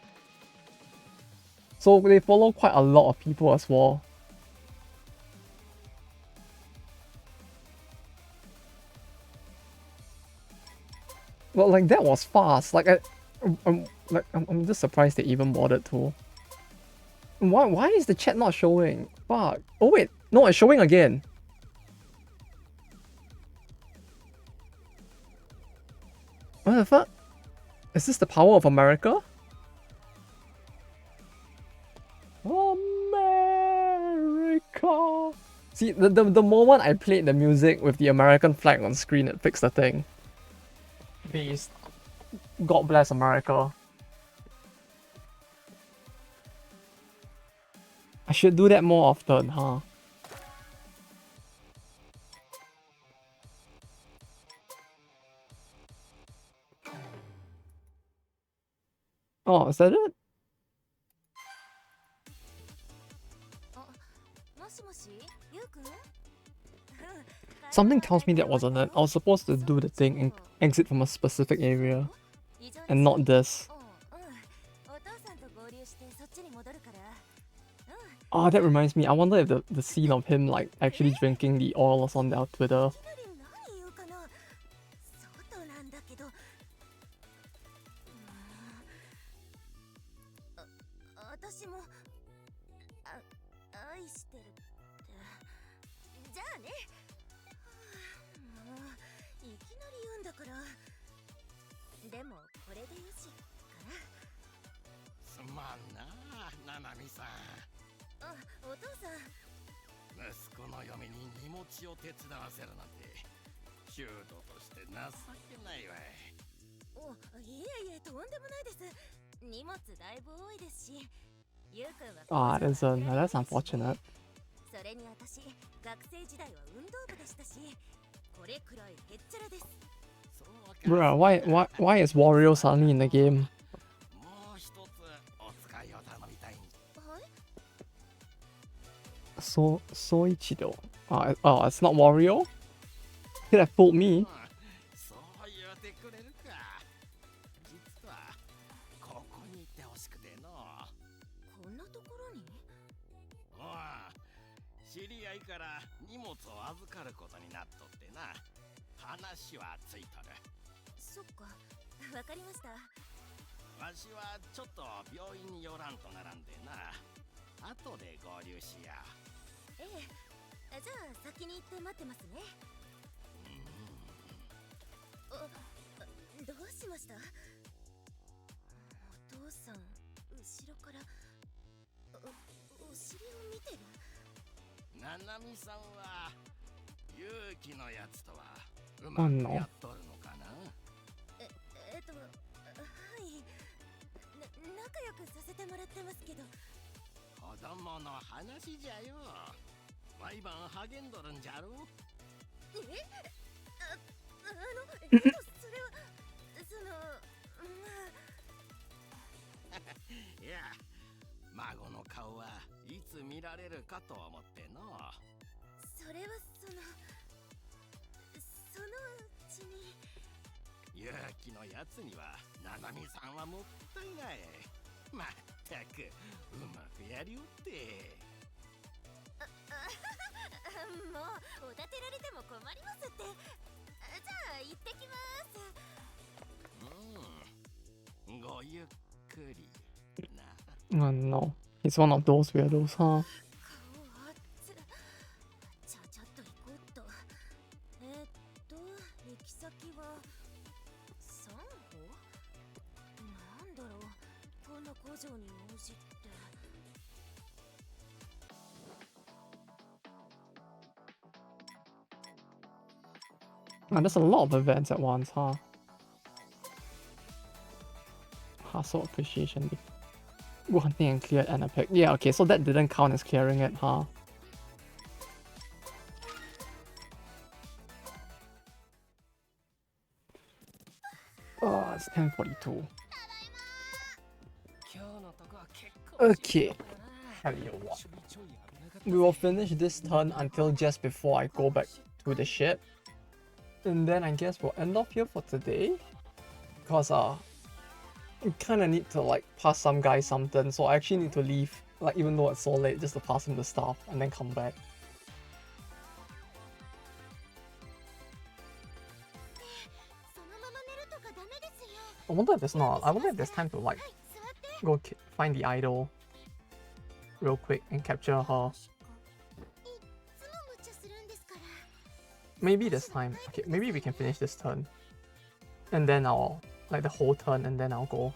[SPEAKER 1] So they follow quite a lot of people as well. Well, like that was fast. Like I'm just surprised they even bothered to. Why is the chat not showing? Fuck. Oh wait, no, it's showing again. What the fuck? Is this the power of America? America. See, the moment I played the music with the American flag on screen, it fixed the thing. Beast. God bless America. I should do that more often, huh? Oh, is that it? Something tells me that wasn't it. I was supposed to do the thing and exit from a specific area. And not this. Oh, that reminds me. I wonder if the scene of him like actually drinking the oil was on their Twitter. Ah, that's unfortunate.
[SPEAKER 6] それに私学生時代は運動部でしたし、これくらいへっちゃらです。
[SPEAKER 1] Bruh, why is Wario suddenly in the game?
[SPEAKER 4] もう一つお使いを頼みたい。
[SPEAKER 6] はい。
[SPEAKER 1] Soichido. Oh, it's not Wario? Could have fooled me.
[SPEAKER 4] そう言うてくれるか。実はここにいてほしくての。
[SPEAKER 6] こんなところに。
[SPEAKER 4] おあ、知り合いから荷物を預かることになっとってな。話はついとる。
[SPEAKER 6] そっか、わかりました。
[SPEAKER 4] わしはちょっと病院に寄らんとならんでな。後で合流しや。
[SPEAKER 6] ええ、じゃあ先に行って待ってますね。どうしました？お父さん、後ろからお尻を見てる。
[SPEAKER 4] ななみさんは勇気のやつとはうまくやっとるのかな。
[SPEAKER 6] はい、仲良くさせてもらってますけど。
[SPEAKER 4] 子供の話じゃよ。毎晩励んどるんじゃろ。
[SPEAKER 6] それはその
[SPEAKER 4] いや、孫の顔はいつ見られるかと思っての。
[SPEAKER 6] それはそのうちに。
[SPEAKER 4] 勇気のやつにはななみさんはもったいない。まったくうまくやりおって。
[SPEAKER 6] もうおだてられても困りますって。じゃあ行ってきます。
[SPEAKER 4] ごゆっくりな。
[SPEAKER 1] Oh no. He's one of those weirdos, huh?
[SPEAKER 6] 顔熱っ。ちゃちゃっと行こうっと。行き先は3歩？なんだろう、こんな工場に用事って。
[SPEAKER 1] Oh, there's a lot of events at once, huh? Hustle appreciation. Hunting and cleared an epic. Yeah, okay, so that didn't count as clearing it, huh? Oh, it's 10:42. Okay. Tell you what. We will finish this turn until just before I go back to the ship. And then I guess we'll end off here for today. Because we kinda need to like pass some guy something, so I actually need to leave, like even though it's so late, just to pass him the stuff and then come back. I wonder if there's time to like go find the idol real quick and capture her. Maybe this time. Okay, maybe we can finish this turn. And then I'll like the whole turn and then I'll go.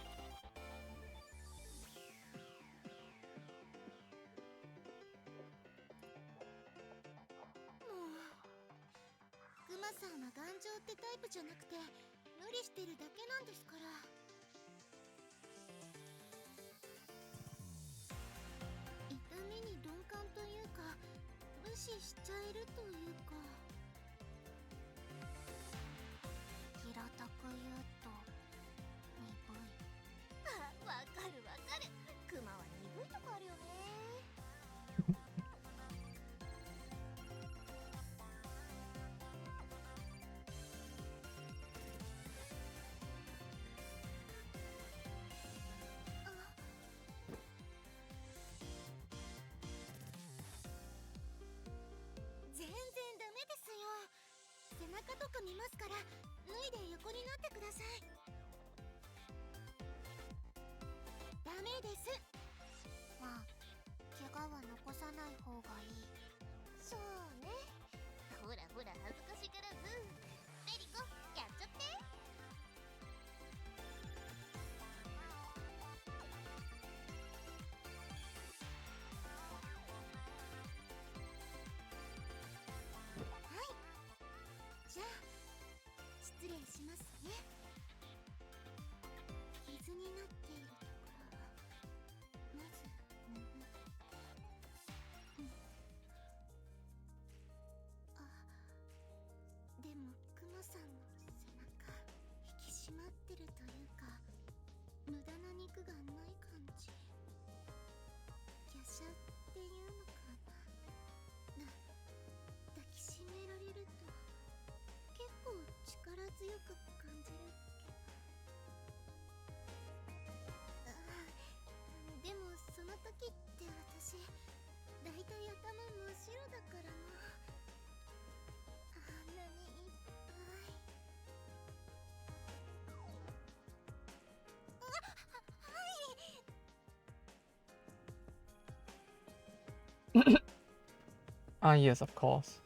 [SPEAKER 3] ってるというか、無駄な肉がない感じ。華奢っていうのかな。抱きしめられると結構力強く感じるけど。でもその時って私だいたい頭真っ白だからな。あんなにいっぱい。
[SPEAKER 1] Ah, yes, of course.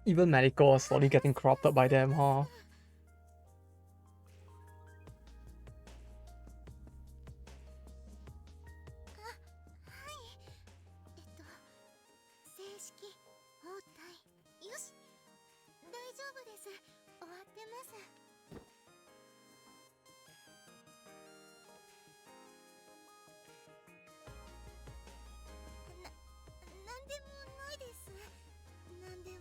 [SPEAKER 1] Even medical is slowly getting corrupted by them, huh?
[SPEAKER 3] 正式応対。よし、大丈夫です。終わってます。なんでもないです。なんでも。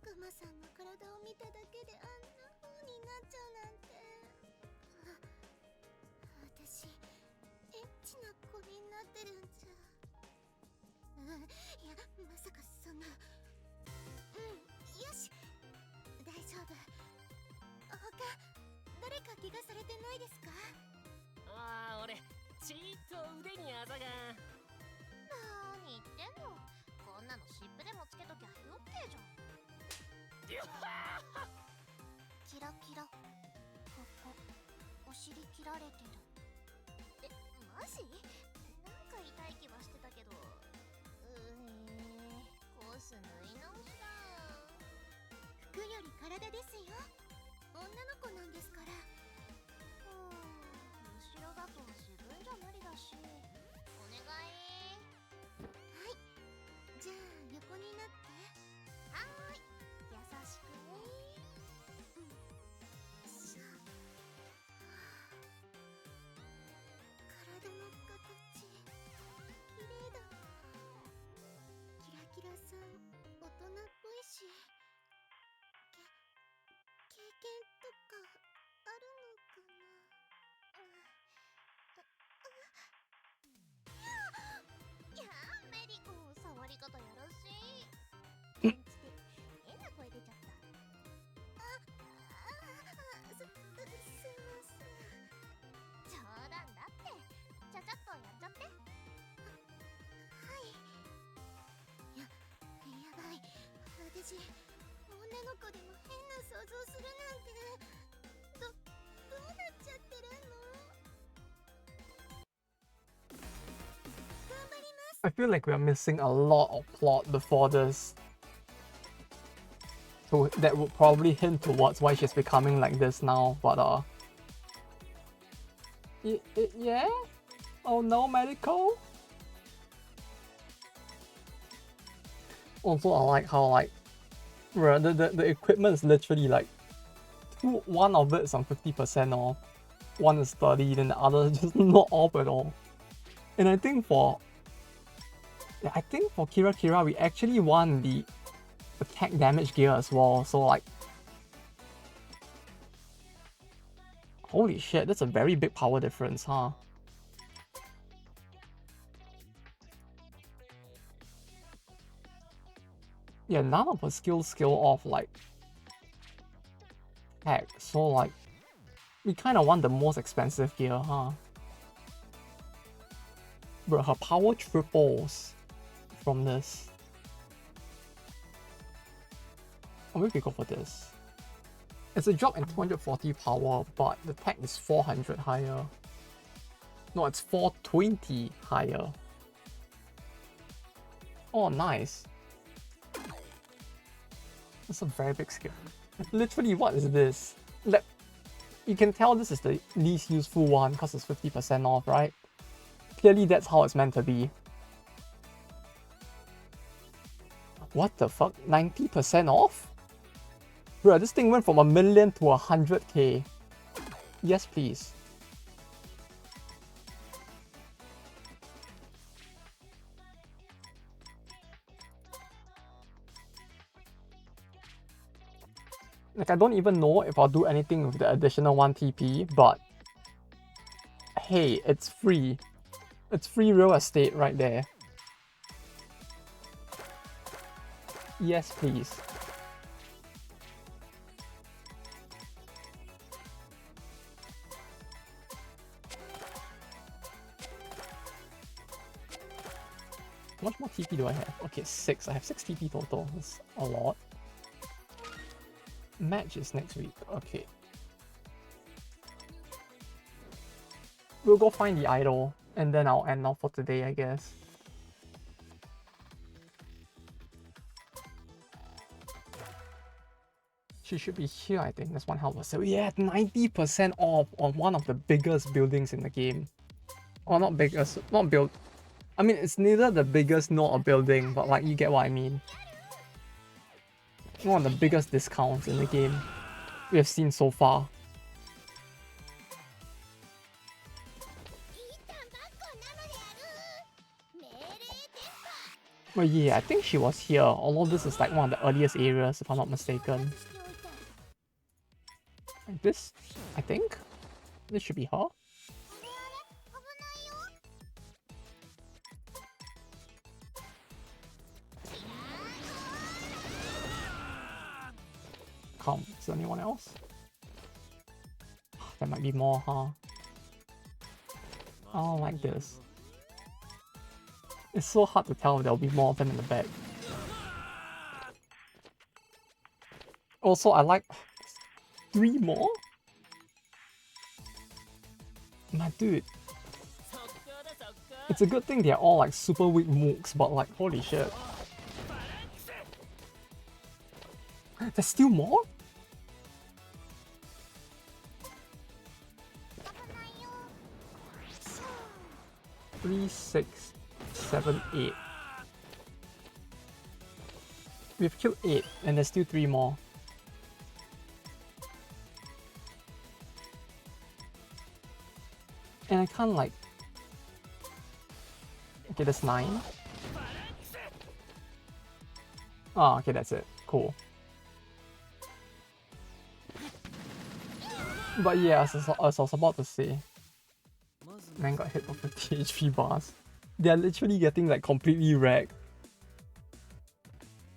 [SPEAKER 3] クマさんの体を見ただけであんな風になっちゃうなんて。私エッチな子になってるんじゃ。いや、まさかそんな。よし、大丈夫。他誰か怪我されてないですか？
[SPEAKER 2] ああ、俺ちーっと腕にあざが。
[SPEAKER 3] 何言ってんの。こんなの湿布でもつけときゃオッケーじゃん。キラキラ。ここお尻切られてる。え、マジ？なんか痛い気はしてたけど。コース縫い直しだ。服より体ですよ。女の子なんですから。後ろだと自分じゃ無理だし。お願い。はい、じゃあ横になって。はーい、優しくね。しゃ。体の形綺麗だな。キラキラさん大人っぽいし。経験とかあるのかな。いやー、メリコ触り方よろしい。パンチで変な声出ちゃった。すいません。冗談だって。ちゃちゃっとやっちゃって。はい。やばい。私女の子でも変な想像するなんて。どうなっちゃってるの？頑張ります。
[SPEAKER 1] I feel like we are missing a lot of plot before this. So that would probably hint towards why she's becoming like this now, but yeah? Oh no, medical? Also, I like how like the equipment is literally like one of it is on 50% off, one is 30, then the other is just not off at all. And I think for Kira we actually won the attack damage gear as well, so like holy shit, that's a very big power difference, huh? Yeah, none of her skills skill off like heck, so like we kinda want the most expensive gear, huh? Bro, her power triples from this. Or maybe we go for this. It's a drop in 240 power, but the attack is 400 higher. No, it's 420 higher. Oh, nice. That's a very big skill. Literally, what is this? Like, you can tell this is the least useful one because it's 50% off, right? Clearly, that's how it's meant to be. What the fuck? 90% off? Bro, this thing went from 1 million to 100k. Yes, please. Like, I don't even know if I'll do anything with the additional 1 TP, but hey, it's free. It's free real estate right there. Yes, please. How much more TP do I have? Okay, 6. I have 6 TP total. That's a lot. Match is next week. Okay. We'll go find the idol, and then I'll end off for today, I guess. She should be here, I think. That's one hell of a sale. Yeah, 90% off on one of the biggest buildings in the game. Or not biggest, not build. I mean, it's neither the biggest nor a building, but like, you get what I mean. One of the biggest discounts in the game we have seen so far. But yeah, I think she was here. All of this is like one of the earliest areas, if I'm not mistaken. Like this, I think. This should be her. Come, is there anyone else? There might be more, huh? Oh, like this. It's so hard to tell if there'll be more of them in the back. Also, I like 3 more? My dude. It's a good thing they're all like super weak mooks, but like, holy shit. There's still more? Three, 6, 7, 8. We've killed 8, and there's still 3 more. And I can't like... Okay, that's 9. Oh, okay, that's it. Cool. But yeah, as I was about to say, man got hit for 50 HP bars. They're literally getting like completely wrecked.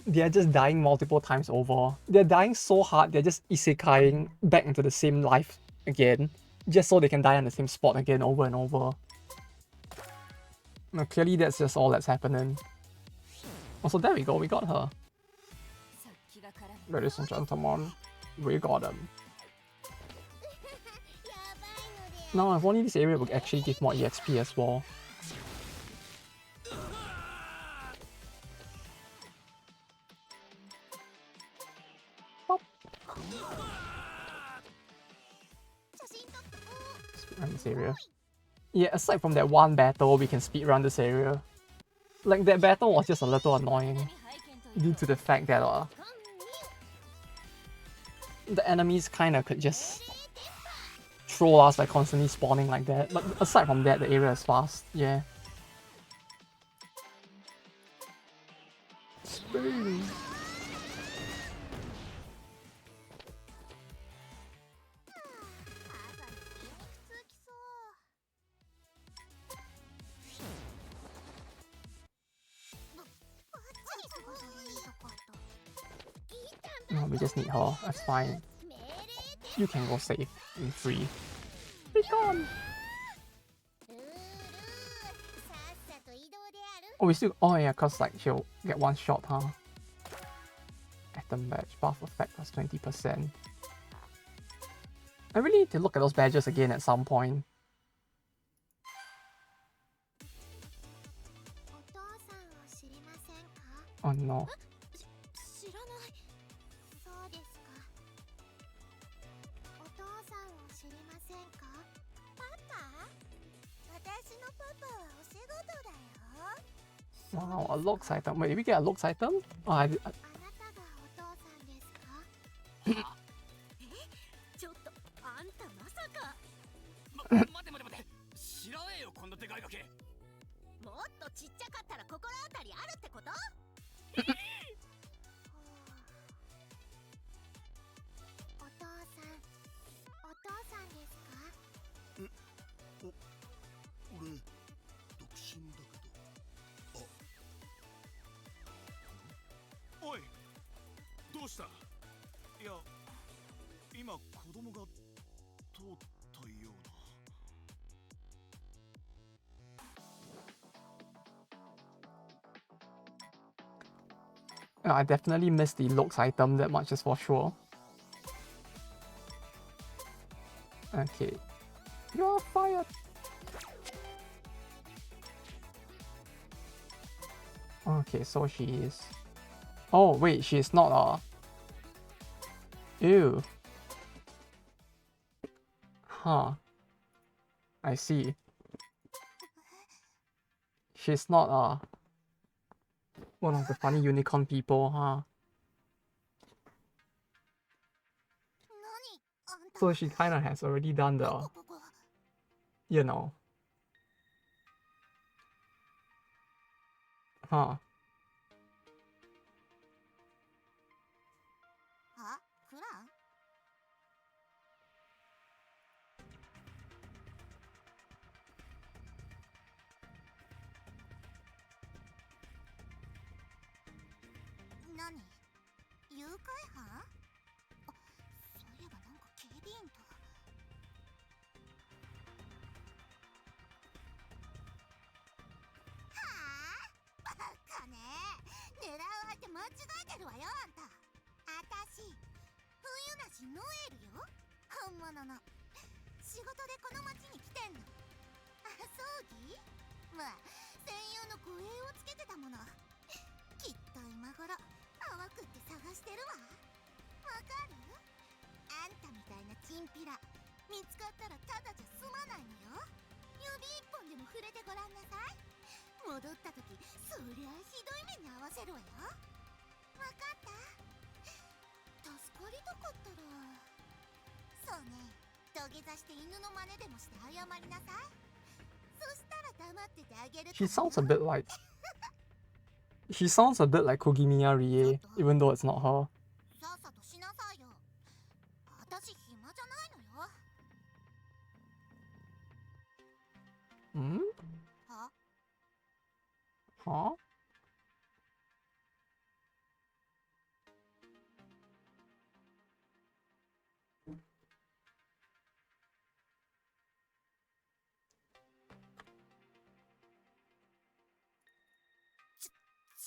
[SPEAKER 1] They're just dying multiple times over. They're dying so hard, they're just isekaiing back into the same life again. Just so they can die on the same spot again over and over. Now, clearly that's just all that's happening. Also, there we go, we got her. Ladies and gentlemen, we got him. Now, if only this area would actually give more EXP as well. Pop. Speedrun this area. Yeah, aside from that one battle, we can speedrun this area. Like, that battle was just a little annoying due to the fact that the enemies kinda could just troll us by constantly spawning like that. But aside from that, the area is fast. Yeah. Spin. No, we just need her. That's fine. You can go safe and free. Be gone! Oh, we still. Oh, yeah, cause like she'll get one shot, huh? Atom badge, buff effect plus 20%. I really need to look at those badges again at some point. Oh no.
[SPEAKER 6] 知らない。
[SPEAKER 3] そうですか。お父さんを知りませんか？パパ？私のパパはお仕事だよ。
[SPEAKER 1] Wow, a looks item. Wait, did we get a looks item? Oh, I
[SPEAKER 3] あなたがお父さんですか？
[SPEAKER 6] ちょっとあんたまさか。
[SPEAKER 2] 待て待て待て、知らねえよこんなでかいガキ。
[SPEAKER 6] もっとちっちゃかったら心当たりあるってこと？
[SPEAKER 3] お父さん、お父さんですか？
[SPEAKER 4] 俺独身だけど。おい、どうした？いや、今子供が通ったような。
[SPEAKER 1] I definitely missed the looks item, that much is for sure. Okay. You're fired! Okay, so she is... Oh, wait, she is not a... Ew. Huh. I see. She's not one of the funny unicorn people, huh?
[SPEAKER 3] 何？あんた。
[SPEAKER 1] So she kinda has already done the,
[SPEAKER 3] ここ。
[SPEAKER 1] you know. Huh.
[SPEAKER 3] あ、フラン？何？誘拐犯？あ、そういえばなんか警備員と。はあ？バカね。狙う相手間違えてるわよ、あんた。あたし、冬梨ノエルよ。本物の。仕事でこの町に来てんの。あ、葬儀？まあ、専用の護衛をつけてたもの。きっと今頃、淡くって探してるわ。わかる？あんたみたいなチンピラ、見つかったらただじゃ済まないのよ。指一本でも触れてごらんなさい。戻った時、そりゃひどい目に遭わせるわよ。わかった？助かりたかったら。そうね、土下座して犬の真似でもして謝りなさい。そしたら黙っててあげるからよ。
[SPEAKER 1] She sounds a bit like... She sounds a bit like Kogimiya Rie, even though it's not her.
[SPEAKER 3] さっさとしなさいよ。私暇じゃないのよ。
[SPEAKER 1] Hmm?
[SPEAKER 3] は？
[SPEAKER 1] Huh?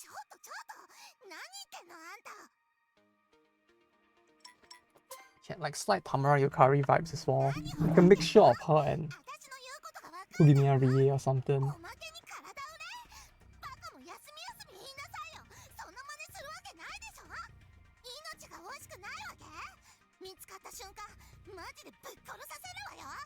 [SPEAKER 3] ちょっと何言ってんのあんた。
[SPEAKER 1] She had like slight Tamara Yukari vibes as well. Like a mixture of her and
[SPEAKER 3] 私の言うことがわかんない。
[SPEAKER 1] Kogimiya Rie or something.
[SPEAKER 3] おまけに体売れ？バカも休み言いなさいよ。そんな真似するわけないでしょ。命が惜しくないわけ？見つかった瞬間マジでぶっ殺させるわよ。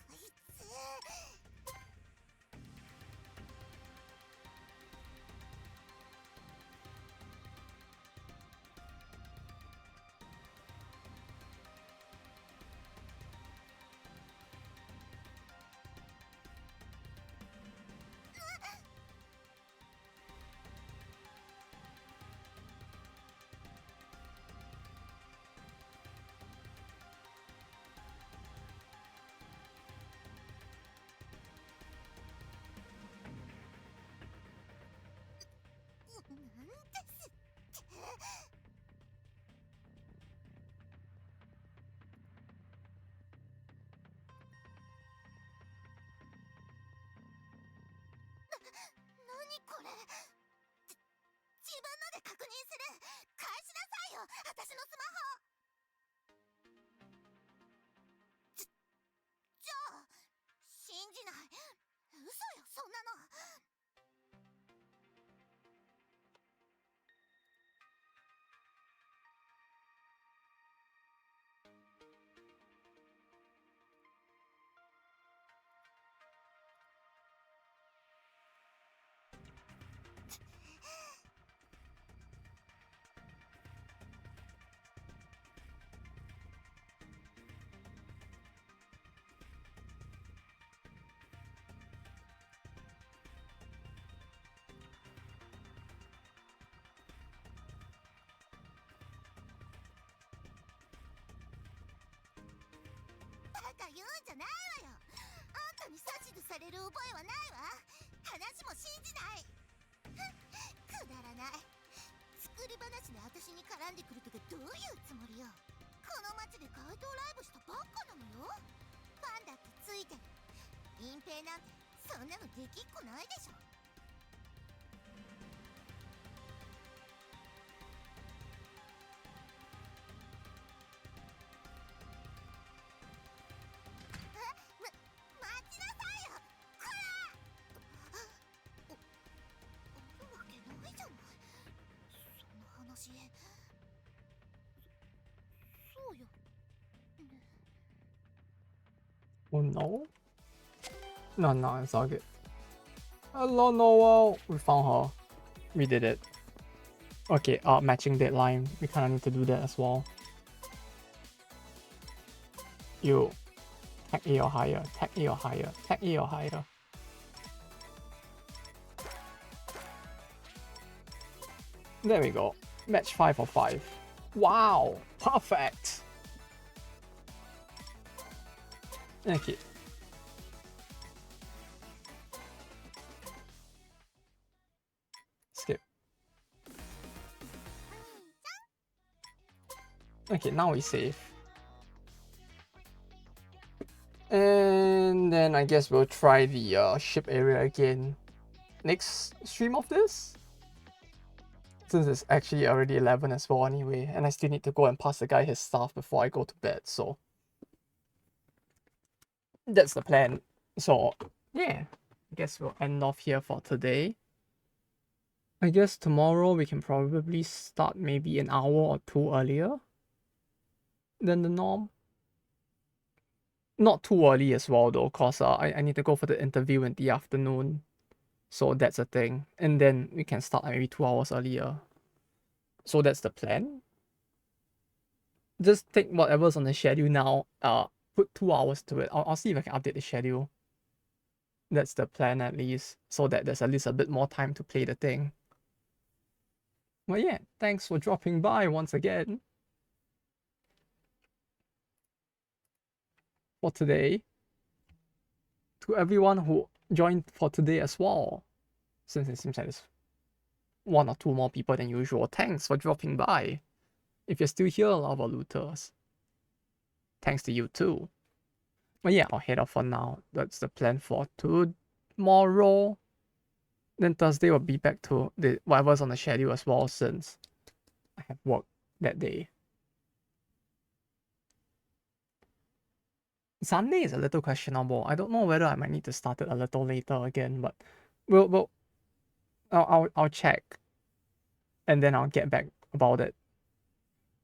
[SPEAKER 3] こいつ。なんですって。何これ？自分のよ、私のスマホ。じゃあ信じない。嘘よ、そんなの。バカ言うんじゃないわよ。あんたに指図される覚えはないわ。話も信じない。くだらない。作り話で私に絡んでくるとかどういうつもりよ。この街で街頭ライブしたばっかなのよ。ファンだってついてる。隠蔽なんてそんなのできっこないでしょ。待ちなさいよ、こら！あるわけないじゃない。そんな話。そうよ。ね。
[SPEAKER 1] Oh no? No, no, it's all good. Hello, Noel. We found her. We did it. Okay, matching deadline. We kind of need to do that as well. You. Tag A or higher. Tag A or higher. Tag A or higher. There we go. Match 5 of 5. Wow! Perfect! Okay. Skip. Okay, now we save. And then I guess we'll try the ship area again next stream of this. Since it's actually already 11 as well anyway, and I still need to go and pass the guy his stuff before I go to bed, so that's the plan. So yeah, I guess we'll end off here for today. I guess tomorrow we can probably start maybe an hour or two earlier than the norm. Not too early as well though, cause I need to go for the interview in the afternoon. So that's a thing. And then we can start maybe 2 hours earlier. So that's the plan. Just take whatever's on the schedule now, put 2 hours to it. I'll see if I can update the schedule. That's the plan at least, so that there's at least a bit more time to play the thing. Well, yeah, thanks for dropping by once again for today. To everyone who joined for today as well, since it seems like there's 1 or 2 more people than usual, thanks for dropping by. If you're still here, Lava Looters, thanks to you too. But yeah, I'll head off for now. That's the plan for tomorrow. Then Thursday will be back to the whatever's on the schedule as well, since I have work that day. Sunday is a little questionable. I don't know whether I might need to start it a little later again, but I'll check, and then I'll get back about it.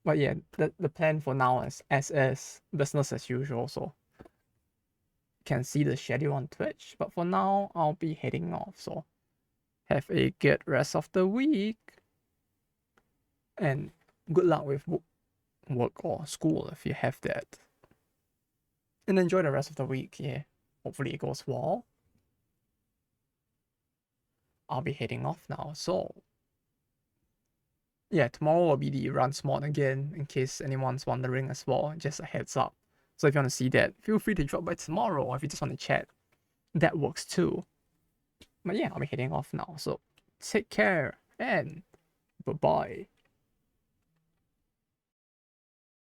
[SPEAKER 1] But yeah, the plan for now is as business as usual. So you can see the schedule on Twitch. But for now, I'll be heading off. So have a good rest of the week, and good luck with work or school if you have that. And enjoy the rest of the week. Yeah, hopefully it goes well. I'll be heading off now. So yeah, tomorrow will be the run smart again, in case anyone's wondering as well. Just a heads up. So if you want to see that, feel free to drop by tomorrow, or if you just want to chat, that works too. But yeah, I'll be heading off now. So take care and bye-bye.